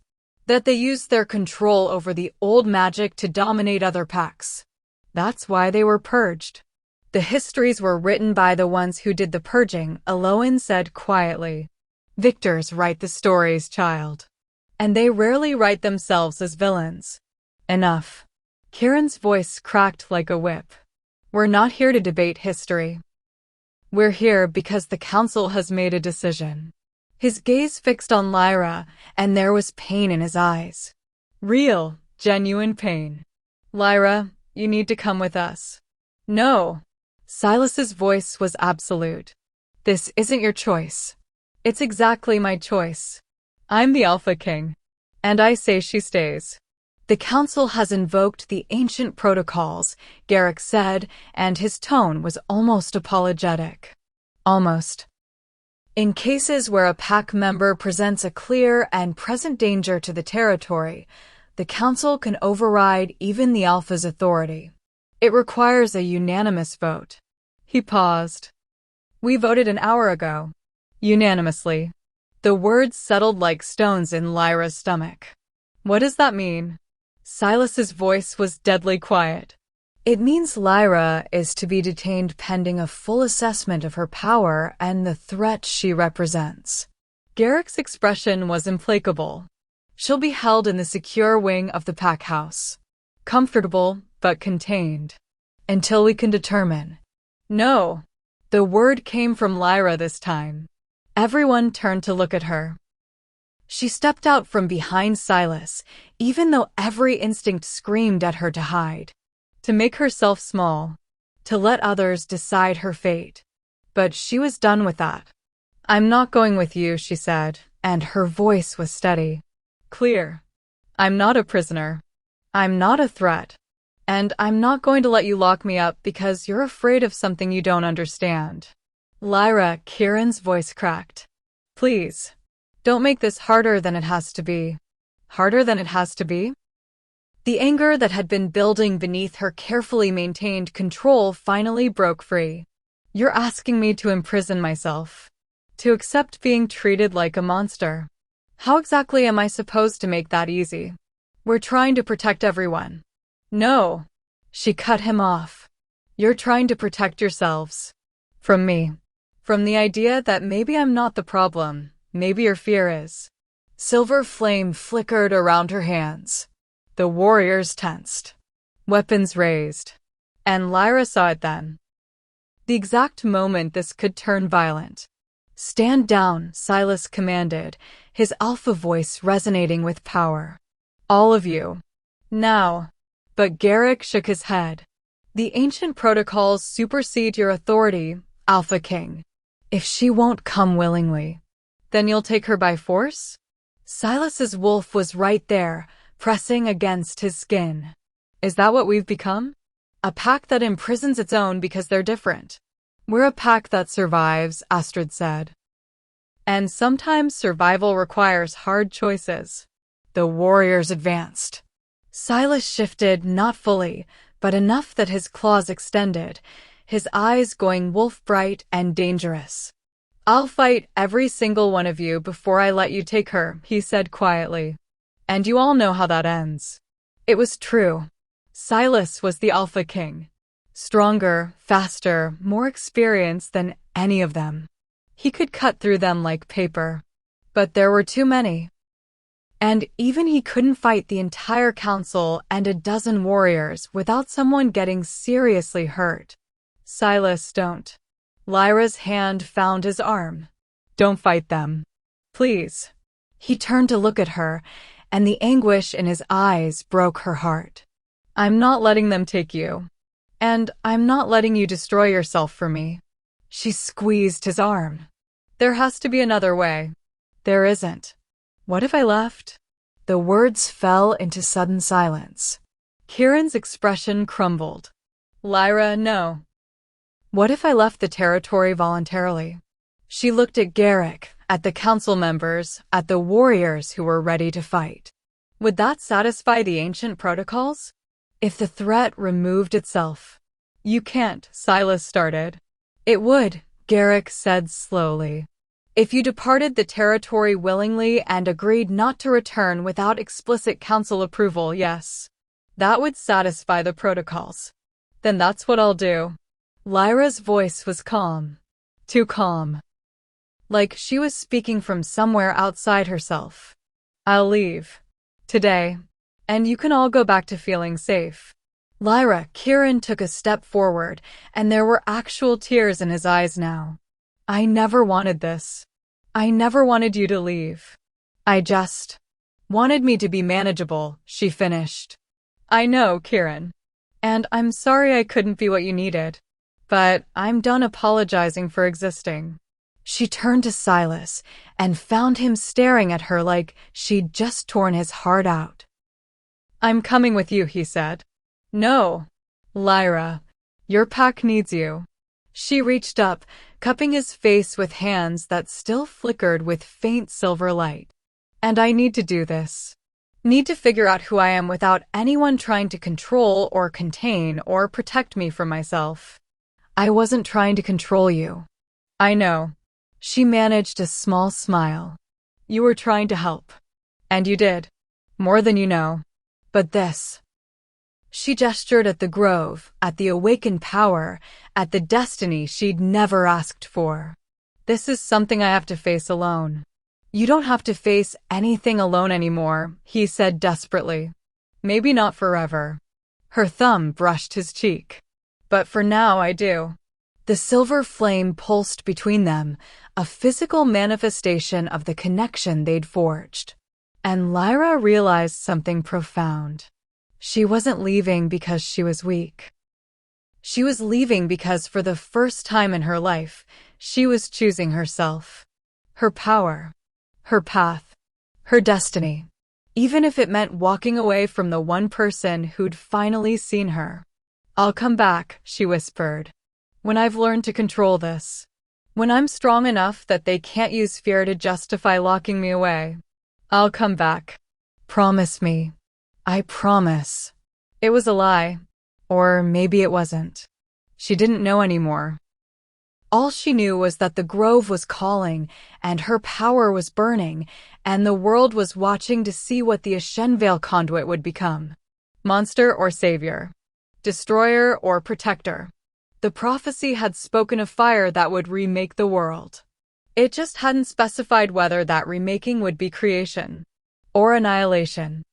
That they used their control over the old magic to dominate other packs. That's why they were purged." "The histories were written by the ones who did the purging," Aloan said quietly. "Victors write the stories, child. And they rarely write themselves as villains." "Enough." Kieran's voice cracked like a whip. "We're not here to debate history. We're here because the council has made a decision." His gaze fixed on Lyra, and there was pain in his eyes. Real, genuine pain. "Lyra, you need to come with us." "No." Silas's voice was absolute. "This isn't your choice. It's exactly my choice. I'm the Alpha King. And I say she stays." "The council has invoked the ancient protocols," Garrick said, and his tone was almost apologetic. Almost. "In cases where a pack member presents a clear and present danger to the territory, the council can override even the Alpha's authority. It requires a unanimous vote." He paused. "We voted an hour ago. Unanimously." The words settled like stones in Lyra's stomach. "What does that mean?" Silas's voice was deadly quiet. It means Lyra is to be detained pending a full assessment of her power and the threat she represents. Garrick's expression was implacable. She'll be held in the secure wing of the pack house. Comfortable, but contained. Until we can determine. No. The word came from Lyra this time. Everyone turned to look at her. She stepped out from behind Silas, even though every instinct screamed at her to hide. To make herself small. To let others decide her fate. But she was done with that. I'm not going with you, she said, and her voice was steady. Clear. I'm not a prisoner. I'm not a threat. And I'm not going to let you lock me up because you're afraid of something you don't understand. Lyra, Kieran's voice cracked. Please. Don't make this harder than it has to be. Harder than it has to be? The anger that had been building beneath her carefully maintained control finally broke free. You're asking me to imprison myself. To accept being treated like a monster. How exactly am I supposed to make that easy? We're trying to protect everyone. No. She cut him off. You're trying to protect yourselves. From me. From the idea that maybe I'm not the problem, maybe your fear is. Silver flame flickered around her hands. The warriors tensed. Weapons raised. And Lyra saw it then. The exact moment this could turn violent. Stand down, Silas commanded, his alpha voice resonating with power. All of you. Now. But Garrick shook his head. The ancient protocols supersede your authority, Alpha King. If she won't come willingly, then you'll take her by force? Silas's wolf was right there, pressing against his skin. Is that what we've become? A pack that imprisons its own because they're different. We're a pack that survives, Astrid said. And sometimes survival requires hard choices. The warriors advanced. Silas shifted, not fully, but enough that his claws extended, his eyes going wolf-bright and dangerous. I'll fight every single one of you before I let you take her, he said quietly. And you all know how that ends. It was true. Silas was the Alpha King. Stronger, faster, more experienced than any of them. He could cut through them like paper. But there were too many. And even he couldn't fight the entire council and a dozen warriors without someone getting seriously hurt. Silas, don't. Lyra's hand found his arm. Don't fight them. Please. He turned to look at her, and the anguish in his eyes broke her heart. I'm not letting them take you. And I'm not letting you destroy yourself for me. She squeezed his arm. There has to be another way. There isn't. What if I left? The words fell into sudden silence. Kieran's expression crumbled. Lyra, no. What if I left the territory voluntarily? She looked at Garrick, at the council members, at the warriors who were ready to fight. Would that satisfy the ancient protocols? If the threat removed itself. You can't, Silas started. It would, Garrick said slowly. If you departed the territory willingly and agreed not to return without explicit council approval, yes. That would satisfy the protocols. Then that's what I'll do. Lyra's voice was calm. Too calm. Like she was speaking from somewhere outside herself. I'll leave. Today. And you can all go back to feeling safe. Lyra, Kieran took a step forward, and there were actual tears in his eyes now. I never wanted this. I never wanted you to leave. I just wanted me to be manageable, she finished. I know, Kieran. And I'm sorry I couldn't be what you needed. But I'm done apologizing for existing. She turned to Silas and found him staring at her like she'd just torn his heart out. I'm coming with you, he said. No. Lyra, your pack needs you. She reached up, cupping his face with hands that still flickered with faint silver light. And I need to do this. Need to figure out who I am without anyone trying to control or contain or protect me from myself. I wasn't trying to control you. I know. She managed a small smile. You were trying to help. And you did. More than you know. But this. She gestured at the grove, at the awakened power, at the destiny she'd never asked for. This is something I have to face alone. You don't have to face anything alone anymore, he said desperately. Maybe not forever. Her thumb brushed his cheek. But for now I do. The silver flame pulsed between them, a physical manifestation of the connection they'd forged. And Lyra realized something profound. She wasn't leaving because she was weak. She was leaving because for the first time in her life, she was choosing herself. Her power. Her path. Her destiny. Even if it meant walking away from the one person who'd finally seen her. I'll come back, she whispered. When I've learned to control this. When I'm strong enough that they can't use fear to justify locking me away. I'll come back. Promise me. I promise. It was a lie. Or maybe it wasn't. She didn't know anymore. All she knew was that the grove was calling, and her power was burning, and the world was watching to see what the Ashenvale conduit would become. Monster or savior? Destroyer or protector? The prophecy had spoken of fire that would remake the world. It just hadn't specified whether that remaking would be creation or annihilation.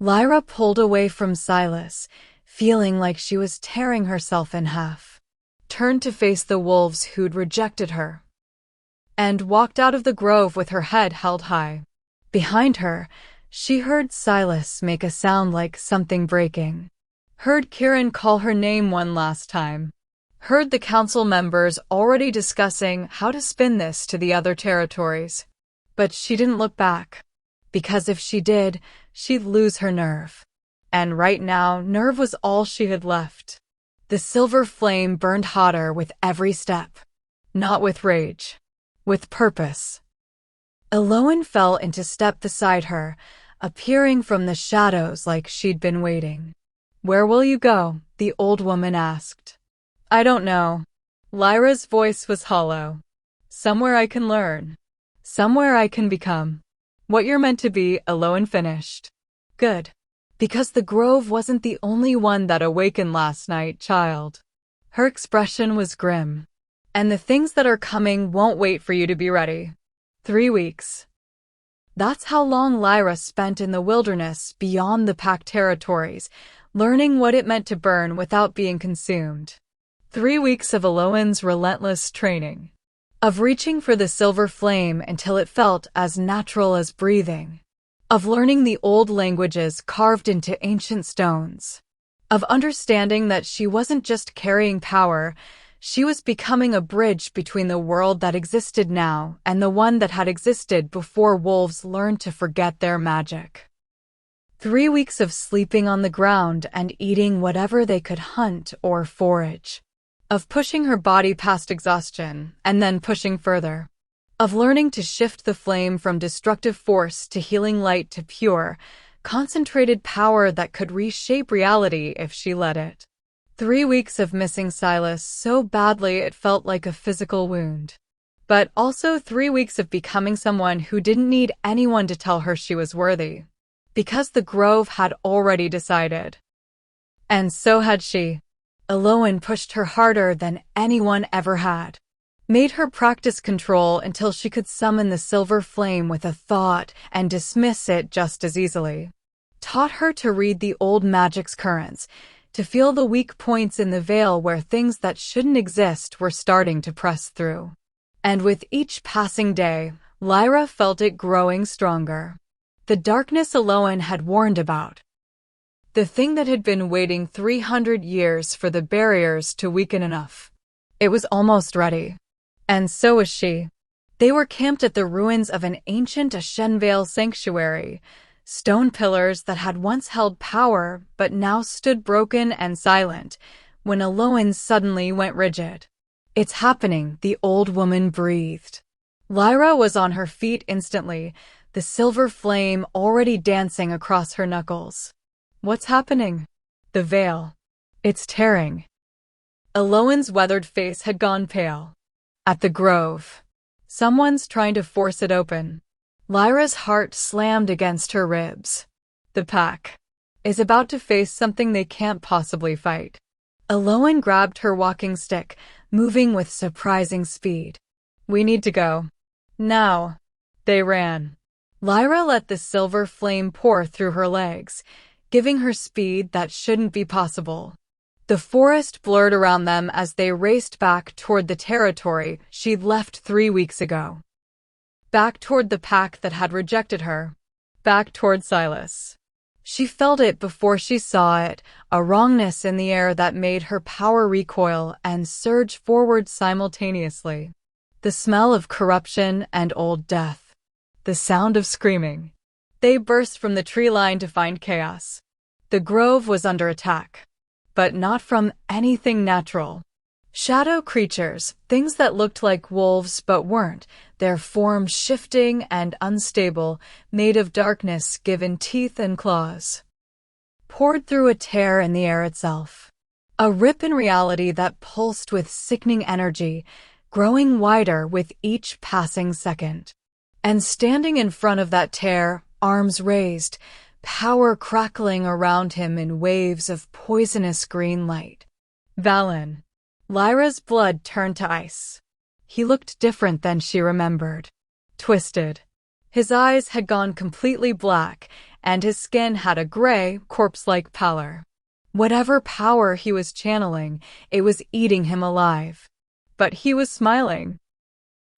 Lyra pulled away from Silas, feeling like she was tearing herself in half, turned to face the wolves who'd rejected her, and walked out of the grove with her head held high. Behind her, she heard Silas make a sound like something breaking. Heard Kieran call her name one last time. Heard the council members already discussing how to spin this to the other territories. But she didn't look back. Because if she did, she'd lose her nerve. And right now, nerve was all she had left. The silver flame burned hotter with every step. Not with rage. With purpose. Eloin fell into step beside her, appearing from the shadows like she'd been waiting. Where will you go? The old woman asked. I don't know. Lyra's voice was hollow. Somewhere I can learn. Somewhere I can become. What you're meant to be, Eloin finished. Good. Because the grove wasn't the only one that awakened last night, child. Her expression was grim. And the things that are coming won't wait for you to be ready. 3 weeks. That's how long Lyra spent in the wilderness beyond the Pact territories, learning what it meant to burn without being consumed. 3 weeks of Eloin's relentless training. Of reaching for the silver flame until it felt as natural as breathing. Of learning the old languages carved into ancient stones. Of understanding that she wasn't just carrying power, she was becoming a bridge between the world that existed now and the one that had existed before wolves learned to forget their magic. 3 weeks of sleeping on the ground and eating whatever they could hunt or forage. Of pushing her body past exhaustion, and then pushing further. Of learning to shift the flame from destructive force to healing light to pure, concentrated power that could reshape reality if she let it. 3 weeks of missing Silas so badly it felt like a physical wound. But also 3 weeks of becoming someone who didn't need anyone to tell her she was worthy. Because the grove had already decided. And so had she. Eloin pushed her harder than anyone ever had. Made her practice control until she could summon the silver flame with a thought and dismiss it just as easily. Taught her to read the old magic's currents, to feel the weak points in the veil where things that shouldn't exist were starting to press through. And with each passing day, Lyra felt it growing stronger. The darkness Eloin had warned about. The thing that had been waiting 300 years for the barriers to weaken enough. It was almost ready. And so was she. They were camped at the ruins of an ancient Ashenvale sanctuary, stone pillars that had once held power but now stood broken and silent, when Eloin suddenly went rigid. It's happening, the old woman breathed. Lyra was on her feet instantly, the silver flame already dancing across her knuckles. What's happening? The veil. It's tearing. Eloin's weathered face had gone pale. At the grove. Someone's trying to force it open. Lyra's heart slammed against her ribs. The pack. is about to face something they can't possibly fight. Aloan grabbed her walking stick, moving with surprising speed. We need to go. Now. They ran. Lyra let the silver flame pour through her legs, giving her speed that shouldn't be possible. The forest blurred around them as they raced back toward the territory she'd left 3 weeks ago. Back toward the pack that had rejected her. Back toward Silas. She felt it before she saw it, a wrongness in the air that made her power recoil and surge forward simultaneously. The smell of corruption and old death. The sound of screaming. They burst from the tree line to find chaos. The grove was under attack. But not from anything natural. Shadow creatures, things that looked like wolves but weren't, their forms shifting and unstable, made of darkness given teeth and claws. Poured through a tear in the air itself. A rip in reality that pulsed with sickening energy, growing wider with each passing second. And standing in front of that tear, arms raised, power crackling around him in waves of poisonous green light. Valen. Lyra's blood turned to ice. He looked different than she remembered. Twisted. His eyes had gone completely black, and his skin had a gray, corpse-like pallor. Whatever power he was channeling, it was eating him alive. But he was smiling.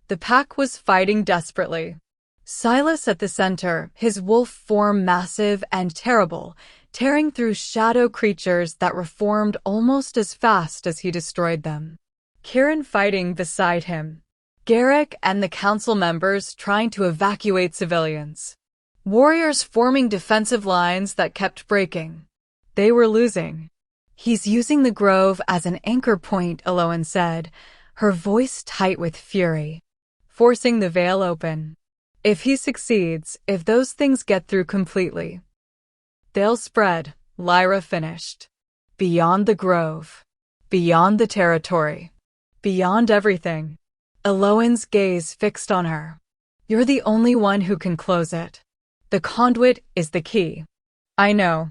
The pack was fighting desperately. Silas at the center, his wolf form massive and terrible, tearing through shadow creatures that reformed almost as fast as he destroyed them. Kieran fighting beside him. Garrick and the council members trying to evacuate civilians. Warriors forming defensive lines that kept breaking. They were losing. He's using the grove as an anchor point, Aloan said, her voice tight with fury. Forcing the veil open. If he succeeds, if those things get through completely, they'll spread, Lyra finished. Beyond the grove. Beyond the territory. Beyond everything. Aloan's gaze fixed on her. You're the only one who can close it. The conduit is the key. I know.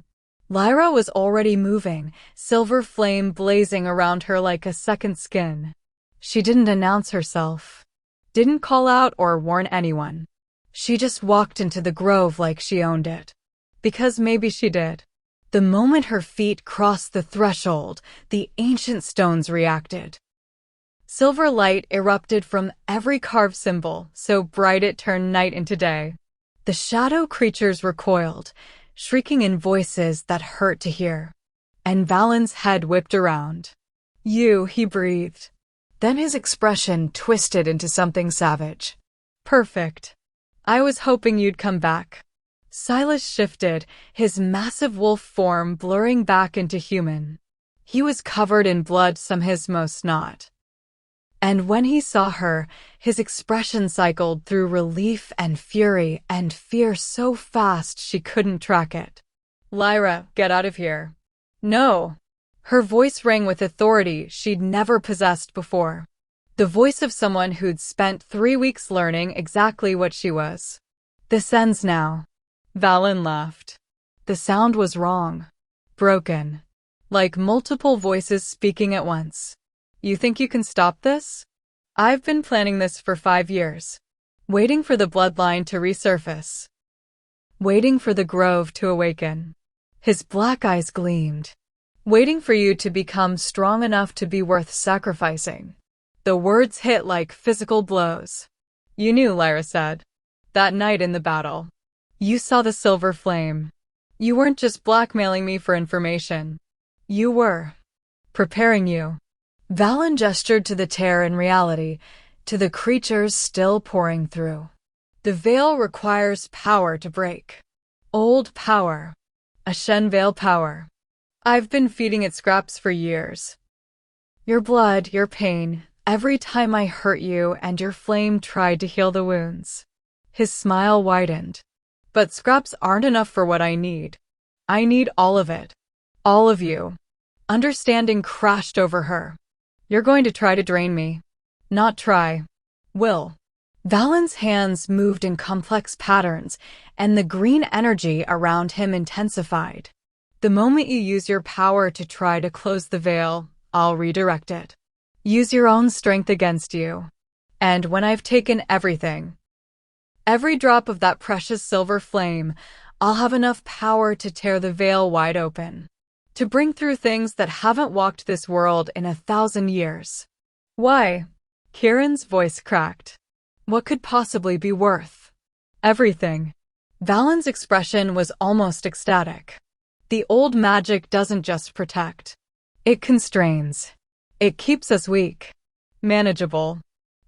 Lyra was already moving, silver flame blazing around her like a second skin. She didn't announce herself. Didn't call out or warn anyone. She just walked into the grove like she owned it. Because maybe she did. The moment her feet crossed the threshold, the ancient stones reacted. Silver light erupted from every carved symbol, so bright it turned night into day. The shadow creatures recoiled, shrieking in voices that hurt to hear. And Valen's head whipped around. You, he breathed. Then his expression twisted into something savage. Perfect. I was hoping you'd come back. Silas shifted, his massive wolf form blurring back into human. He was covered in blood, some his most not. And when he saw her, his expression cycled through relief and fury and fear so fast she couldn't track it. Lyra, get out of here. No. Her voice rang with authority she'd never possessed before. The voice of someone who'd spent 3 weeks learning exactly what she was. This ends now. Valen laughed. The sound was wrong. Broken. Like multiple voices speaking at once. You think you can stop this? I've been planning this for 5 years. Waiting for the bloodline to resurface. Waiting for the grove to awaken. His black eyes gleamed. Waiting for you to become strong enough to be worth sacrificing. The words hit like physical blows. You knew, Lyra said. That night in the battle. You saw the silver flame. You weren't just blackmailing me for information. You were. Preparing you. Valen gestured to the tear in reality, to the creatures still pouring through. The veil requires power to break. Old power. A Shen Veil power. I've been feeding it scraps for years. Your blood, your pain, every time I hurt you and your flame tried to heal the wounds. His smile widened. But scraps aren't enough for what I need. I need all of it. All of you. Understanding crashed over her. You're going to try to drain me. Not try. Will. Valen's hands moved in complex patterns, and the green energy around him intensified. The moment you use your power to try to close the veil, I'll redirect it. Use your own strength against you. And when I've taken everything, every drop of that precious silver flame, I'll have enough power to tear the veil wide open. To bring through things that haven't walked this world in 1,000 years. Why? Kieran's voice cracked. What could possibly be worth everything? Valen's expression was almost ecstatic. The old magic doesn't just protect. It constrains. It keeps us weak. Manageable.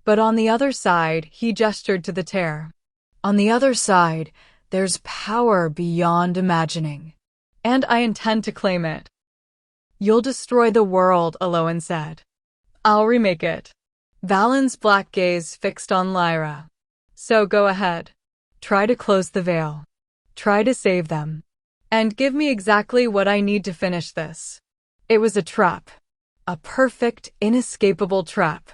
But on the other side, he gestured to the tear. On the other side, there's power beyond imagining. And I intend to claim it. You'll destroy the world, Aloan said. I'll remake it. Valen's black gaze fixed on Lyra. So go ahead. Try to close the veil. Try to save them. And give me exactly what I need to finish this. It was a trap. A perfect, inescapable trap.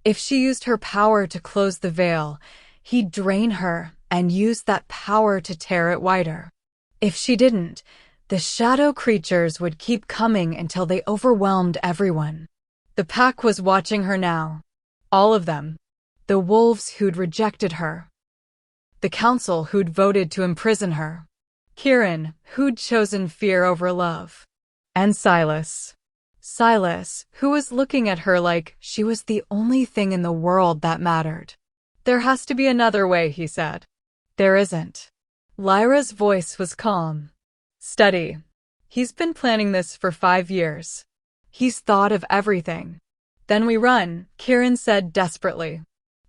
If she used her power to close the veil, he'd drain her and use that power to tear it wider. If she didn't, the shadow creatures would keep coming until they overwhelmed everyone. The pack was watching her now. All of them. The wolves who'd rejected her. The council who'd voted to imprison her. Kieran, who'd chosen fear over love. And Silas. Silas, who was looking at her like she was the only thing in the world that mattered. There has to be another way, he said. There isn't. Lyra's voice was calm. Steady. He's been planning this for 5 years. He's thought of everything. Then we run, Kieran said desperately.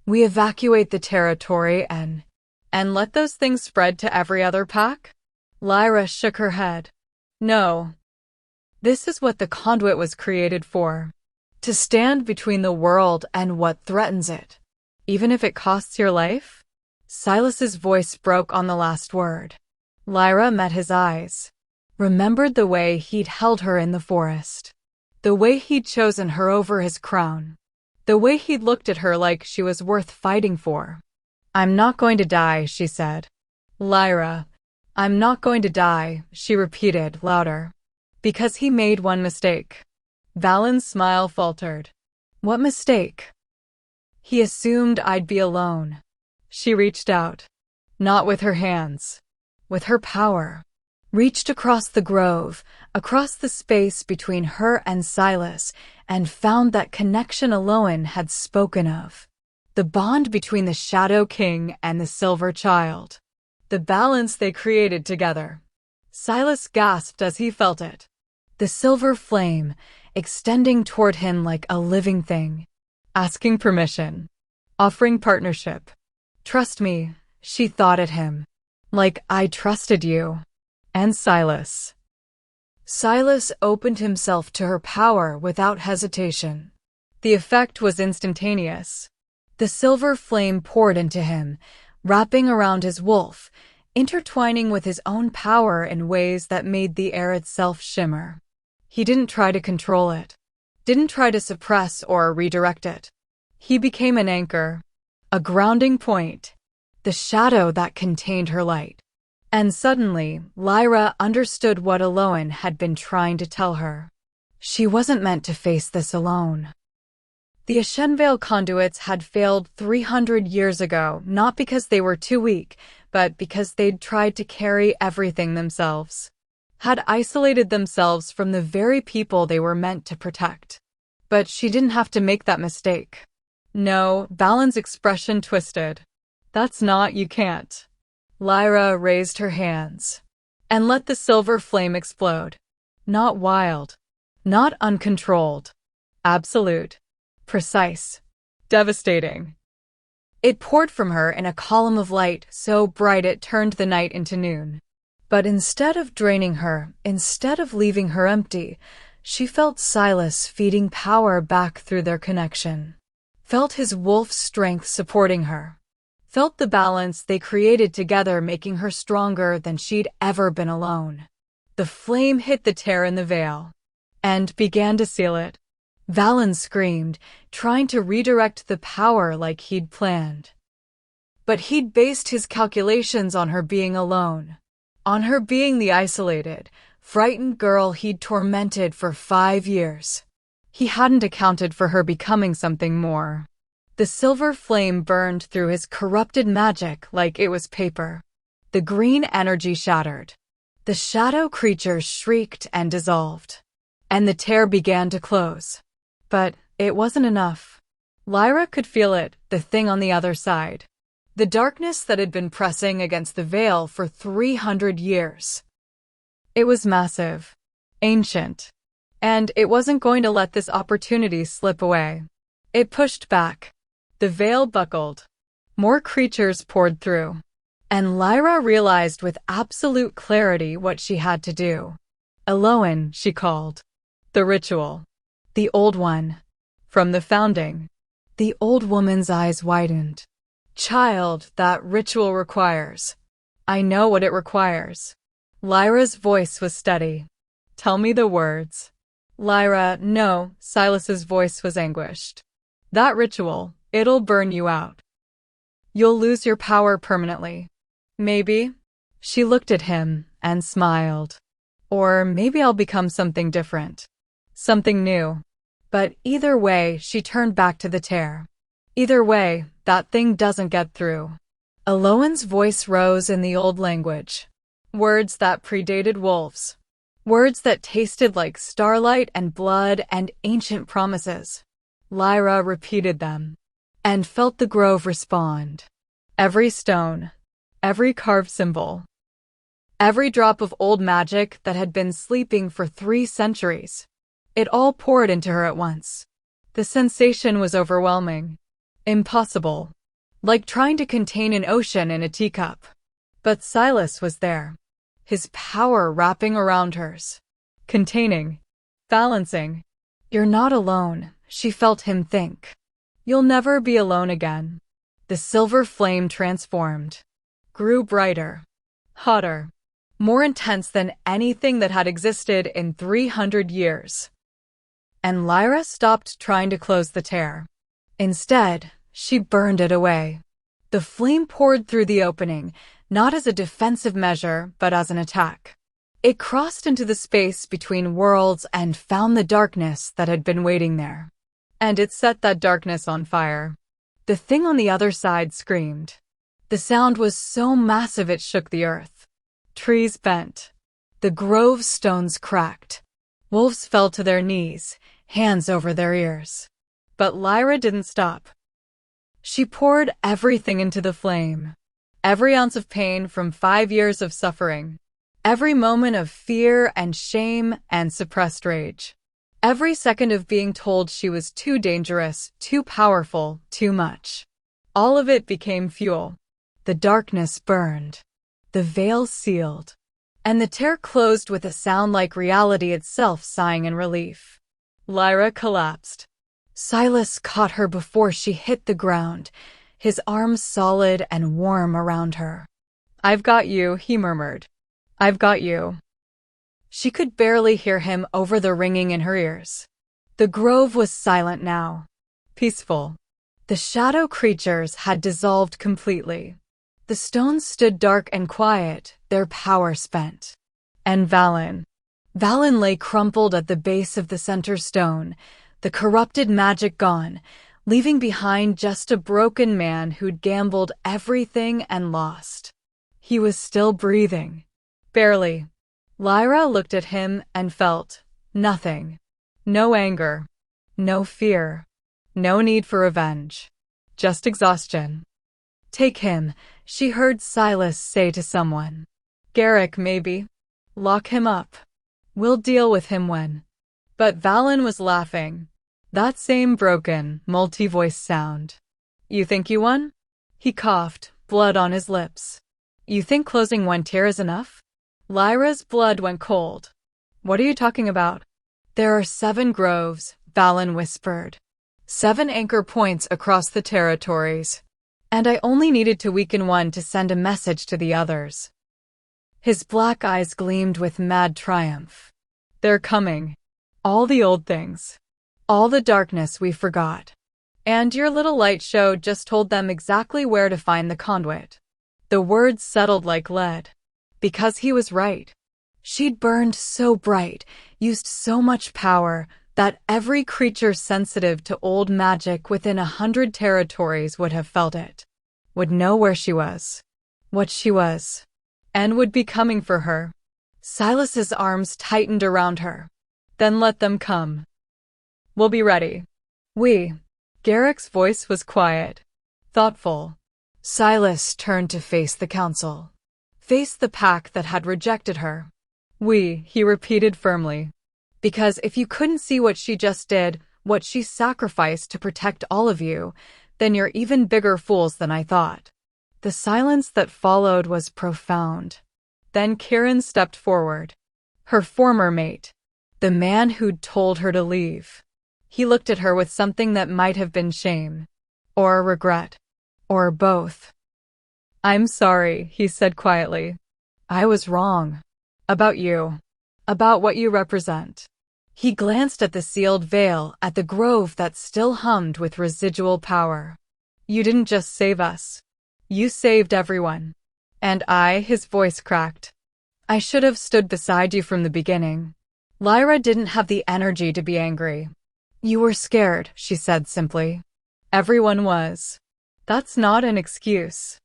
We evacuate the territory and let those things spread to every other pack? Lyra shook her head. No. This is what the conduit was created for. To stand between the world and what threatens it. Even if it costs your life? Silas's voice broke on the last word. Lyra met his eyes. Remembered the way he'd held her in the forest. The way he'd chosen her over his crown. The way he'd looked at her like she was worth fighting for. I'm not going to die, she said. Lyra, I'm not going to die, she repeated, louder. Because he made one mistake. Valen's smile faltered. What mistake? He assumed I'd be alone. She reached out. Not with her hands. With her power. Reached across the grove, across the space between her and Silas, and found that connection Aloan had spoken of. The bond between the Shadow King and the Silver Child. The balance they created together. Silas gasped as he felt it. The silver flame, extending toward him like a living thing. Asking permission. Offering partnership. Trust me, she thought at him. Like I trusted you. And Silas. Silas opened himself to her power without hesitation. The effect was instantaneous. The silver flame poured into him, wrapping around his wolf, intertwining with his own power in ways that made the air itself shimmer. He didn't try to control it. Didn't try to suppress or redirect it. He became an anchor. A grounding point. The shadow that contained her light. And suddenly, Lyra understood what Aloan had been trying to tell her. She wasn't meant to face this alone. The Ashenvale conduits had failed 300 years ago, not because they were too weak, but because they'd tried to carry everything themselves. Had isolated themselves from the very people they were meant to protect. But she didn't have to make that mistake. No, Valen's expression twisted. That's not, you can't. Lyra raised her hands and let the silver flame explode. Not wild, not uncontrolled, absolute, precise, devastating. It poured from her in a column of light so bright it turned the night into noon. But instead of draining her, instead of leaving her empty, she felt Silas feeding power back through their connection. Felt his wolf strength supporting her. Felt the balance they created together making her stronger than she'd ever been alone. The flame hit the tear in the veil and began to seal it. Valen screamed, trying to redirect the power like he'd planned. But he'd based his calculations on her being alone. On her being the isolated, frightened girl he'd tormented for 5 years. He hadn't accounted for her becoming something more. The silver flame burned through his corrupted magic like it was paper. The green energy shattered. The shadow creatures shrieked and dissolved. And the tear began to close. But it wasn't enough. Lyra could feel it, the thing on the other side. The darkness that had been pressing against the veil for 300 years. It was massive, ancient, and it wasn't going to let this opportunity slip away. It pushed back. The veil buckled. More creatures poured through. And Lyra realized with absolute clarity what she had to do. Eloan, she called. The ritual. The old one. From the founding. The old woman's eyes widened. Child, that ritual requires. I know what it requires. Lyra's voice was steady. Tell me the words. Lyra, no, Silas's voice was anguished. That ritual, it'll burn you out. You'll lose your power permanently. Maybe. She looked at him and smiled. Or maybe I'll become something different. Something new. But either way, she turned back to the tear. Either way, that thing doesn't get through. Eloan's voice rose in the old language. Words that predated wolves. Words that tasted like starlight and blood and ancient promises. Lyra repeated them. And felt the grove respond. Every stone. Every carved symbol. Every drop of old magic that had been sleeping for 3 centuries. It all poured into her at once. The sensation was overwhelming. Impossible. Like trying to contain an ocean in a teacup. But Silas was there. His power wrapping around hers. Containing. Balancing. You're not alone, she felt him think. You'll never be alone again. The silver flame transformed. Grew brighter. Hotter. More intense than anything that had existed in 300 years. And Lyra stopped trying to close the tear. Instead, she burned it away. The flame poured through the opening, not as a defensive measure, but as an attack. It crossed into the space between worlds and found the darkness that had been waiting there. And it set that darkness on fire. The thing on the other side screamed. The sound was so massive it shook the earth. Trees bent. The grove's stones cracked. Wolves fell to their knees, hands over their ears. But Lyra didn't stop. She poured everything into the flame. Every ounce of pain from 5 years of suffering. Every moment of fear and shame and suppressed rage. Every second of being told she was too dangerous, too powerful, too much. All of it became fuel. The darkness burned. The veil sealed. And the tear closed with a sound like reality itself sighing in relief. Lyra collapsed. Silas caught her before she hit the ground, his arms solid and warm around her. I've got you, he murmured. I've got you. She could barely hear him over the ringing in her ears. The grove was silent now. Peaceful. The shadow creatures had dissolved completely. The stones stood dark and quiet, their power spent. And Valen lay crumpled at the base of the center stone, the corrupted magic gone, leaving behind just a broken man who'd gambled everything and lost. He was still breathing. Barely. Lyra looked at him and felt nothing. No anger. No fear. No need for revenge. Just exhaustion. Take him, she heard Silas say to someone. Garrick, maybe. Lock him up. We'll deal with him when. But Valen was laughing. That same broken, multi-voice sound. You think you won? He coughed, blood on his lips. You think closing one tear is enough? Lyra's blood went cold. What are you talking about? There are 7 groves, Valen whispered. 7 anchor points across the territories. And I only needed to weaken one to send a message to the others. His black eyes gleamed with mad triumph. They're coming. All the old things. All the darkness we forgot. And your little light show just told them exactly where to find the conduit. The words settled like lead. Because he was right. She'd burned so bright, used so much power, that every creature sensitive to old magic within 100 territories would have felt it, would know where she was, what she was, and would be coming for her. Silas's arms tightened around her. Then let them come. We'll be ready. We. Garrick's voice was quiet, thoughtful. Silas turned to face the council. Face the pack that had rejected her. We, he repeated firmly. Because if you couldn't see what she just did, what she sacrificed to protect all of you, then you're even bigger fools than I thought. The silence that followed was profound. Then Kieran stepped forward. Her former mate. The man who'd told her to leave. He looked at her with something that might have been shame. Or regret. Or both. I'm sorry, he said quietly. I was wrong. About you. About what you represent. He glanced at the sealed veil, at the grove that still hummed with residual power. You didn't just save us. You saved everyone. And his voice cracked. I should have stood beside you from the beginning. Lyra didn't have the energy to be angry. You were scared, she said simply. Everyone was. That's not an excuse.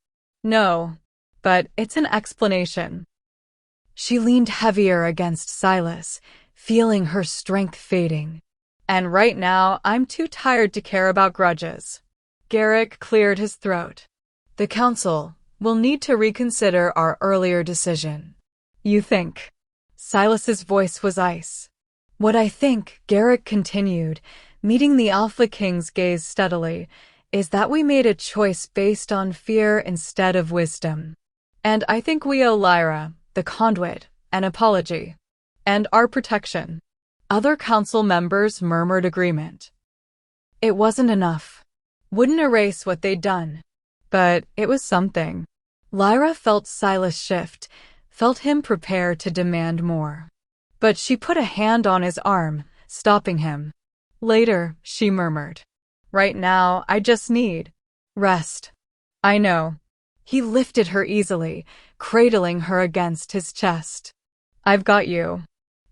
No. But it's an explanation. She leaned heavier against Silas, feeling her strength fading. And right now, I'm too tired to care about grudges. Garrick cleared his throat. The council will need to reconsider our earlier decision. You think? Silas's voice was ice. What I think, Garrick continued, meeting the Alpha King's gaze steadily, is that we made a choice based on fear instead of wisdom. And I think we owe Lyra, the conduit, an apology. And our protection. Other council members murmured agreement. It wasn't enough. Wouldn't erase what they'd done. But it was something. Lyra felt Silas shift, felt him prepare to demand more. But she put a hand on his arm, stopping him. Later, she murmured. Right now, I just need rest. I know. He lifted her easily, cradling her against his chest. I've got you.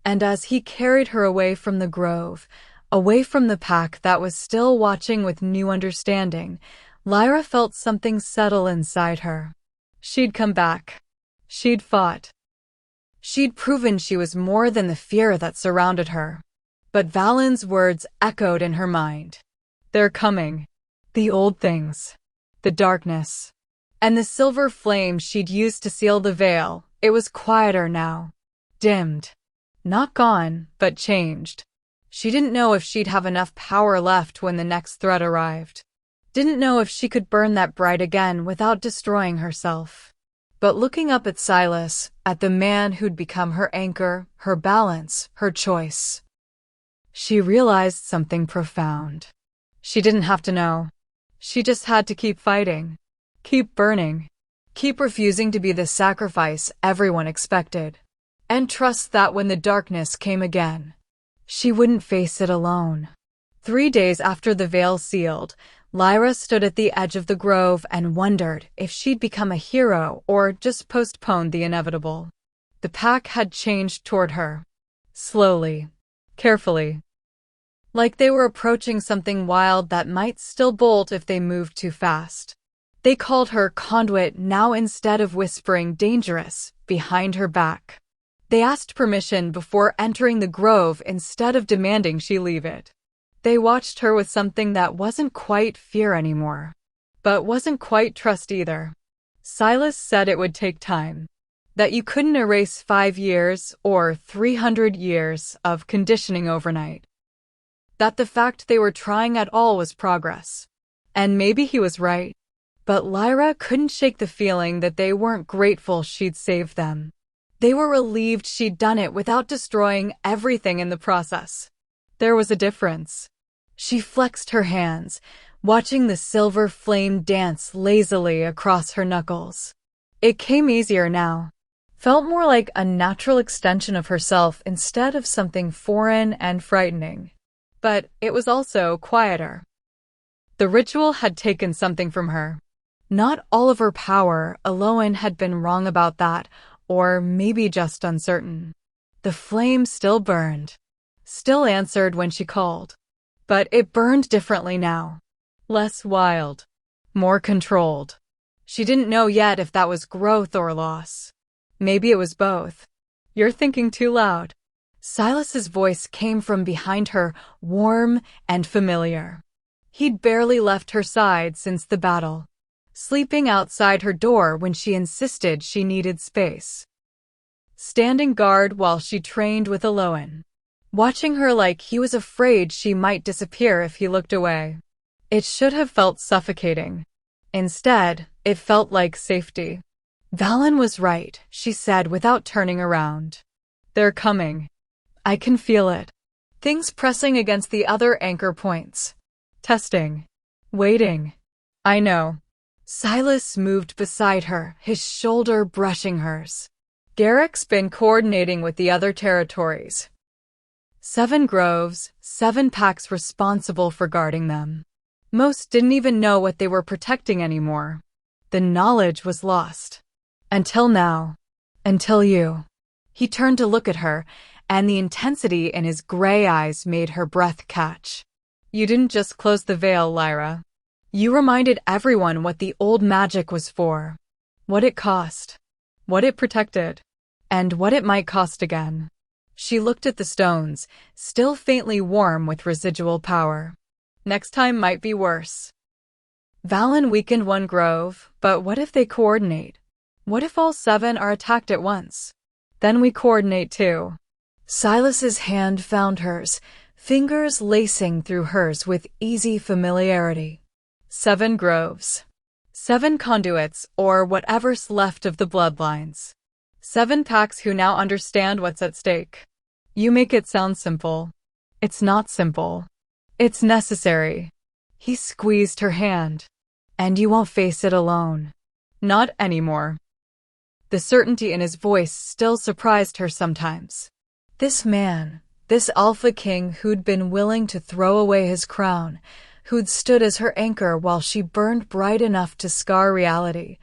And as he carried her away from the grove, away from the pack that was still watching with new understanding, Lyra felt something settle inside her. She'd come back. She'd fought. She'd proven she was more than the fear that surrounded her. But Valen's words echoed in her mind. They're coming. The old things. The darkness. And the silver flame she'd used to seal the veil, it was quieter now. Dimmed. Not gone, but changed. She didn't know if she'd have enough power left when the next threat arrived. Didn't know if she could burn that bright again without destroying herself. But looking up at Silas, at the man who'd become her anchor, her balance, her choice, she realized something profound. She didn't have to know. She just had to keep fighting. Keep burning. Keep refusing to be the sacrifice everyone expected. And trust that when the darkness came again, she wouldn't face it alone. 3 days after the veil sealed, Lyra stood at the edge of the grove and wondered if she'd become a hero or just postponed the inevitable. The pack had changed toward her. Slowly. Carefully. Like they were approaching something wild that might still bolt if they moved too fast. They called her conduit now instead of whispering dangerous behind her back. They asked permission before entering the grove instead of demanding she leave it. They watched her with something that wasn't quite fear anymore, but wasn't quite trust either. Silas said it would take time, that you couldn't erase 5 years or 300 years of conditioning overnight. That the fact they were trying at all was progress. And maybe he was right. But Lyra couldn't shake the feeling that they weren't grateful she'd saved them. They were relieved she'd done it without destroying everything in the process. There was a difference. She flexed her hands, watching the silver flame dance lazily across her knuckles. It came easier now. Felt more like a natural extension of herself instead of something foreign and frightening. But it was also quieter. The ritual had taken something from her. Not all of her power, Eloin had been wrong about that. or maybe just uncertain. The flame still burned, still answered when she called. But it burned differently now. Less wild, more controlled. She didn't know yet if that was growth or loss. Maybe it was both. "You're thinking too loud." Silas's voice came from behind her, warm and familiar. He'd barely left her side since the battle, sleeping outside her door when she insisted she needed space, standing guard while she trained with Aloan, watching her like he was afraid she might disappear if he looked away. It should have felt suffocating. Instead, it felt like safety. "Valen was right," she said without turning around. "They're coming. I can feel it." Things pressing against the other anchor points. Testing. Waiting. "I know." Silas moved beside her, his shoulder brushing hers. "Garrick's been coordinating with the other territories. 7 groves, 7 packs responsible for guarding them. Most didn't even know what they were protecting anymore. The knowledge was lost. Until now. Until you." He turned to look at her, and the intensity in his gray eyes made her breath catch. "You didn't just close the veil, Lyra. You reminded everyone what the old magic was for. What it cost. What it protected. And what it might cost again." She looked at the stones, still faintly warm with residual power. "Next time might be worse." Valen weakened one grove, but what if they coordinate? What if all 7 are attacked at once? Then we coordinate too. Silas's hand found hers, fingers lacing through hers with easy familiarity. 7 groves. 7 conduits, or whatever's left of the bloodlines. 7 packs who now understand what's at stake. You make it sound simple. It's not simple. It's necessary. He squeezed her hand. "And you won't face it alone. Not anymore." The certainty in his voice still surprised her sometimes. This man, this Alpha King who'd been willing to throw away his crown, who'd stood as her anchor while she burned bright enough to scar reality,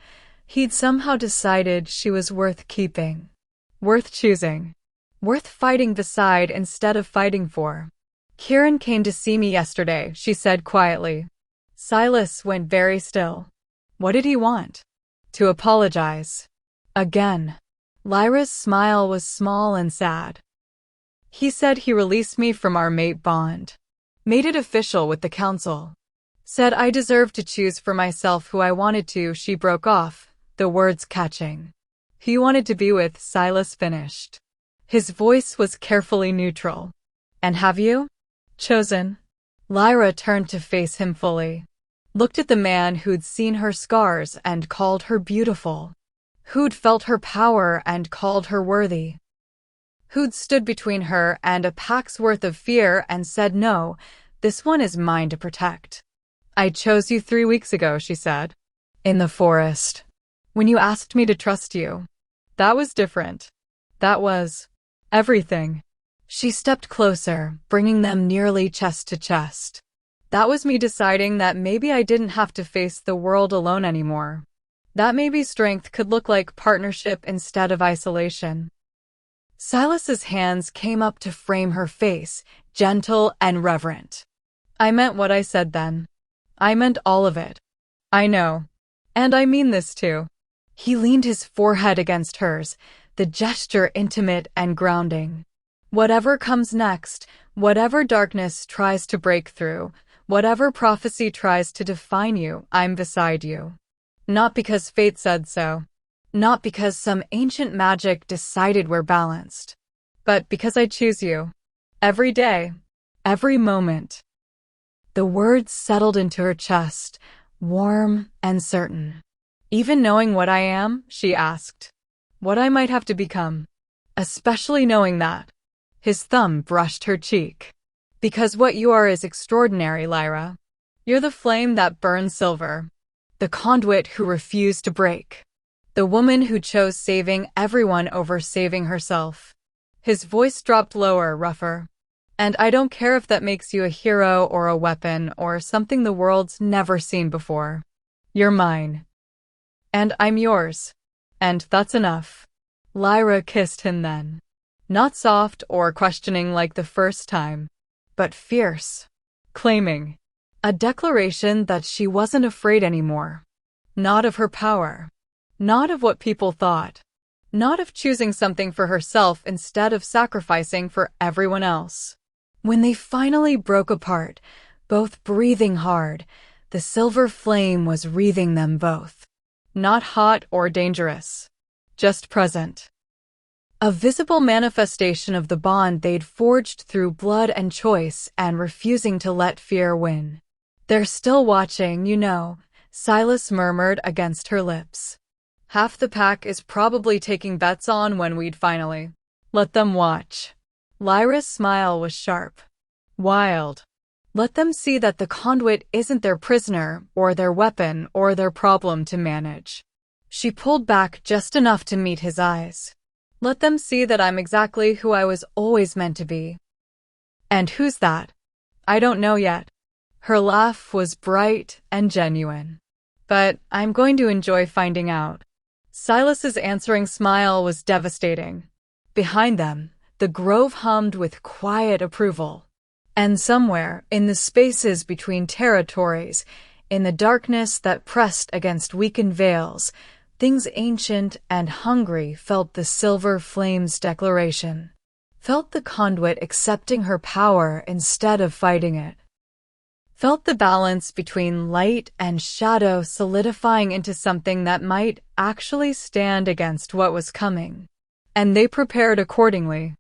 he'd somehow decided she was worth keeping, worth choosing, worth fighting beside instead of fighting for. "Kieran came to see me yesterday," she said quietly. Silas went very still. What did he want? To apologize. Again. Lyra's smile was small and sad. "He said he released me from our mate bond. Made it official with the council. Said I deserved to choose for myself who I wanted to." She broke off, the words catching. "Who you wanted to be with," Silas finished. His voice was carefully neutral. "And have you chosen?" Lyra turned to face him fully. Looked at the man who'd seen her scars and called her beautiful. Who'd felt her power and called her worthy. Who'd stood between her and a pack's worth of fear and said, "No, this one is mine to protect." "I chose you 3 weeks ago," she said. "In the forest. When you asked me to trust you. That was different. That was everything." She stepped closer, bringing them nearly chest to chest. "That was me deciding that maybe I didn't have to face the world alone anymore. That maybe strength could look like partnership instead of isolation." Silas's hands came up to frame her face, gentle and reverent. "I meant what I said then. I meant all of it. I know. And I mean this too." He leaned his forehead against hers, the gesture intimate and grounding. "Whatever comes next, whatever darkness tries to break through, whatever prophecy tries to define you, I'm beside you. Not because fate said so. Not because some ancient magic decided we're balanced. But because I choose you. Every day. Every moment." The words settled into her chest, warm and certain. "Even knowing what I am?" she asked. "What I might have to become. Especially knowing that." His thumb brushed her cheek. "Because what you are is extraordinary, Lyra. You're the flame that burns silver. The conduit who refused to break. The woman who chose saving everyone over saving herself." His voice dropped lower, rougher. "And I don't care if that makes you a hero or a weapon or something the world's never seen before. You're mine. And I'm yours. And that's enough." Lyra kissed him then. Not soft or questioning like the first time, but fierce, claiming. A declaration that she wasn't afraid anymore. Not of her power. Not of what people thought. Not of choosing something for herself instead of sacrificing for everyone else. When they finally broke apart, both breathing hard, the silver flame was wreathing them both. Not hot or dangerous. Just present. A visible manifestation of the bond they'd forged through blood and choice and refusing to let fear win. They're still watching, you know, Silas murmured against her lips. Half the pack is probably taking bets on when we'd finally let them watch. Lyra's smile was sharp. Wild. Let them see that the conduit isn't their prisoner, or their weapon, or their problem to manage. She pulled back just enough to meet his eyes. Let them see that I'm exactly who I was always meant to be. And who's that? I don't know yet. Her laugh was bright and genuine. But I'm going to enjoy finding out. Silas's answering smile was devastating. Behind them, the grove hummed with quiet approval. And somewhere, in the spaces between territories, in the darkness that pressed against weakened veils, things ancient and hungry felt the silver flame's declaration. Felt the conduit accepting her power instead of fighting it. Felt the balance between light and shadow solidifying into something that might actually stand against what was coming. And they prepared accordingly.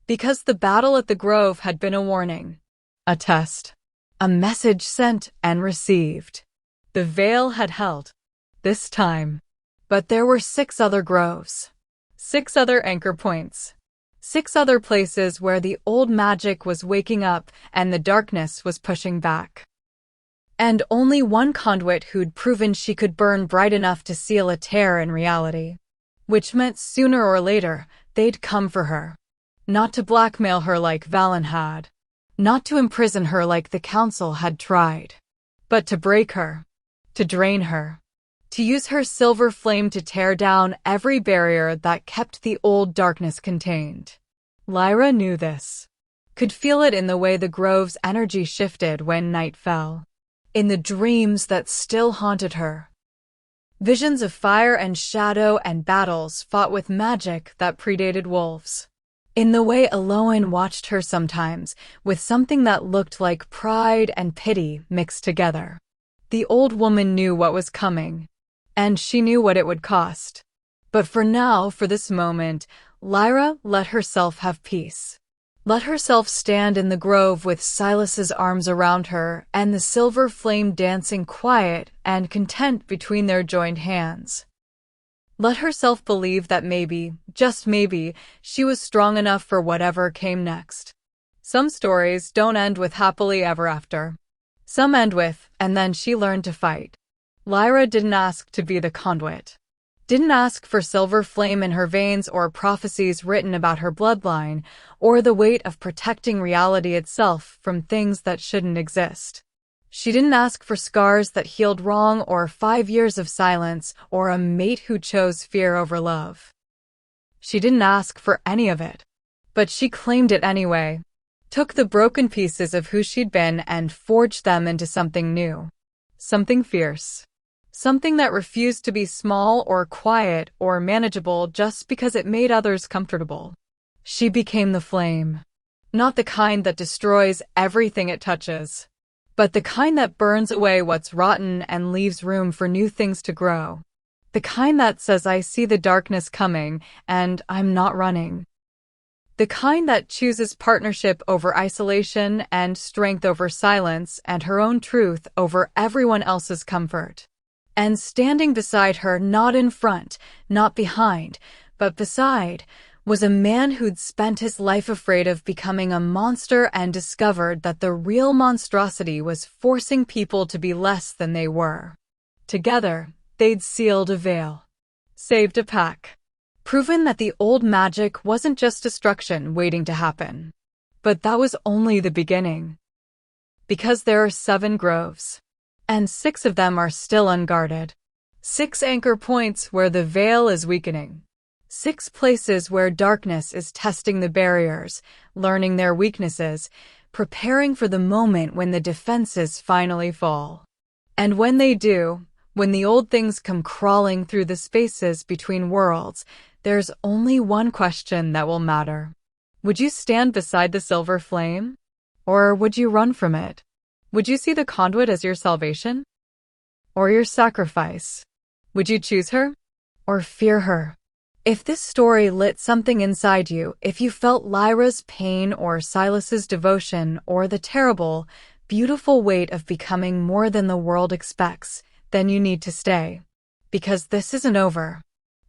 Because the battle at the grove had been a warning. A test. A message sent and received. The veil had held. This time. But there were 6 other groves. 6 other anchor points. 6 other places where the old magic was waking up and the darkness was pushing back. And only one conduit who'd proven she could burn bright enough to seal a tear in reality. Which meant sooner or later, they'd come for her. Not to blackmail her like Valen had. Not to imprison her like the council had tried. But to break her. To drain her. To use her silver flame to tear down every barrier that kept the old darkness contained. Lyra knew this. Could feel it in the way the grove's energy shifted when night fell. In the dreams that still haunted her. Visions of fire and shadow and battles fought with magic that predated wolves. In the way Eloin watched her sometimes, with something that looked like pride and pity mixed together. The old woman knew what was coming. And she knew what it would cost. But for now, for this moment, Lyra let herself have peace. Let herself stand in the grove with Silas's arms around her and the silver flame dancing quiet and content between their joined hands. Let herself believe that maybe, just maybe, she was strong enough for whatever came next. Some stories don't end with happily ever after. Some end with, and then she learned to fight. Lyra didn't ask to be the conduit. Didn't ask for silver flame in her veins or prophecies written about her bloodline, or the weight of protecting reality itself from things that shouldn't exist. She didn't ask for scars that healed wrong or 5 years of silence or a mate who chose fear over love. She didn't ask for any of it. But she claimed it anyway. Took the broken pieces of who she'd been and forged them into something new. Something fierce. Something that refused to be small or quiet or manageable just because it made others comfortable. She became the flame. Not the kind that destroys everything it touches, but the kind that burns away what's rotten and leaves room for new things to grow. The kind that says, I see the darkness coming, and I'm not running. The kind that chooses partnership over isolation and strength over silence and her own truth over everyone else's comfort. And standing beside her, not in front, not behind, but beside, was a man who'd spent his life afraid of becoming a monster and discovered that the real monstrosity was forcing people to be less than they were. Together, they'd sealed a veil. Saved a pack. Proven that the old magic wasn't just destruction waiting to happen. But that was only the beginning. Because there are 7 groves. And 6 of them are still unguarded. 6 anchor points where the veil is weakening. 6 places where darkness is testing the barriers, learning their weaknesses, preparing for the moment when the defenses finally fall. And when they do, when the old things come crawling through the spaces between worlds, there's only one question that will matter. Would you stand beside the silver flame? Or would you run from it? Would you see the conduit as your salvation? Or your sacrifice? Would you choose her? Or fear her? If this story lit something inside you, if you felt Lyra's pain or Silas's devotion or the terrible, beautiful weight of becoming more than the world expects, then you need to stay. Because this isn't over.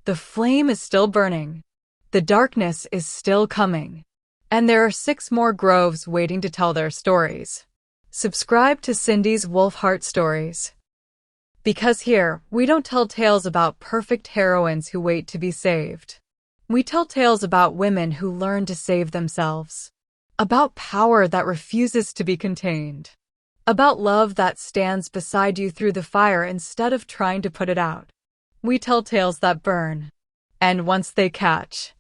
The flame is still burning. The darkness is still coming. And there are 6 more groves waiting to tell their stories. Subscribe to Cindy's Wolfheart Stories. Because here, we don't tell tales about perfect heroines who wait to be saved. We tell tales about women who learn to save themselves. About power that refuses to be contained. About love that stands beside you through the fire instead of trying to put it out. We tell tales that burn. And once they catch,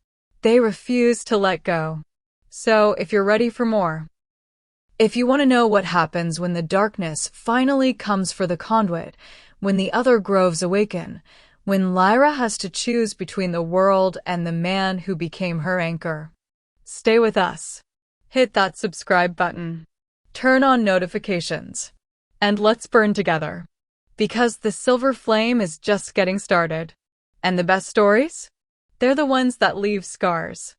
they refuse to let go. So, if you're ready for more, if you want to know what happens when the darkness finally comes for the conduit, when the other groves awaken, when Lyra has to choose between the world and the man who became her anchor, stay with us. Hit that subscribe button. Turn on notifications. And let's burn together. Because the silver flame is just getting started. And the best stories? They're the ones that leave scars.